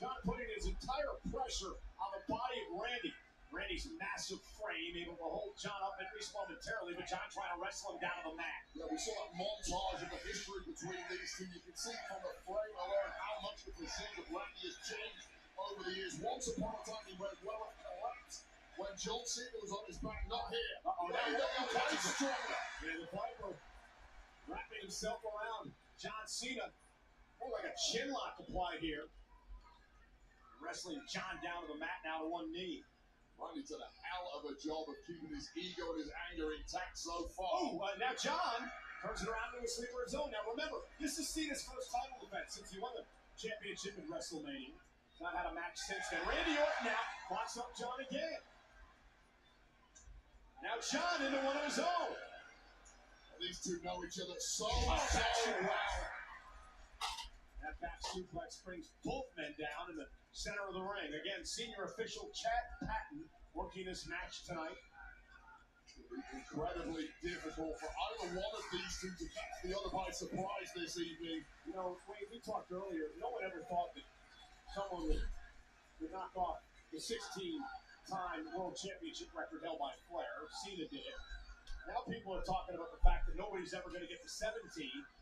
John putting his entire pressure on the body of Randy. Randy's massive frame able to hold John up at least momentarily, but John trying to wrestle him down to the mat. Yeah, we saw that montage of the history between these two. You can see from the frame alone how much the physique of Randy has changed over the years. Once upon a time, he went well and collapsed when John Cena was on his back, not here. Now he's stronger. Yeah, the Viper wrapping himself around John Cena. More like a chin lock applied here. Wrestling John down to the mat now to one knee. Randy did a hell of a job of keeping his ego and his anger intact so far. Now John turns it around to a sleeper of his own. Now remember, this is Cena's first title defense since he won the championship in WrestleMania. He's not had a match since then. Randy Orton now locks up John again. Now John into one of his own. And these two know each other so well. That back suplex brings both men down in the center of the ring. Again, senior official Chad Patton working this match tonight. Incredibly difficult for either one of these two to catch the other by surprise this evening. You know, we talked earlier, no one ever thought that someone would knock off the 16-time world championship record held by Flair. Cena did it. Now people are talking about the fact that nobody's ever going to get to 17.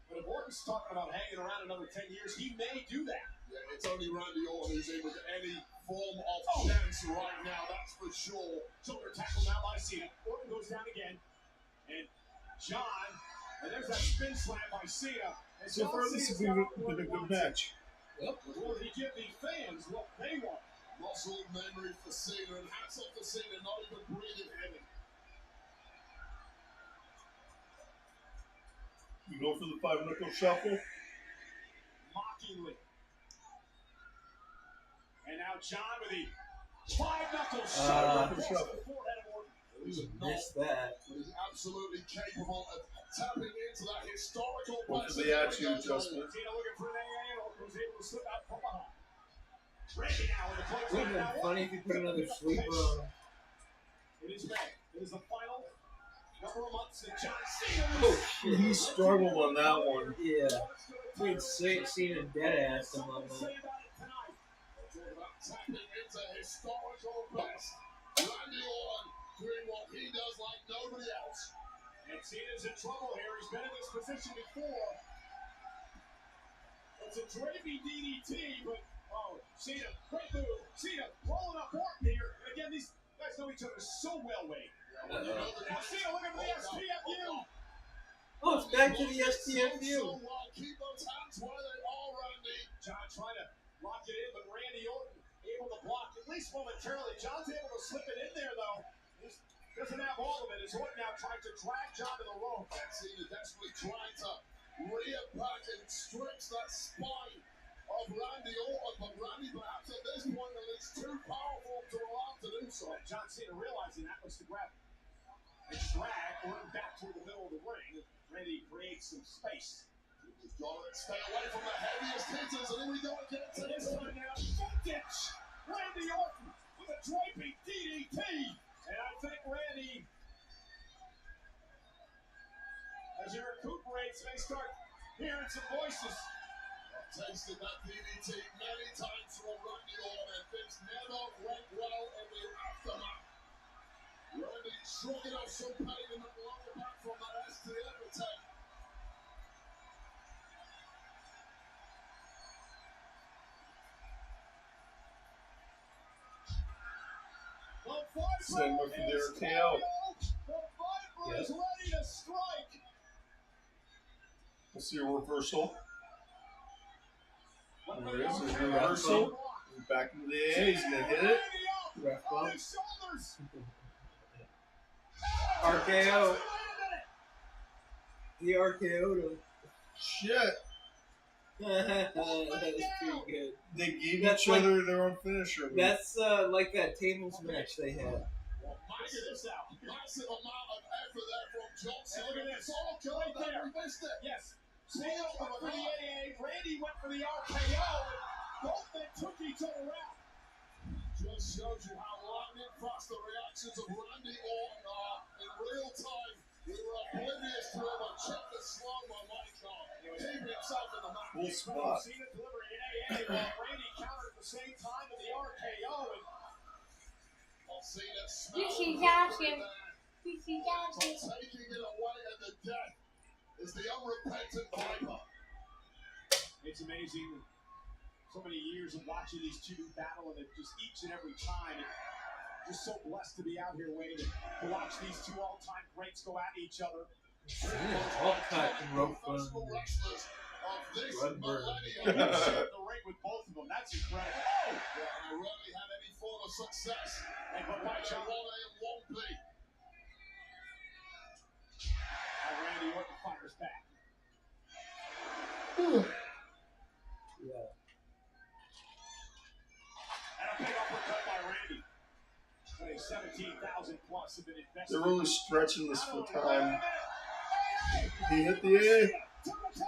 But if Orton's talking about hanging around another 10 years, he may do that. Yeah, it's only Randy Orton who's in with any form of chance right now, that's for sure. Shoulder tackle now by Cena. Orton goes down again. And John, and there's that spin slam by Cena. And So far, this has been a good match. Yep. Will he give the fans what they want? Muscle memory for Cena, and hats off to Cena, not even breathing heavy. You go for the 5-knuckle shuffle. Mockingly. And now John with the 5-knuckle shuffle across the forehead of Orton. Missed that. He's absolutely capable of tapping into that historical Go for the attitude adjustment. Cena looking for an AA, and Orton was able to slip out from behind. Randy now with the close. It would have been funny if you put another sleeper on. It is May. It is the final number of months that John Cena. Oh shit. He struggled on that one. Yeah. We'd Cena dead ass him on that. Tapping into historical best. Randy Orton doing what he does like nobody else. And Cena's in trouble here. He's been in this position before. It's a drapey DDT, but Cena, great move. Cena rolling up Orton here. And again, these guys know each other so well, Wade. Now Cena looking for the SPFU. Oh, it's back to the SPFU. Keep those hands where they are, Randy. John trying to lock it in, but Randy Orton able to block at least momentarily. John's able to slip it in there, though. He doesn't have all of it. As Orton now trying to drag John to the rope. Cena desperately trying to rear back and stretch that spine of Randy Orton, but Randy perhaps at this point at least too powerful to allow to do so. John Cena realizing that was to grab and drag Orton back toward the middle of the ring. Randy creates some space. He's got to stay away from the heaviest hitters, and here we go again. To this time now, foot ditch. Randy Orton with a draping DDT. And I think Randy, as he recuperates, may start hearing some voices. I've tasted that DDT many times from Randy Orton, and things never went well in the aftermath. Randy shrugging off some pain in that lower back from that STF attack. Send him for their KO. The Viper is ready to strike. We'll see a reversal. What There it is, a reversal. Back into the AA, he's gonna hit it. Ref On bump. his shoulders. RKO. The RKO'd him. Shit. That's pretty good. They gave That's each other their own finisher. That's like that tables match they had. Well, figure this out. Massive amount of effort there from Johnson. And look at this. All killed Right there. there. We missed it. Yes. Cena went for the AA. Randy went for the RKO. And both men took each other out. Just shows you how lightning fast the reactions of Randy Orton are in real time. We were oblivious to him and checked the slow-mo mic on. Keeping himself in the match. Cool spot. Cena delivering an AA while Randy countered at the same time with the RKO. And Cena You smells see the Josh victory here. there. You see But Josh. taking it away at the death is the unrepentant Viper. it's amazing. So many years of watching these two battle, and it just each and every time, just so blessed to be out here waiting to watch these two all-time greats go at each other. All cut and rope burn. Professional wrestlers of this Blood burn. And millennium. he shared the ring with both of them. That's incredible. Oh! Yeah, they rarely had any form of success. And but watch Watch out. 1A and 1B. Now Randy Orton fires back. Yeah. And a big uppercut by Randy. 17,000 plus have been invested. They're really stretching this for Not only- time. Hey, He hit the AA. to the K.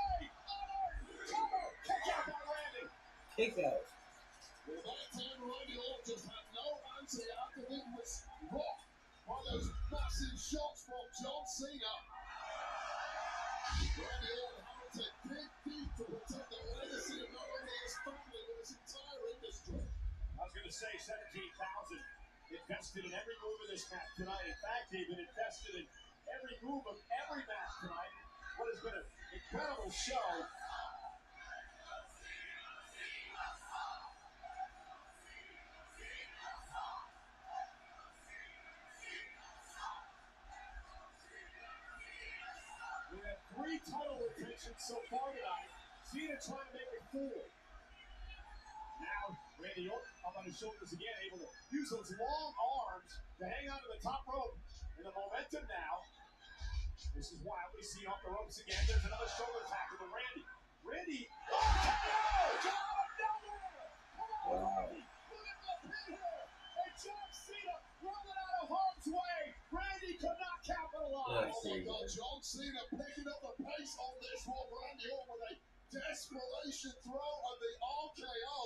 Cover. Kick out by Randy. Kick out. Well, that time Randy Orton just had no answer after he was rocked by those massive shots from John Cena. Randy Orton having to dig deep to protect the legacy of not only his family but his entire industry. I was going to say 17,000 invested in every move of this match tonight. In fact, they've been invested in every move of every match tonight. What has been an incredible show. We have 3 title retentions so far tonight. Cena trying to make it 4. Now, Randy Orton up on his shoulders again, able to use those long arms to hang onto the top rope. And the momentum now. This is wildly seen off the ropes again. There's another shoulder tackle to Randy. Randy. Oh, Wow. Randy. Look at the pin here. And John Cena rolling out of harm's way. Randy could not capitalize. Oh my God, John Cena picking up the pace on this one. Randy Orton with a desperation throw of the RKO.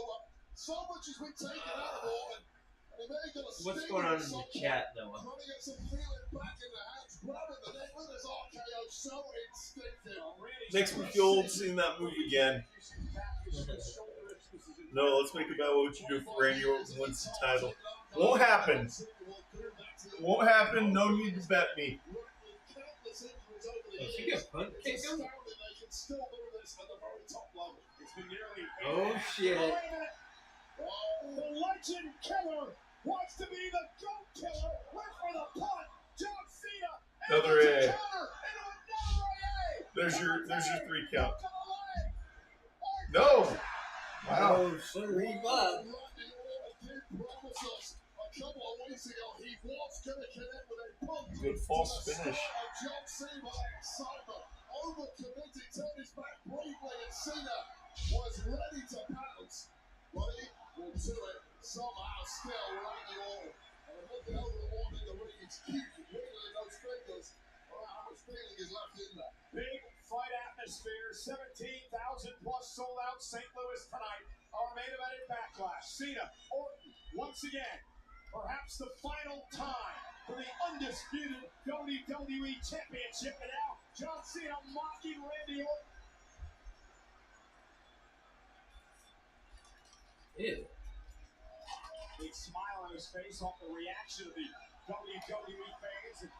So much has been taken out of Orton. And he may have got a What's sting going on in some the point. chat, Noah? Trying to get some feeling back in the hands, grabbing the neck with his RKO, so instinctive. Makes me feel old seeing that move again. No, let's make about what you do for Randy Orton wins the title. Won't happen. Won't happen. No need to bet me. If you get punt kick him? They can still do this at the very top level. It's been nearly Oh shit. Wait a minute. The legend killer wants to be the goat killer. Went for the punt. John Cena. Another able to A. counter into another AA. There's your 3 count. To the leg. No. Wow. Oh, sorry, Bob. Randy Orton did promise us a couple of weeks ago he was going to connect with a punch. Good false To the finish. start of John Cena excitement. Overcommitted, turned his back briefly, and Cena was ready to pounce. But he will do it somehow still, Randy Orton. And I'm looking over at Orton in the ring, it's cute, wiggling those fingers. Oh, how much feeling is left in there? Big fight atmosphere. 17,000 plus sold out St. Louis tonight. Our main event at Backlash. Cena, Orton, once again. Perhaps the final time for the undisputed WWE Championship. And now, John Cena mocking Randy Orton. Ew. Big smile on his face off the reaction of the WWE fans.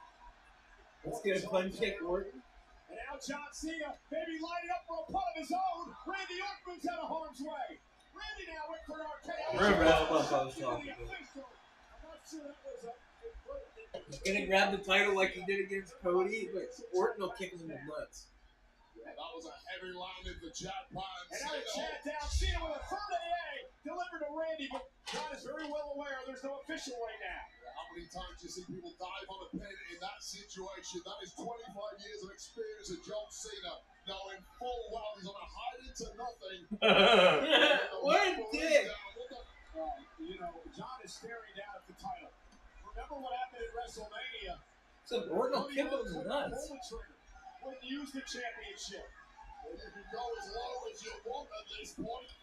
Let's get a fun kick, Orton. And now John Cena, maybe lining up for a punt of his own. Randy Orton moves out of harm's way. Randy now went for an RKO. Remember that's what I was talking about. I'm not sure that was a He's gonna grab the title like he did against Cody, but Orton will kick him in the nuts. Yeah, that was a heavy landing for Chad Pine. And now Chad down, Cena with a third AA delivered to Randy, but John is very well aware there's no official right now. How many times do you see people dive on a pin in that situation? That is 25 years of experience of John Cena, knowing full well he's on a hide into nothing. What a dick! You know, John is staring down at the title. Remember what happened at WrestleMania? So Orton will kick him in the nuts. Wouldn't use the championship. Well, you can go as low as you want at this point.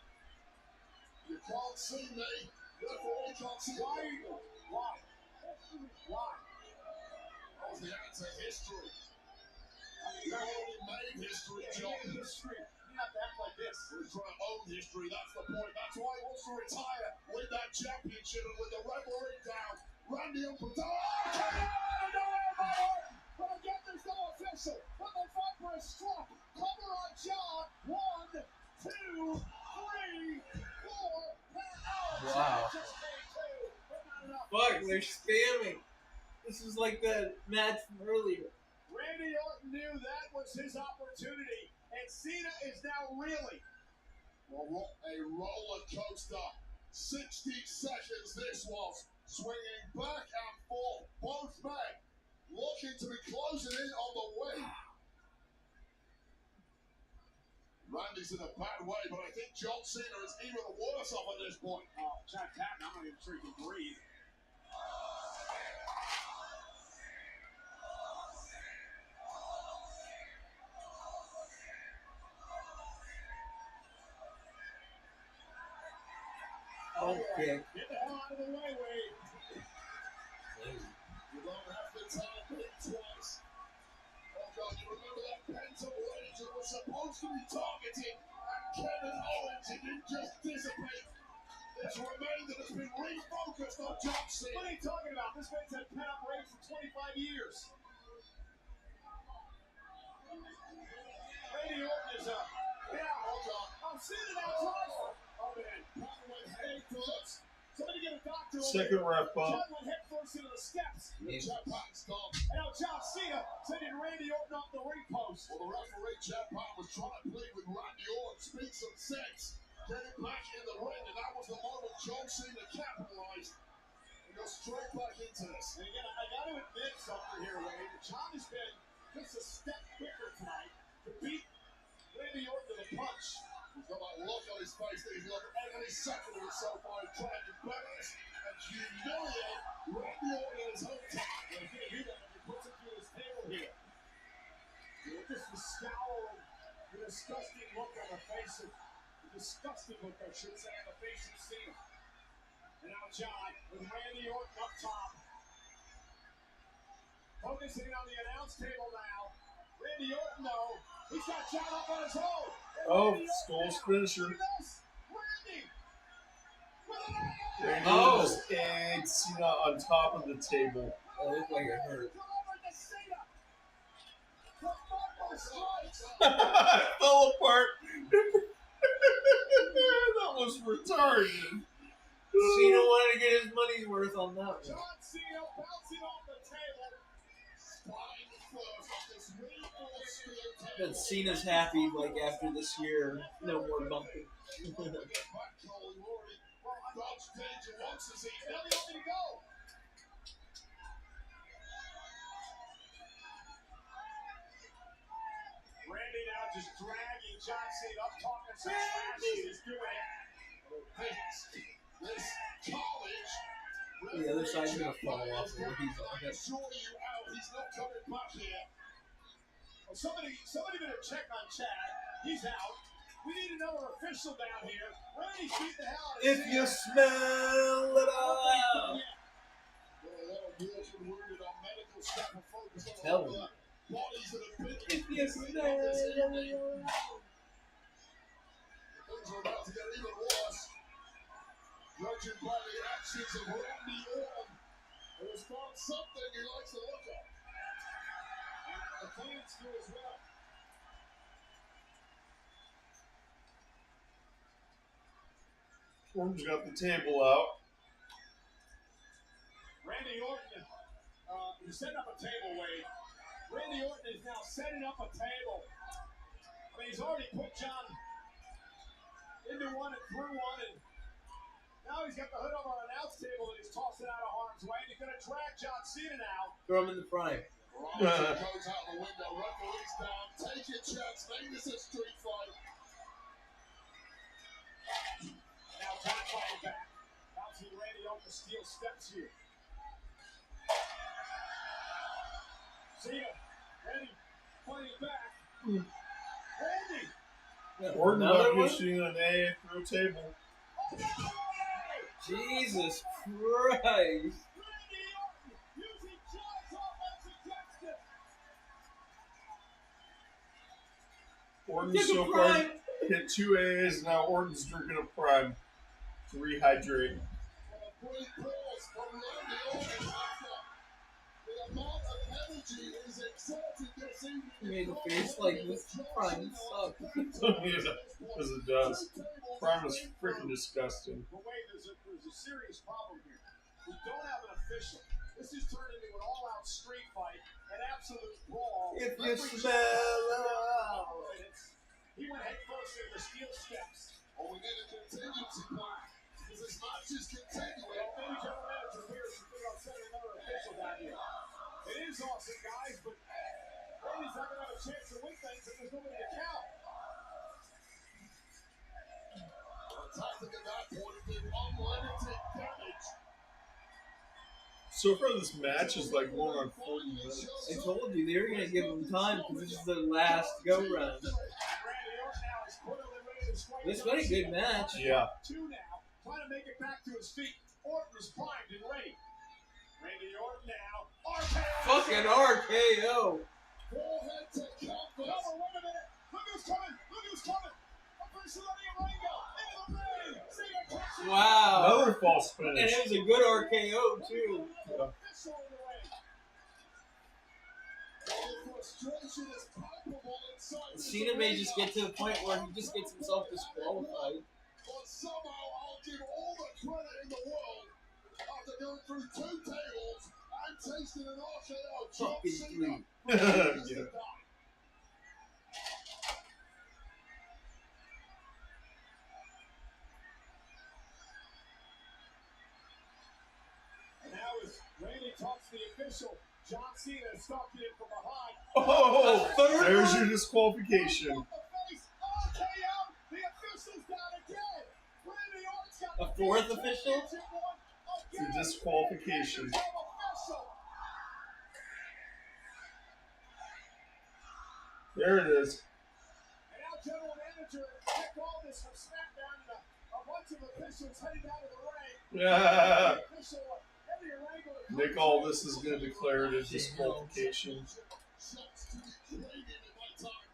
You can't see me. Therefore, you can't see me. Why? That was the answer. History. You already made history, John. History. You have to act like this. We're trying to own history. That's the point. That's why he wants to retire with that championship and with the referee down. Randy Orton. But again, there's no official. But they fight for a struck. Cover on John. 1, 2, 3, 4. Wow. Fuck, they're spamming. This is like the match from earlier. Randy Orton knew that was his opportunity, and Cena is now reeling. Well, a roller coaster. 60 seconds this was. Swinging back and forth. Both men looking to be closing in on the win. Randy's in a bad way, but I think John Cena is even worse off at this point. Oh, Jack Patton, I'm not even sure he can breathe. Okay. Get the hell out of the way, Wade. You don't have to tell me twice. Oh God, you remember that Penta rage that was supposed to be targeting and Kevin Owens? It didn't just dissipate. It's remained that it's been refocused on John Cena. What are you talking about? This man's had pent-up rage for 25 years. Randy Orton is up. Yeah, hold on. I'm seeing it outside. Oh, man. Patton went head first. Somebody get a doctor over Second here. ref bump. John went head first into the steps. Chad Patton's gone. And now John Cena sending Randy Orton off the ring post. Well, the referee, Chad Patton, was trying to plead with Randy Orton, speak some sense, get him back in the ring, and that was the moment John Cena capitalized and go straight back into this. And again, I got to admit something here, Wade. John has been just a step quicker tonight to beat Randy Orton to the punch. He's got that look on his face that he's looked every second of it so far, trying to embarrass and humiliate Randy Orton in his hometown. And he's going to do that when he puts it through his table here. Look at the scowl, the disgusting look on the face of, the disgusting look, I should say, on the face of Cena. And now John with Randy Orton up top. Focusing on the announce table now. Randy Orton, though, he's got John up on his own. Oh, Skull's finisher. Randy! There Oh. goes, and Cena on top of the table. That looked like it hurt. It fell apart. That was retarded. Cena wanted to get his money's worth on that one. John Cena bouncing off the table. Spine first off this reinforced steel table. But Cena's happy, like, after this year, no more bumping. Get back, Cole. You've already dodged danger once this evening. Now they want me to go. Randy now just dragging John Cena up, talking some trash. He's doing it. This college. The other side's gonna fall off when he's on it. Sure you out. He's not coming back here. Well, somebody better check on Chad. He's out. We need another official down here. Randy beat the hell out of If Cena. you smell it all. telling you. Bodies that have been If you things are about to get even worse. Judging by the actions of Randy Orton, who has found something he likes to look at. And the fans do as well. Orton's got the table out. Randy Orton is setting up a table, Wade. Randy Orton is now setting up a table. I mean, he's already put John into one and through one, and now he's got the hood over an announce table and he's tossing out of harm's way. And he's going to drag John Cena now. Throw him in the frame. Robinson goes out the window, referee's down. Take your chance, make this a street fight. Now John fighting back. Bouncing Randy off the steel steps here. Cena, Randy fighting back. Randy! Orton Another might one? be shooting an AA through a table. Jesus Christ. Randy Orton using John's offense against him. Orton's so far hit 2 AAs, and now Orton's drinking a prime to rehydrate. And a great pause from Randy Orton after the amount of energy he's exerted this evening. He made a face like this prime sucks. Yeah, as it does. Prime is freaking disgusting. But wait, there's a serious problem here. We don't have an official. This has turned into an all-out street fight, an absolute brawl. If you Referee smell Johnson, he went head first into the steel steps. Oh, we need a contingency plan. Because this match is continuing. Well, maybe general manager Pierce is thinking about sending another official down here. It is awesome, guys, but Randy's not going to have a chance to win things if there's nobody to count. The tactic at that point has been unlimited damage. So far, this match is like going on 40 minutes. I told you they were going to give him time because this is their last go round. And Randy Orton now is quarterly ready to strike. This was a good match. Yeah. Two now, trying to make it back to his feet. Orton is primed and ready. Randy Orton now. RKO. Fucking RKO. Forehead to comfort. Wait a minute. Look who's coming. Look who's coming. Official Rango into the ring. Cena catches it. Wow. Another false And finish. it was a good RKO, too. Yeah. Official in the ring. The frustration is palpable inside this Cena may arena. just get to the point where he just gets himself disqualified. But somehow I'll give all the credit in the world after going through 2 tables and tasting an RKO. John Fucking Cena three. refuses Yeah. to die. And now as Randy talks to the official, John Cena is stalking it from behind. Oh, Third there's one? your disqualification. Off the face. RKO. The official's down again. Randy Orton's got A the fourth championship official? one It's again. a disqualification. Official. There it is. And now General Manager Nick Aldis from SmackDown and a bunch of officials heading down to the ring. Yeah. The official, Eddie Orango to Nick Aldis is going to declare it a disqualification. Shots to be traded in my time.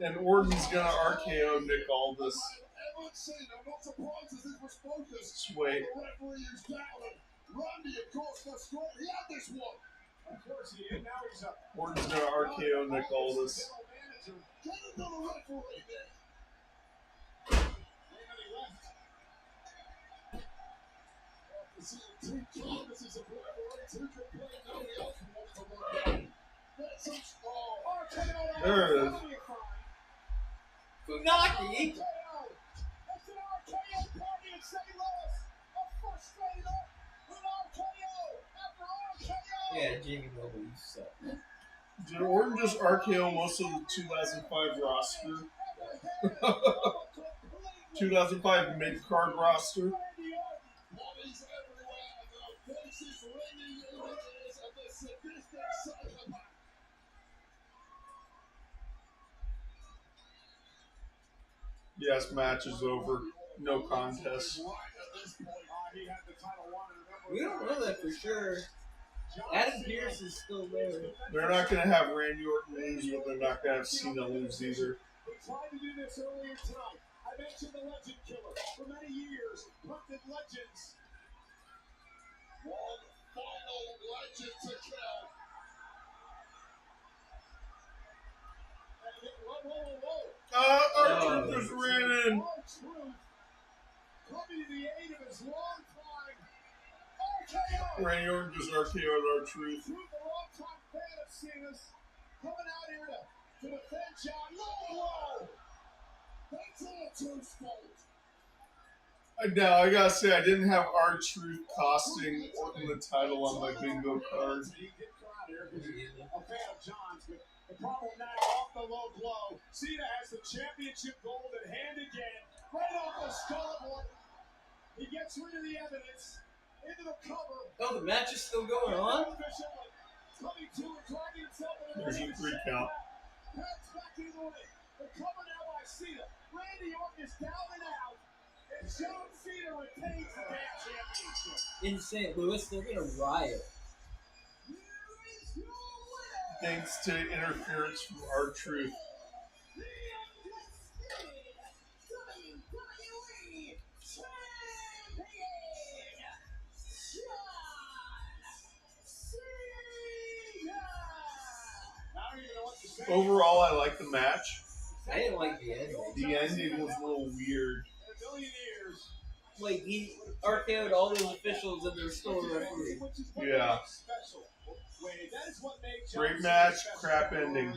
And Orton's going to RKO Nick Aldis. I've ever seen. I'm not surprised as this was focused. Just wait. The referee is down. And Randy, of course, frustrated. He had this one. Of course he did. Now he's up. Orton's going to RKO Nick Aldis. General Manager. Get another referee there. Randy left. You see the 2 canvases of referees who can play. Nobody else wants to run down. That's some RKO. There it is. Funaki. RKO. That's an RKO party in St. Louis. A frustrated with RKO after RKO. Yeah, Jamie Noble, you suck. Did Orton just RKO most of the 2005 roster? 2005 mid-card roster? bodies everywhere, and the faces ringing in the ears of the sadistic psychopath. Yes, match is over. No contest. Right at this point, he had the title won, and remember, We don't know that for sure. Adam Pearce is still there. They're not going to have Randy Orton lose, but they're not going to have Cena lose either. They tried to do this earlier tonight. I mentioned the Legend Killer. For many years, hunted legends. One final legend to kill. R-Truth just ran in. R-Truth coming to the aid of his longtime RKO. Randy Orton just RKO'd R-Truth. Truth, a longtime fan of Cena's, coming out here to defend John. Low. That's R-Truth's fault. Now, I gotta say, I didn't have R-Truth costing Orton the title on my bingo card. He did come out here because he's a fan of John's, but the problem now, off the low blow, Cena has the championship gold in hand again, right off the skull of Orton. He gets rid of the evidence, into the cover. Oh, the match is still going on? Coming to and dragging himself into There's your 3 count. Pat's back into it. The cover now by Cena. Randy Orton is down and out. And John Cena retains the damn championship. In St. Louis, they're gonna riot. Thanks to interference from R-Truth. Overall, I like the match. I didn't like the ending. The ending was a little weird. Like, he RKO'd all those officials and there's still a referee. Yeah. Great match, crap ending.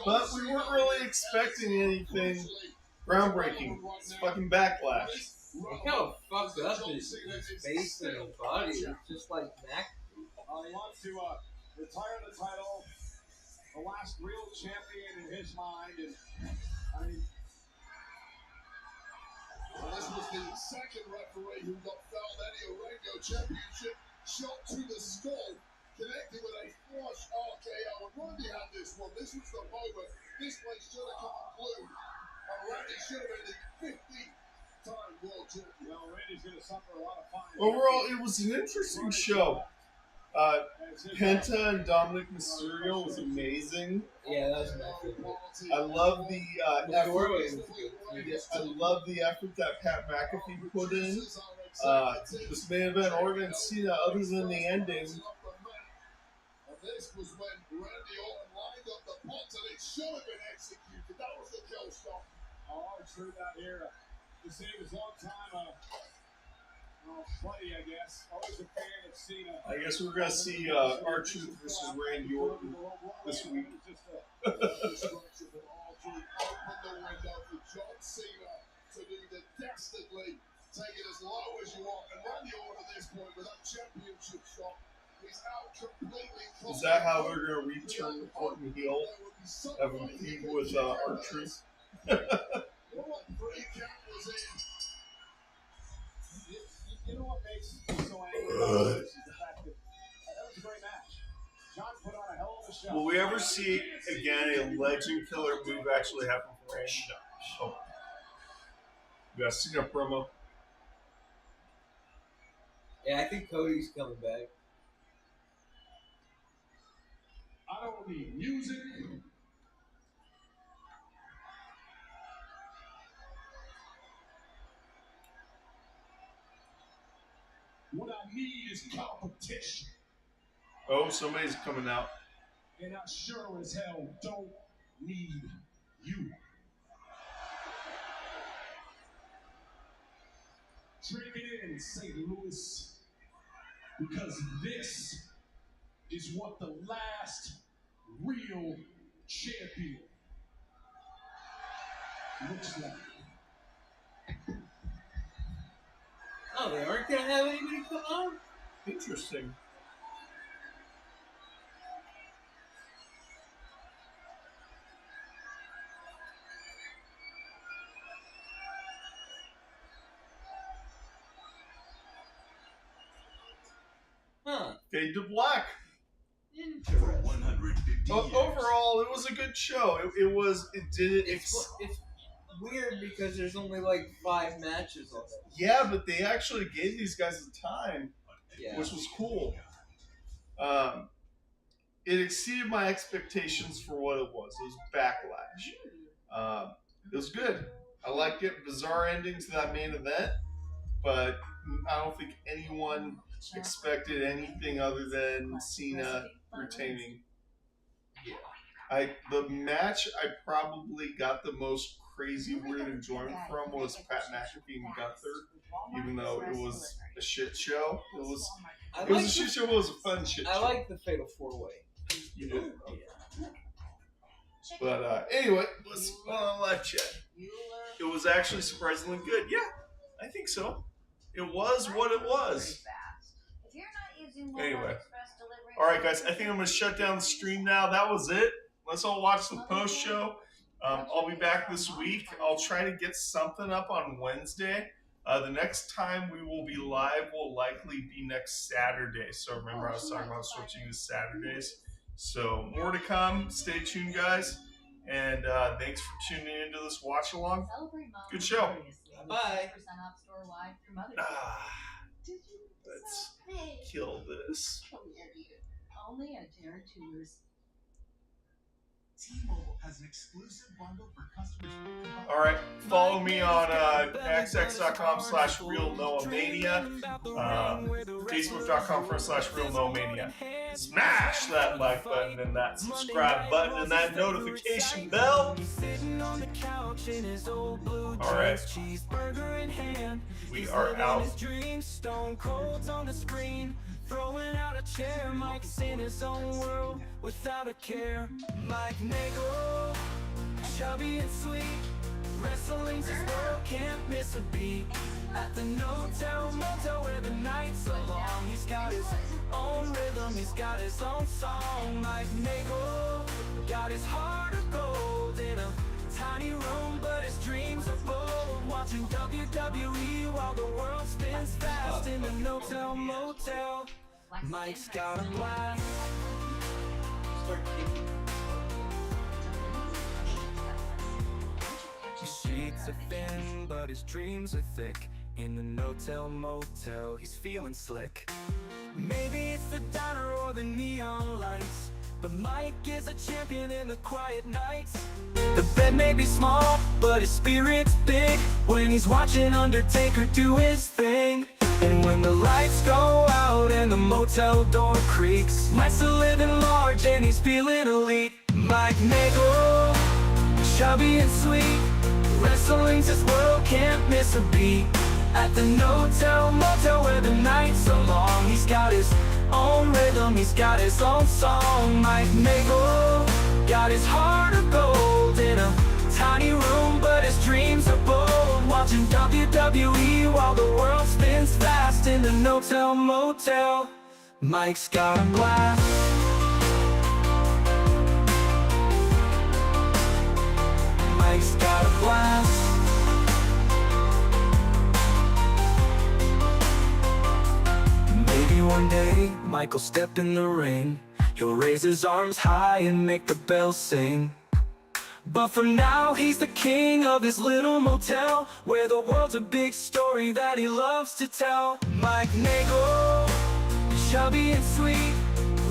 But we weren't really expecting anything groundbreaking. It's fucking Backlash. Look how fucked up his face and his body is just like McAfee. He wants to retire the title, the last real champion in his mind, and I mean, this was the second referee who got fouled. Eddie Orengo championship shot to the skull, connected with a flush RKO. And Randy had this one. This was the moment. This place should have come unglued. And Randy should have been the 50-time world champion. well, Randy's going to suffer a lot of fines. Overall, it was an interesting show. Penta and Dominic Mysterio was amazing. Yeah, that was my favorite. I love the The effort. doorway was good. I love the effort that Pat McAfee put in. This main event, Orton and Cena, other than the ending. And this was when Randy Orton lined up the punch, and it should have been executed. That was the kill shot. R-Truth out here to save his long time buddy, I guess. Always a fan of Cena. I guess we're gonna see R-Truth versus Randy Orton this week. Destruction of R-Truth opened the window for John Cena to do the dastardly take it as low as you want. And Randy Orton at this point with that championship shot, he's out completely. Is that how they're gonna return Orton heel? Have him feud with R-Truth? What three count was in? You know what makes me so angry about this is the fact that was a great match. John put on a hell of a show. Will we ever see again a legend killer move actually happen for Randy? Oh. You guys seen a promo? Yeah, I think Cody's coming back. I don't need music. What I need is competition. Oh, somebody's coming out. And I sure as hell don't need you. Drink it in, St. Louis, because this is what the last real champion looks like. Oh, they aren't gonna have anybody come out? Interesting. Huh. Fade to black. Interesting. 150 years. Overall, it was a good show. It did it. It's weird because there's only like 5 matches on it. Yeah, but they actually gave these guys the time, which was cool. It exceeded my expectations for what it was. It was Backlash. It was good. I liked it. Bizarre ending to that main event, but I don't think anyone expected anything other than Cena retaining. The match I probably got the most crazy weird enjoyment from was Pat McAfee and Gunther, even though it was a shit show. It was a shit show, but it was a fun shit show. I like the Fatal 4-Way. You do? Yeah. But anyway, let's live chat. It was actually surprisingly good. Yeah, I think so. It was what it was. Anyway. Alright guys, I think I'm going to shut down the stream now. That was it. Let's all watch the post show. I'll be back this week. I'll try to get something up on Wednesday. The next time we will be live will likely be next Saturday. So remember I was talking about switching to Saturdays. So more to come. Stay tuned, guys. And thanks for tuning into this watch along. Good show. Bye. Let's kill this. Only at Jared Tours. T-Mobile has an exclusive bundle for customers. All right, follow me on xx.com/realnoamania, facebook.com/realnoamania. Smash that like button and that subscribe button and that notification bell. All right, we are out. Throwing out a chair, Mike's in his own world without a care. Mike Nego, chubby and sweet, wrestling's his world, can't miss a beat. At the no-tell motel where the nights are long, he's got his own rhythm, he's got his own song. Mike Nego got his heart of gold in a tiny room, but his dreams are bold. Watching WWE while the world spins fast in the no-tell motel. Mike's got a blast. His sheets are thin, but his dreams are thick. In the no-tell motel, he's feeling slick. Maybe it's the diner or the neon lights, but Mike is a champion in the quiet nights. The bed may be small, but his spirit's big when he's watching Undertaker do his thing. And when the lights go out and the motel door creaks, Mike's still living large and he's feeling elite. Mike Nego, chubby and sweet, wrestling's his world, can't miss a beat. At the no-tell motel where the nights are long, he's got his own rhythm, he's got his own song. Mike Nego got his heart of gold in a tiny room, but his dreams are bold. Watching WWE while the world spins fast in the no-tell motel. Mike's got a blast. Mike's got a blast. Maybe one day Mike'll step in the ring. He'll raise his arms high and make the bells sing. But for now he's the king of his little motel, where the world's a big story that he loves to tell. Mike Nego, chubby and sweet,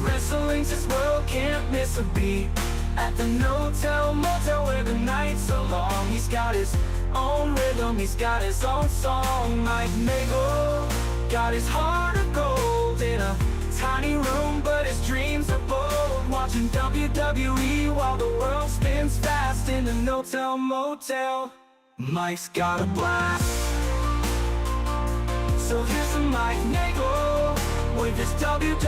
wrestling's his world, can't miss a beat. At the no-tell motel where the nights are long, he's got his own rhythm, he's got his own song. Mike Nego got his heart of gold in a tiny room, but his dreams are bold. Watching WWE while the world spins fast in the no-tell motel. Mike's got a blast. So here's a Mike Nego with his WWE